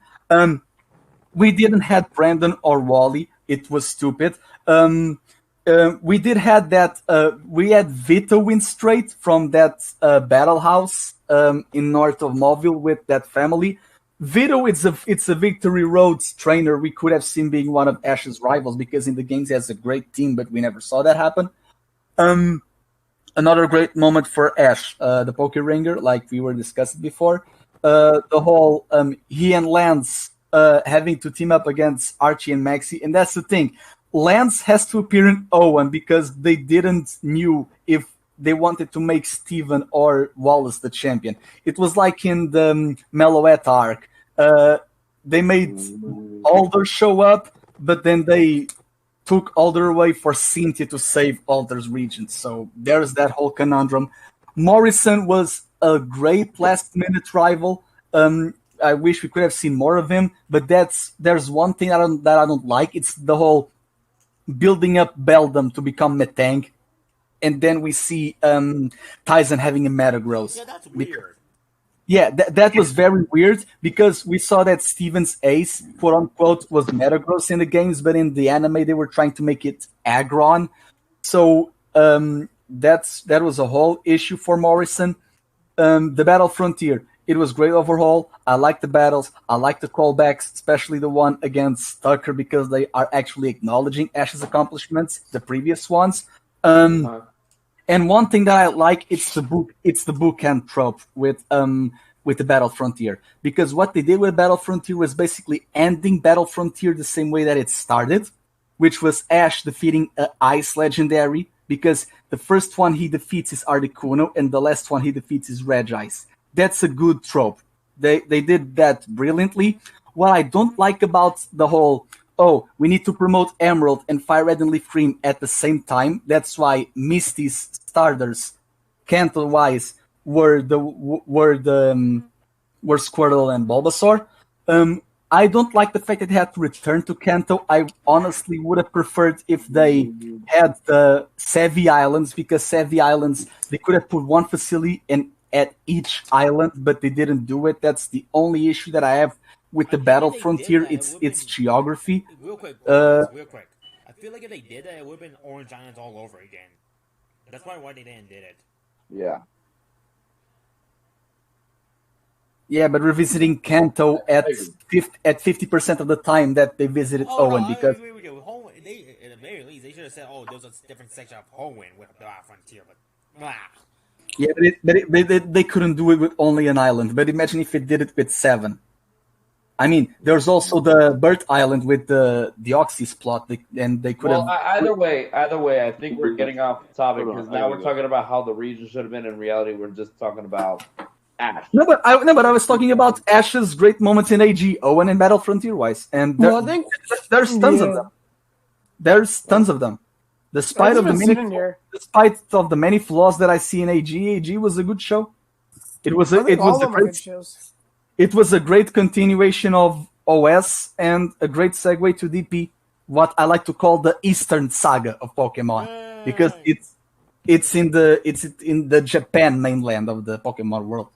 we didn't have Brandon or Wally. It was stupid. We did have that. We had Vito win straight from that battle house in north of Mobile with that family. Vito, it's a Victory Road's trainer. We could have seen being one of Ash's rivals, because in the games he has a great team, but we never saw that happen. Another great moment for Ash, the Poke Ringer, like we were discussing before. The whole he and Lance having to team up against Archie and Maxie, and that's the thing. Lance has to appear in Owen because they didn't knew if they wanted to make Steven or Wallace the champion. It was like in the Meloette arc. They made Alder show up, but then they took Alder away for Cynthia to save Alder's region. So there's that whole conundrum. Morrison was a great last-minute rival. I wish we could have seen more of him, but there's one thing that I don't like. It's the whole building up Beldum to become Metang, and then we see Tyson having a Metagross. Yeah, that's weird. Yeah, that was very weird because we saw that Steven's ace, quote unquote, was Metagross in the games, but in the anime they were trying to make it Aggron. So that was a whole issue for Morrison. The Battle Frontier, it was great overhaul. I like the battles. I like the callbacks, especially the one against Tucker because they are actually acknowledging Ash's accomplishments, the previous ones. And one thing that I like, it's the bookend trope with the Battle Frontier, because what they did with Battle Frontier was basically ending Battle Frontier the same way that it started, which was Ash defeating an Ice Legendary, because the first one he defeats is Articuno and the last one he defeats is Regice. That's a good trope. They did that brilliantly. What I don't like about the whole we need to promote Emerald and Fire Red and Leaf Green at the same time. That's why Misty's starters, Kanto-wise, were Squirtle and Bulbasaur. I don't like the fact that they had to return to Kanto. I honestly would have preferred if they had the Sevi Islands, because Sevi Islands, they could have put one facility at each island, but they didn't do it. That's the only issue that I have with the Battle Frontier. It's geography. Real quick. I feel like if they did that, it would have been Orange Islands all over again. That's probably why they didn't did it. Yeah. Yeah, but revisiting Kanto at 50% of the time that they visited Owen, because at the very least they should have said, there's a different section of Owen with the Battle Frontier, but yeah, but they couldn't do it with only an island. But imagine if it did it with 7. I mean, there's also the Bird Island with the Oxys plot, and they could have. Either way, I think we're getting off the topic because now we're talking about how the region should have been. In reality, we're just talking about Ash. No, but I was talking about Ash's great moments in AG, Owen, and Battle Frontier wise, and there's tons of them. There's tons of them. Despite of the many flaws that I see in AG was a good show. It was a great continuation of OS and a great segue to DP. What I like to call the Eastern Saga of Pokemon, because it's in the Japan mainland of the Pokemon world.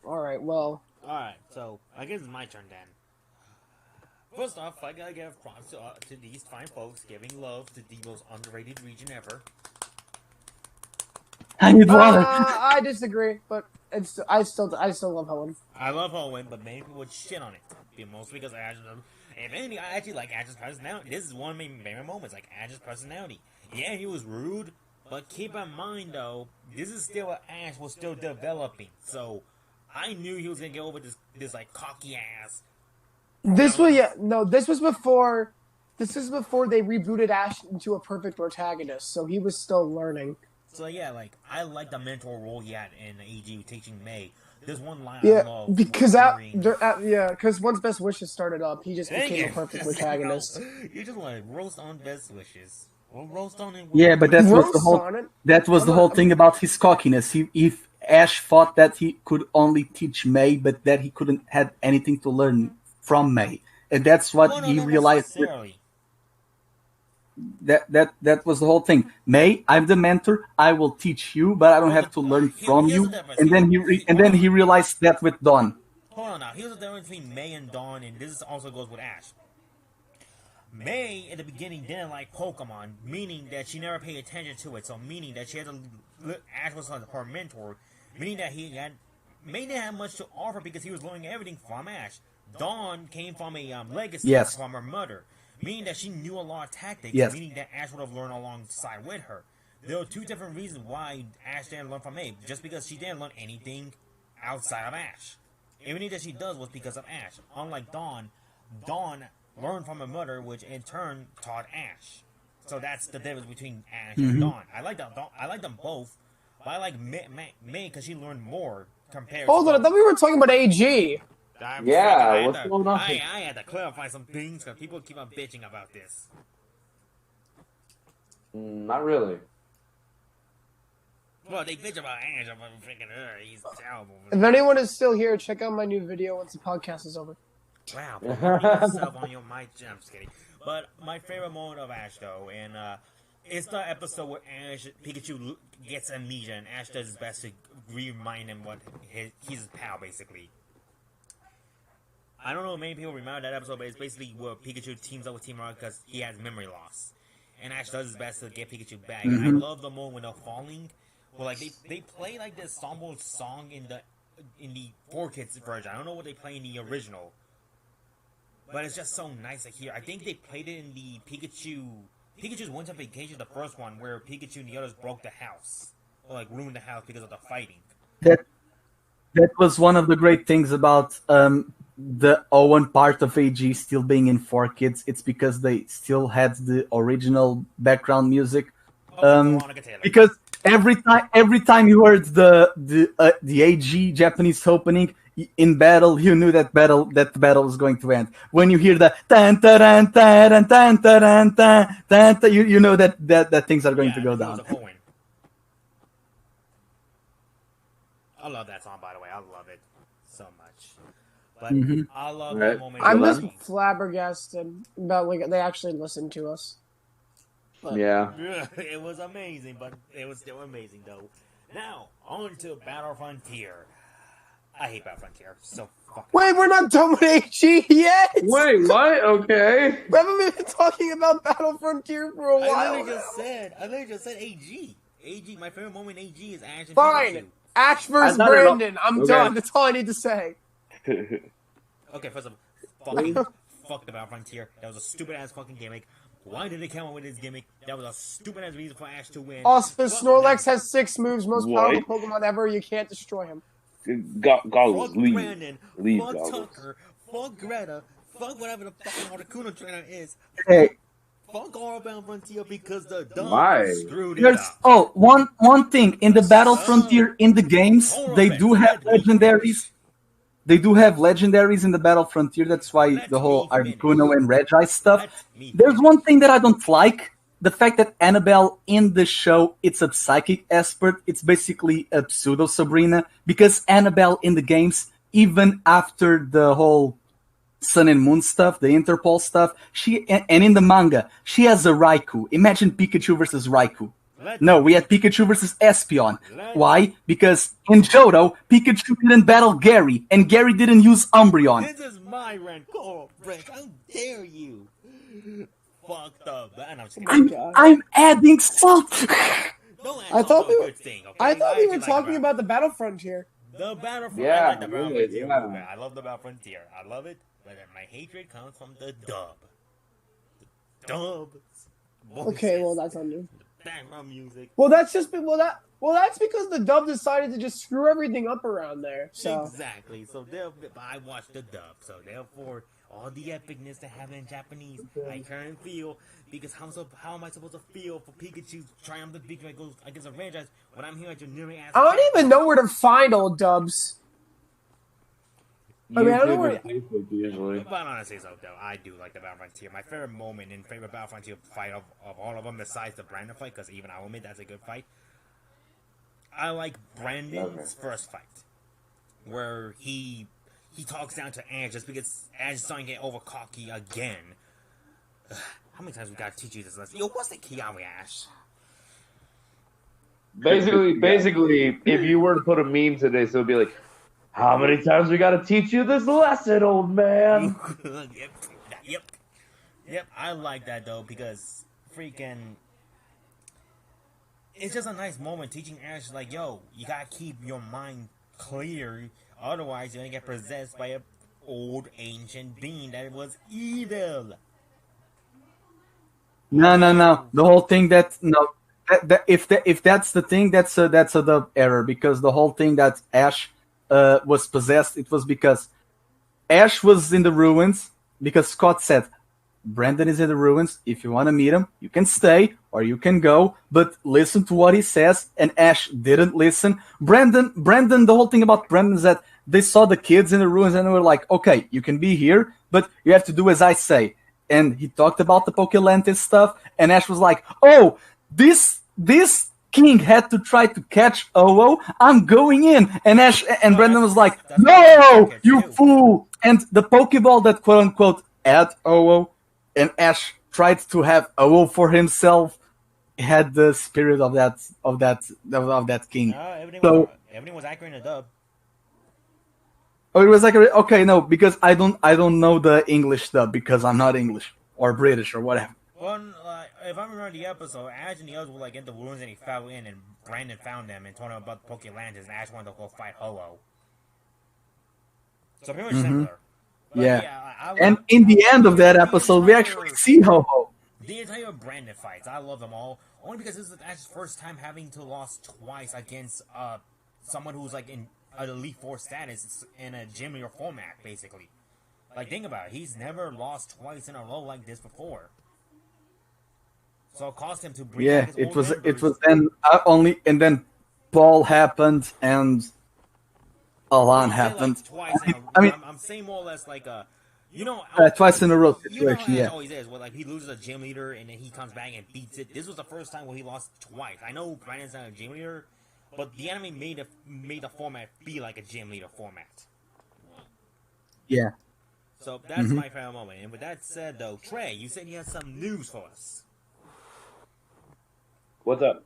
Alright, so I guess it's my turn then. First off, I gotta give props to these fine folks giving love to the most underrated region ever. I need water. I disagree, but I still love Helen. I love Helen, but many people would shit on it. Mostly because Ash. If anything, I actually like Ash's personality. This is one of my favorite moments, like Ash's personality. Yeah, he was rude, but keep in mind though, this is still what Ash was still developing. So I knew he was gonna get over this like cocky ass. This was before they rebooted Ash into a perfect protagonist, so he was still learning. So yeah, like I like the mentor role he had in AG teaching May. There's one line I love. Because once Best Wishes started up, he just became a perfect protagonist. You just like roast on Best Wishes. Well, roast on it. Yeah, but that was the whole thing about his cockiness. If Ash thought that he could only teach May, but that he couldn't have anything to learn from May, and that's what he realized. That was the whole thing. May, I'm the mentor. I will teach you, but I don't have to learn from you. And then he realized that with Dawn. Hold on now. Here's the difference between May and Dawn, and this also goes with Ash. May at the beginning didn't like Pokemon, meaning that she never paid attention to it. So meaning that she had to. Ash was her mentor, meaning that May didn't have much to offer because he was learning everything from Ash. Dawn came from a legacy from her mother. Meaning that she knew a lot of tactics, meaning that Ash would have learned alongside with her. There are two different reasons why Ash didn't learn from May. Just because she didn't learn anything outside of Ash. Everything that she does was because of Ash. Unlike Dawn learned from her mother, which in turn taught Ash. So that's the difference between Ash and Dawn. I like them both, but I like May because she learned more compared Hold on, I thought we were talking about AG. What's going on? I had to clarify some things because people keep on bitching about this. Not really. Well, they bitch about Ash. I'm freaking he's terrible. If anyone is still here, check out my new video once the podcast is over. Wow, put yourself on your mic. I'm just kidding. But my favorite moment of Ash, though, and It's the episode where Pikachu gets amnesia and Ash does his best to remind him what he's his pal, basically. I don't know if many people remember that episode, but it's basically where Pikachu teams up with Team Rocket because he has memory loss. And Ash does his best to get Pikachu back. And I love the moment when they're falling. Well, like they play like this Stombo song in the 4Kids version. I don't know what they play in the original. But it's just so nice to hear. I think they played it in the Pikachu's Winter Vacation, the first one, where Pikachu and the others broke the house. Or like ruined the house because of the fighting. That was one of the great things about the Owen part of AG still being in 4Kids. It's because they still had the original background music. Because every time you heard the AG Japanese opening in battle, you knew that the battle was going to end. When you hear the tan taran taran tan taran tan, you know that things are going to go down. I love that song, by the way. I love it so much. But I love Right. that moment. I'm just flabbergasted about like they actually listened to us. But Yeah. It was amazing, but it was still amazing, though. Now, on to Battle Frontier. I hate Battle Frontier. So fucking... Wait, we're not done with AG yet! Wait, what? Okay. We haven't been talking about Battle Frontier for a while. I literally just said AG. AG, my favorite moment in AG is Ash and Fine. Pikachu. Ash versus I thought it- Brandon. I'm okay. done. That's all I need to say. Okay, first of all, fuck the Battle Frontier. That was a stupid ass fucking gimmick. Why did they come up with this gimmick? That was a stupid ass reason for Ash to win. Also, Snorlax has 6 moves, most What? powerful Pokemon ever. You can't destroy him. Goggles, Fuck leave. Brandon. Leave Fuck goggles. Tucker. Fuck Greta. Fuck whatever the fucking Articuno trainer is. Hey, Fuck all Battle Frontier because the dumb Why? screwed it there's up. one thing in the Battle Frontier in the games, they do have legendaries. They do have legendaries in the Battle Frontier. That's why the whole Articuno and Reggie stuff. There's one thing that I don't like. The fact that Annabelle in the show, it's a psychic expert. It's basically a pseudo Sabrina. Because Annabelle in the games, even after the whole Sun and Moon stuff, the Interpol stuff, and in the manga, she has a Raikou. Imagine Pikachu versus Raikou. No, we had Pikachu versus Espeon. Why? Because in Johto, Pikachu didn't battle Gary, and Gary didn't use Umbreon. This is my Rancor branch. How dare you? Fucked up. I'm adding salt. I thought we were talking about the Battle Frontier. the Battle Frontier. Yeah, I like the Battle really, Frontier yeah. movie. I love the Battle Frontier. I love it, but my hatred comes from the dub. The dub. Okay, well that's on you. Background music. Well, that's just that's because the dub decided to just screw everything up around there. So Exactly. So I watched the dub. So therefore, all the epicness that happened in Japanese, I can't feel because how am I supposed to feel for Pikachu's triumphant victory against a franchise when I'm here at your nearly ass? I don't even know where to find old dubs. I mean, I don't know where. Usually. But honestly, so though, I do like the Battle Frontier. My favorite moment and favorite Battle Frontier fight of all of them, besides the Brandon fight, because even I'll admit that's a good fight. I like Brandon's first fight, where he talks down to Ash just because Ash is starting to get over cocky again. How many times we gotta teach you this lesson? Yo, what's the Kiawe Ash? Basically, if you were to put a meme today, so it'd be like, how many times we gotta teach you this lesson, old man? Yep. I like that though because freaking, it's just a nice moment teaching Ash like, yo, you gotta keep your mind clear, otherwise you're gonna get possessed by a old ancient being that was evil. No. The whole thing if that's the thing, that's a dub error because the whole thing that Ash was possessed, it was because Ash was in the ruins because Scott said, Brandon is in the ruins. If you want to meet him, you can stay or you can go, but listen to what he says. And Ash didn't listen. Brandon, the whole thing about Brandon is that they saw the kids in the ruins and they were like, okay, you can be here, but you have to do as I say. And he talked about the Pokelantis stuff, and Ash was like, oh, this king had to try to catch Oo. I'm going in. And Brandon was like, no, you fool. And the Pokeball that quote unquote had Oo, and Ash tried to have Oo for himself. had the spirit of that king. So everything was accurate in the dub. oh, it was like okay, no, because I don't know the English dub because I'm not English or British or whatever. Well, if I remember the episode, Ash and the others were like in the ruins and he fell in, and Brandon found them and told him about the Pokelands, and Ash wanted to go fight Ho-Oh. So pretty much similar. But yeah. And in the end of that episode, we actually see Ho-Oh. The entire Brandon fights, I love them all. Only because this is Ash's first time having to lose twice against someone who's like in an Elite Four status in a gym leader format, basically. Like, think about it. He's never lost twice in a row like this before. So it cost him to bring back his it members. was then only, and then Paul happened and Alan happened. Like twice I'm saying more or less like twice in a row You situation. know how Yeah. it always is. Where like he loses a gym leader and then he comes back and beats it. This was the first time where he lost twice. I know Brandon's not a gym leader, but the anime made the format be like a gym leader format. Yeah. So that's my favorite moment. And with that said, though, Trey, you said you had some news for us. What's up?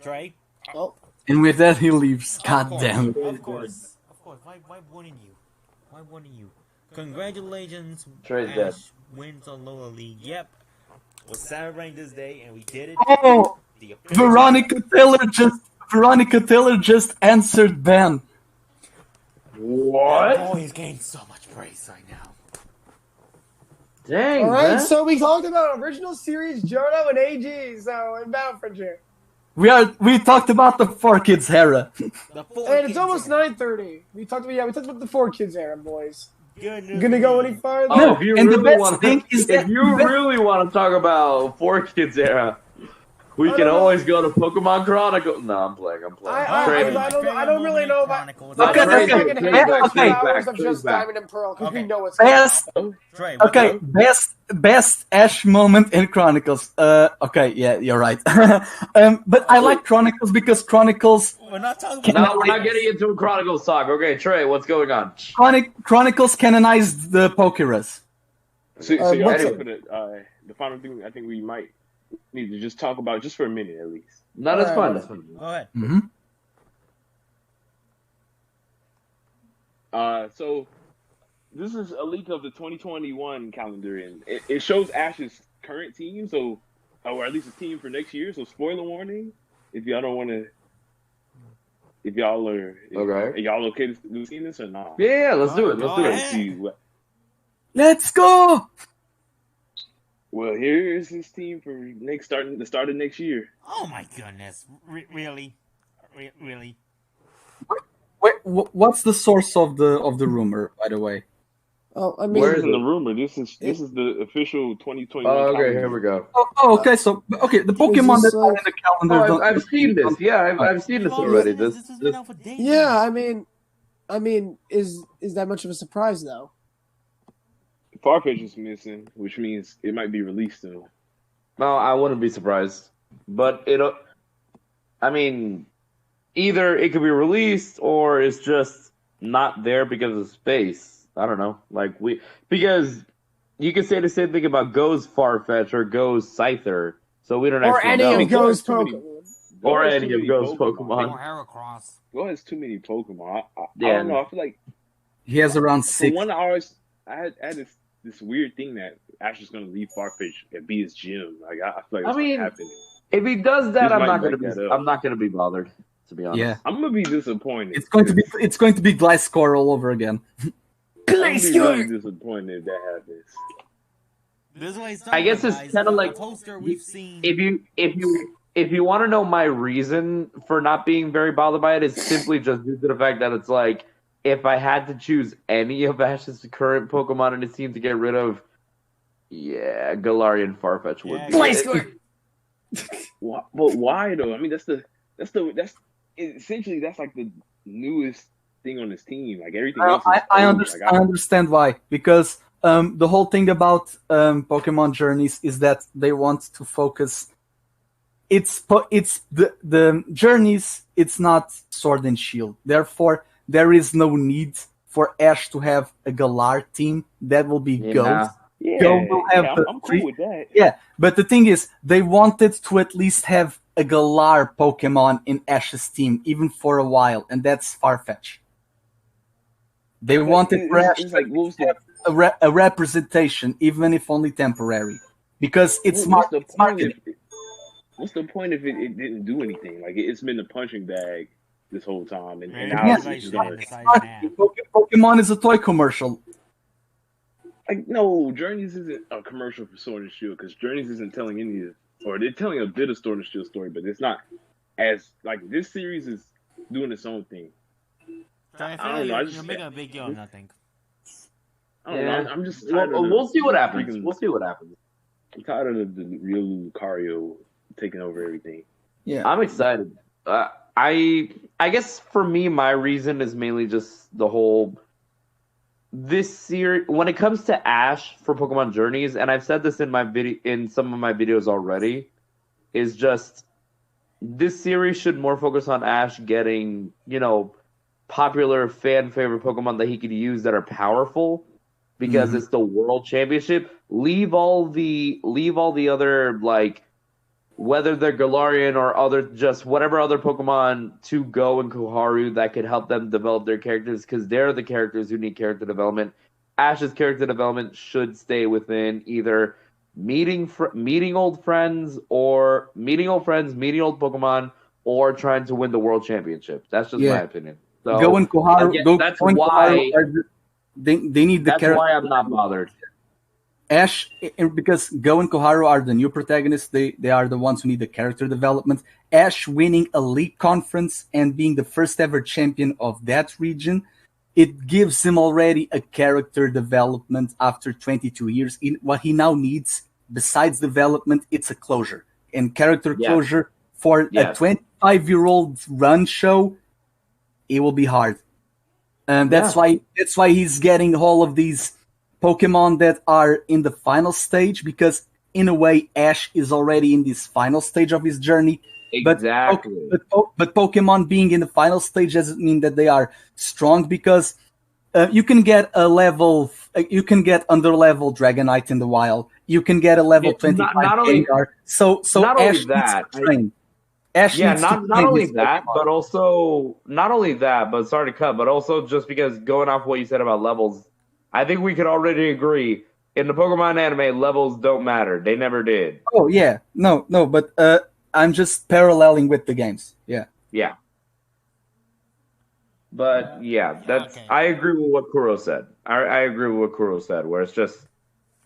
Trey? Oh. And with that, he leaves. God damn it. Of course. Why wouldn't you? Why wouldn't you? Congratulations. Trey's Ash dead. wins on Lola League. Yep. We're celebrating this day, and we did it. Oh, Veronica Taylor just answered Ben. What? Oh, he's getting so much praise right now. Dang, All right, man. so we talked about original series, Johto and AG, so inbound for you. We talked about the 4Kids era. And it's almost 9:30. We talked about the 4Kids era, boys. Goodness. Gonna go any farther? No, if you and the really best want thing is that if you really want to talk about 4Kids era, we can always go to Pokemon Chronicles. No, I'm playing. I don't really know about. Okay. Hours of just Diamond and Pearl because we know it's best Ash moment in Chronicles. Okay, yeah, you're right. But I like Chronicles because Chronicles. We're not talking No, we're not getting into a Chronicles talk. Okay, Trey, what's going on? Chronicles canonized the Pokeras. So the final thing I think we might need to just talk about just for a minute at least. No, that's fine. Go ahead. So this is a leak of the 2021 calendar, and it shows Ash's current team, or at least his team for next year. So spoiler warning, if y'all don't want to, if y'all are okay to seeing this or not? Yeah, let's do it. Let's go. Well, here's his team for the start of next year. Oh my goodness! Really? Really? Wait, what's the source of the rumor, by the way? Oh, I mean, Where is the rumor? This is the official 2021. Oh, okay, calendar. here we go. Okay. So, the Pokemon that are in the calendar. Oh, I've seen this. Yeah, I've seen this already. This has been out for days. Yeah, I mean, is that much of a surprise though? Farfetch is missing, which means it might be released soon. No, I wouldn't be surprised. But either it could be released or it's just not there because of space. I don't know. Because you can say the same thing about Go's Farfetch or Go's Scyther. So we don't actually know. Or any of Go's Pokemon. Or any of Go's Pokemon. Or Heracross. Go has too many Pokemon. I don't know. I feel like He has around for 6. 1 hour, I had this weird thing that Ash is going to leave Farfetch and be his gym. Like I feel like that's what's happening. If he does that, This I'm might not break gonna that be. up. I'm not gonna be bothered. To be honest. Yeah, I'm gonna be disappointed. it's going to be Gliscor all over again. I'm gonna be really disappointed if that happens. This is what he's I guess it's guys. kind of like a poster we've seen. if you want to know my reason for not being very bothered by it, it's simply just due to the fact that it's like if I had to choose any of Ash's current Pokemon in his team to get rid of, yeah, Galarian Farfetch would be. Gliscor. But why though? I mean, that's essentially that's like the newest thing on his team. Like everything else. I understand why, because the whole thing about Pokemon Journeys is that they want to focus. It's the Journeys. It's not Sword and Shield. Therefore, there is no need for Ash to have a Galar team. That will be Ghost. Go will have the I'm cool with that. Yeah, but the thing is, they wanted to at least have a Galar Pokemon in Ash's team, even for a while, and that's Farfetch. They wanted for Ash it's like, what was the a representation, even if only temporary, because it's what's the it's point marketing. what's the point if it didn't do anything? Like it's been a punching bag this whole time, and Man, now you it's guys just should gonna decide Marketing. now. Pokemon is a toy commercial. like no. Journeys isn't a commercial for Sword and Shield because Journeys isn't telling any of, or they're telling a bit of Sword and Shield story, but it's not as like this series is doing its own thing. So I I feel don't like know. I you're just making a big deal of nothing. I don't know. I'm just Well, tired of we'll see what happens. freaking- We'll see what happens. I'm tired of the real Lucario taking over everything. Yeah, I'm excited. I guess for me, my reason is mainly just the whole this series. When it comes to Ash for Pokemon Journeys, and I've said this in my video in some of my videos already, is just this series should more focus on Ash getting popular fan favorite Pokemon that he could use that are powerful. Because it's the World Championship. Leave all the other like whether they're Galarian or other just whatever other Pokemon to Go and Koharu that could help them develop their characters because they're the characters who need character development. Ash's character development should stay within either meeting old friends, meeting old Pokemon, or trying to win the World Championship. That's just my opinion. So Go and Koharu. again, that's why. They need the That's character. why I'm not bothered. Ash, because Go and Koharu are the new protagonists. They are the ones who need the character development. Ash winning a league conference and being the first ever champion of that region, it gives him already a character development after 22 years. What he now needs, besides development, it's a closure. And character closure for a 25-year-old run show, it will be hard. And that's why he's getting all of these Pokemon that are in the final stage, because in a way Ash is already in this final stage of his journey. Exactly. But Pokemon being in the final stage doesn't mean that they are strong, because you can get under level Dragonite in the wild. You can get a level 25 Gengar. So not Ash only that, needs to train. Ash needs to not train only his that, Pokemon. but also not only that, but sorry to cut, but also just because going off what you said about levels, I think we could already agree in the Pokemon anime, levels don't matter. They never did. Oh yeah, no, but I'm just paralleling with the games. Yeah. Yeah. But that's I agree with what Kuro said. I agree with what Kuro said, where it's just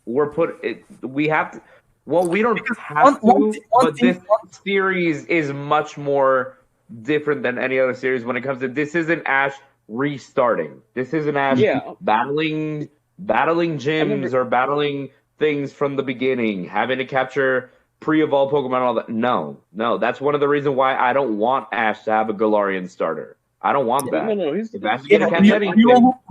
we have to. Well, we don't have to, but this series is much more different than any other series when it comes to this. Isn't Ash restarting? This isn't Ash battling gyms or battling things from the beginning, having to capture pre-evolved Pokemon and all that. No. That's one of the reasons why I don't want Ash to have a Galarian starter. I don't want that. No, if Ash is gonna catch anything,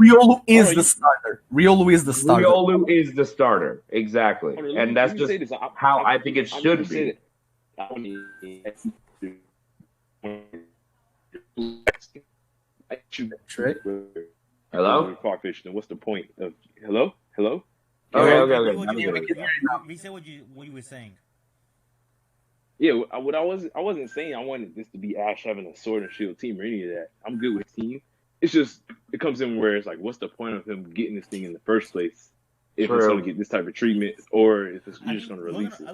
Riolu is the starter. Riolu is the starter. Riolu is the starter, exactly, and that's just how I think it should be. Hello? Farfish, then what's the point of hello? Okay. We said what you were saying. Yeah, what I wasn't saying I wanted this to be Ash having a Sword and Shield team or any of that. I'm good with team. It's just it comes in where it's like, what's the point of him getting this thing in the first place if it's going to get this type of treatment, or if you're just going to release it?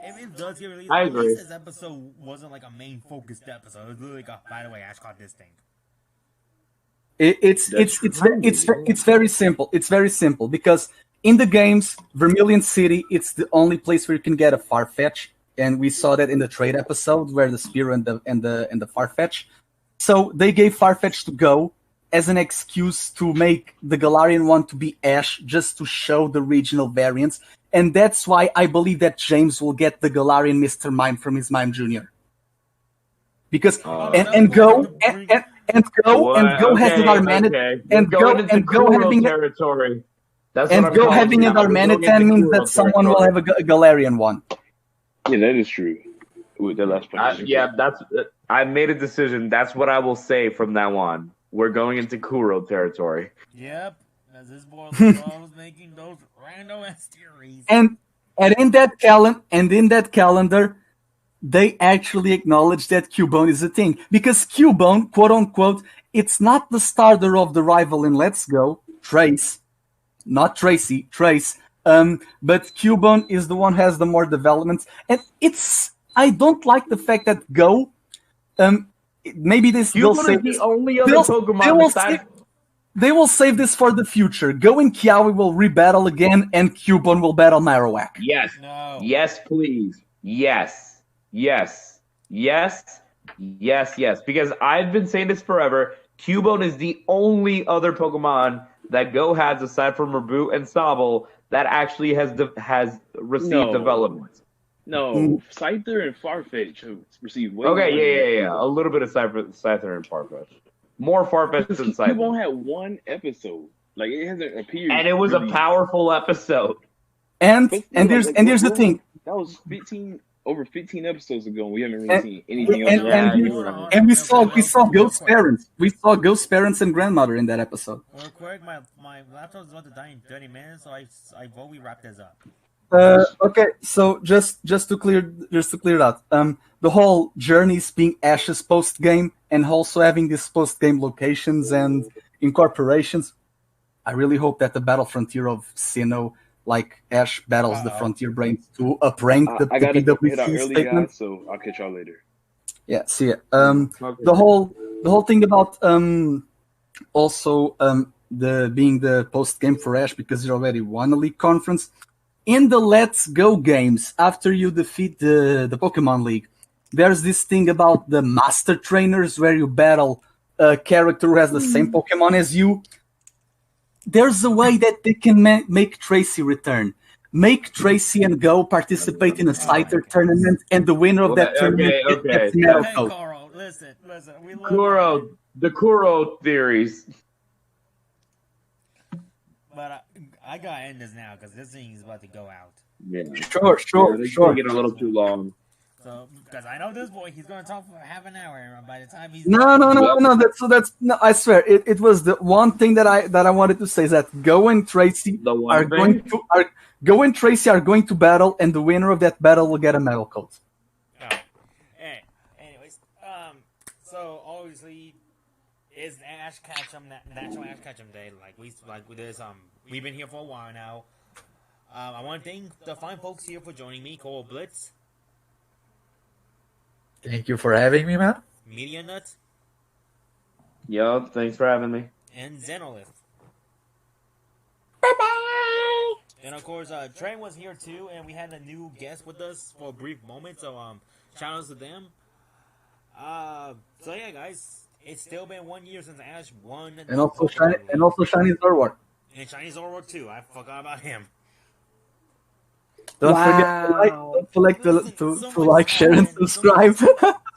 If it does get released, I at agree. least this episode wasn't like a main focused episode. It was literally like, by the way, Ash caught this thing. It's very simple. It's very simple because in the games, Vermilion City, it's the only place where you can get a Farfetch, and we saw that in the trade episode where the Spear and the Farfetch. So they gave Farfetch to Go as an excuse to make the Galarian one to be Ash, just to show the regional variants, and that's why I believe that James will get the Galarian Mr. Mime from his Mime Jr. Because Go has an Armanitan, and Go having territory. Having an Armanitan means that someone will have a Galarian one. Yeah, that is true. With the last part. I made a decision. That's what I will say from now on. We're going into Kuro territory. Yep. Because this boy loves making those random ass theories. And in that calendar, they actually acknowledge that Cubone is a thing. Because Cubone, quote unquote, it's not the starter of the rival in Let's Go, Trace, not Tracy, Trace. But Cubone is the one who has the more developments. And I don't like the fact that Go, maybe this they'll Cubone say is the only other Pokemon besides. They will save this for the future. Go and Kiawe will rebattle again, and Cubone will battle Marowak. Yes. No. Yes, please. Yes. Yes. Yes. Yes. Yes. Because I've been saying this forever. Cubone is the only other Pokemon that Go has, aside from Reboot and Sobble, that actually has received development. No, Scyther and Farfetch have received way Okay, more. yeah. A little bit of Scyther and Farfetch. More Farfetch than Scyther. Cubone had one episode. Like, it hasn't appeared. And it was really. a powerful episode. And here's the thing. That was over 15 episodes ago. We haven't really seen anything else. And we saw Ghost parents. We saw Ghost parents and grandmother in that episode. Real quick, my laptop's about to die in 30 minutes, so I vote we wrap this up. Okay, so just to clear it out, the whole Journeys being Ash's post game and also having these post game locations and incorporations, I really hope that the Battle Frontier of Sinnoh, like Ash battles the Frontier Brains to uprank the PWC statement. Guys, so I'll catch y'all later. Yeah, see ya. The whole thing about also being the post game for Ash because you already won a league conference. In the Let's Go games, after you defeat the Pokemon League, there's this thing about the Master Trainers where you battle a character who has the same Pokemon as you. There's a way that they can make Tracy return. Make Tracy and Go participate in a Scyther tournament, and the winner of that tournament gets Metal Hey, Coat. Carl, listen. We love the Kuro theories. But I gotta end this now because this thing is about to go out. Yeah. Sure. They're taking a little too long. So, because I know this boy, he's gonna talk for half an hour, and by the time he's No. That's no. I swear, it was the one thing that I wanted to say is that Go and Tracy are going to battle, and the winner of that battle will get a Metal Coat. Oh. Anyways, so obviously, it's Ash Ketchum, National Ash Ketchum Day. We've been here for a while now. I want to thank the fine folks here for joining me, Cole Blitz. Thank you for having me, man. Media Nut. Yo, thanks for having me. And Xenolith. Bye-bye! And of course, Trent was here too, and we had a new guest with us for a brief moment, so shout outs to them. So yeah, guys, it's still been 1 year since Ash won. And also Shiny Zorwart. And Shiny Zorwart too. I forgot about him. Don't forget to like, share, and subscribe.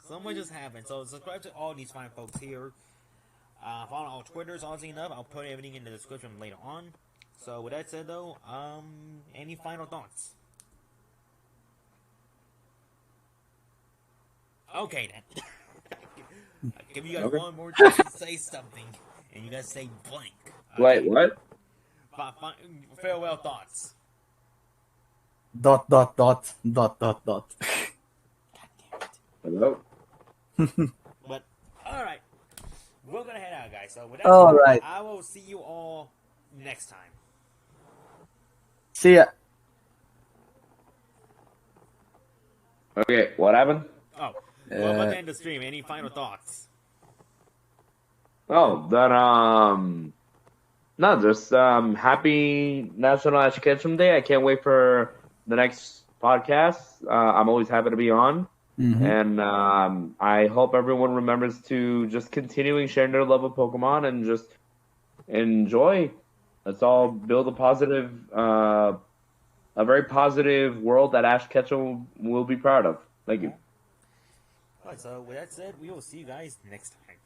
So much just happened. So subscribe to all these fine folks here. Follow our Twitters, oddly enough. I'll put everything in the description later on. So with that said, though, any final thoughts? Okay then. I'll give you guys one more chance to say something, and you guys say blank. Wait, what? Farewell thoughts. ... Hello. But alright. We're gonna head out, guys. So with that, Alright. I will see you all next time. See ya. Okay, what happened? Oh, well, about to end the stream. Any final thoughts? Oh, then no, just happy National Ash Ketchum Day. I can't wait for the next podcast. I'm always happy to be on. And I hope everyone remembers to just continuing sharing their love of Pokemon and just enjoy. Let's all build a very positive world that Ash Ketchum will be proud of. Thank you. Alright, so with that said, we will see you guys next time.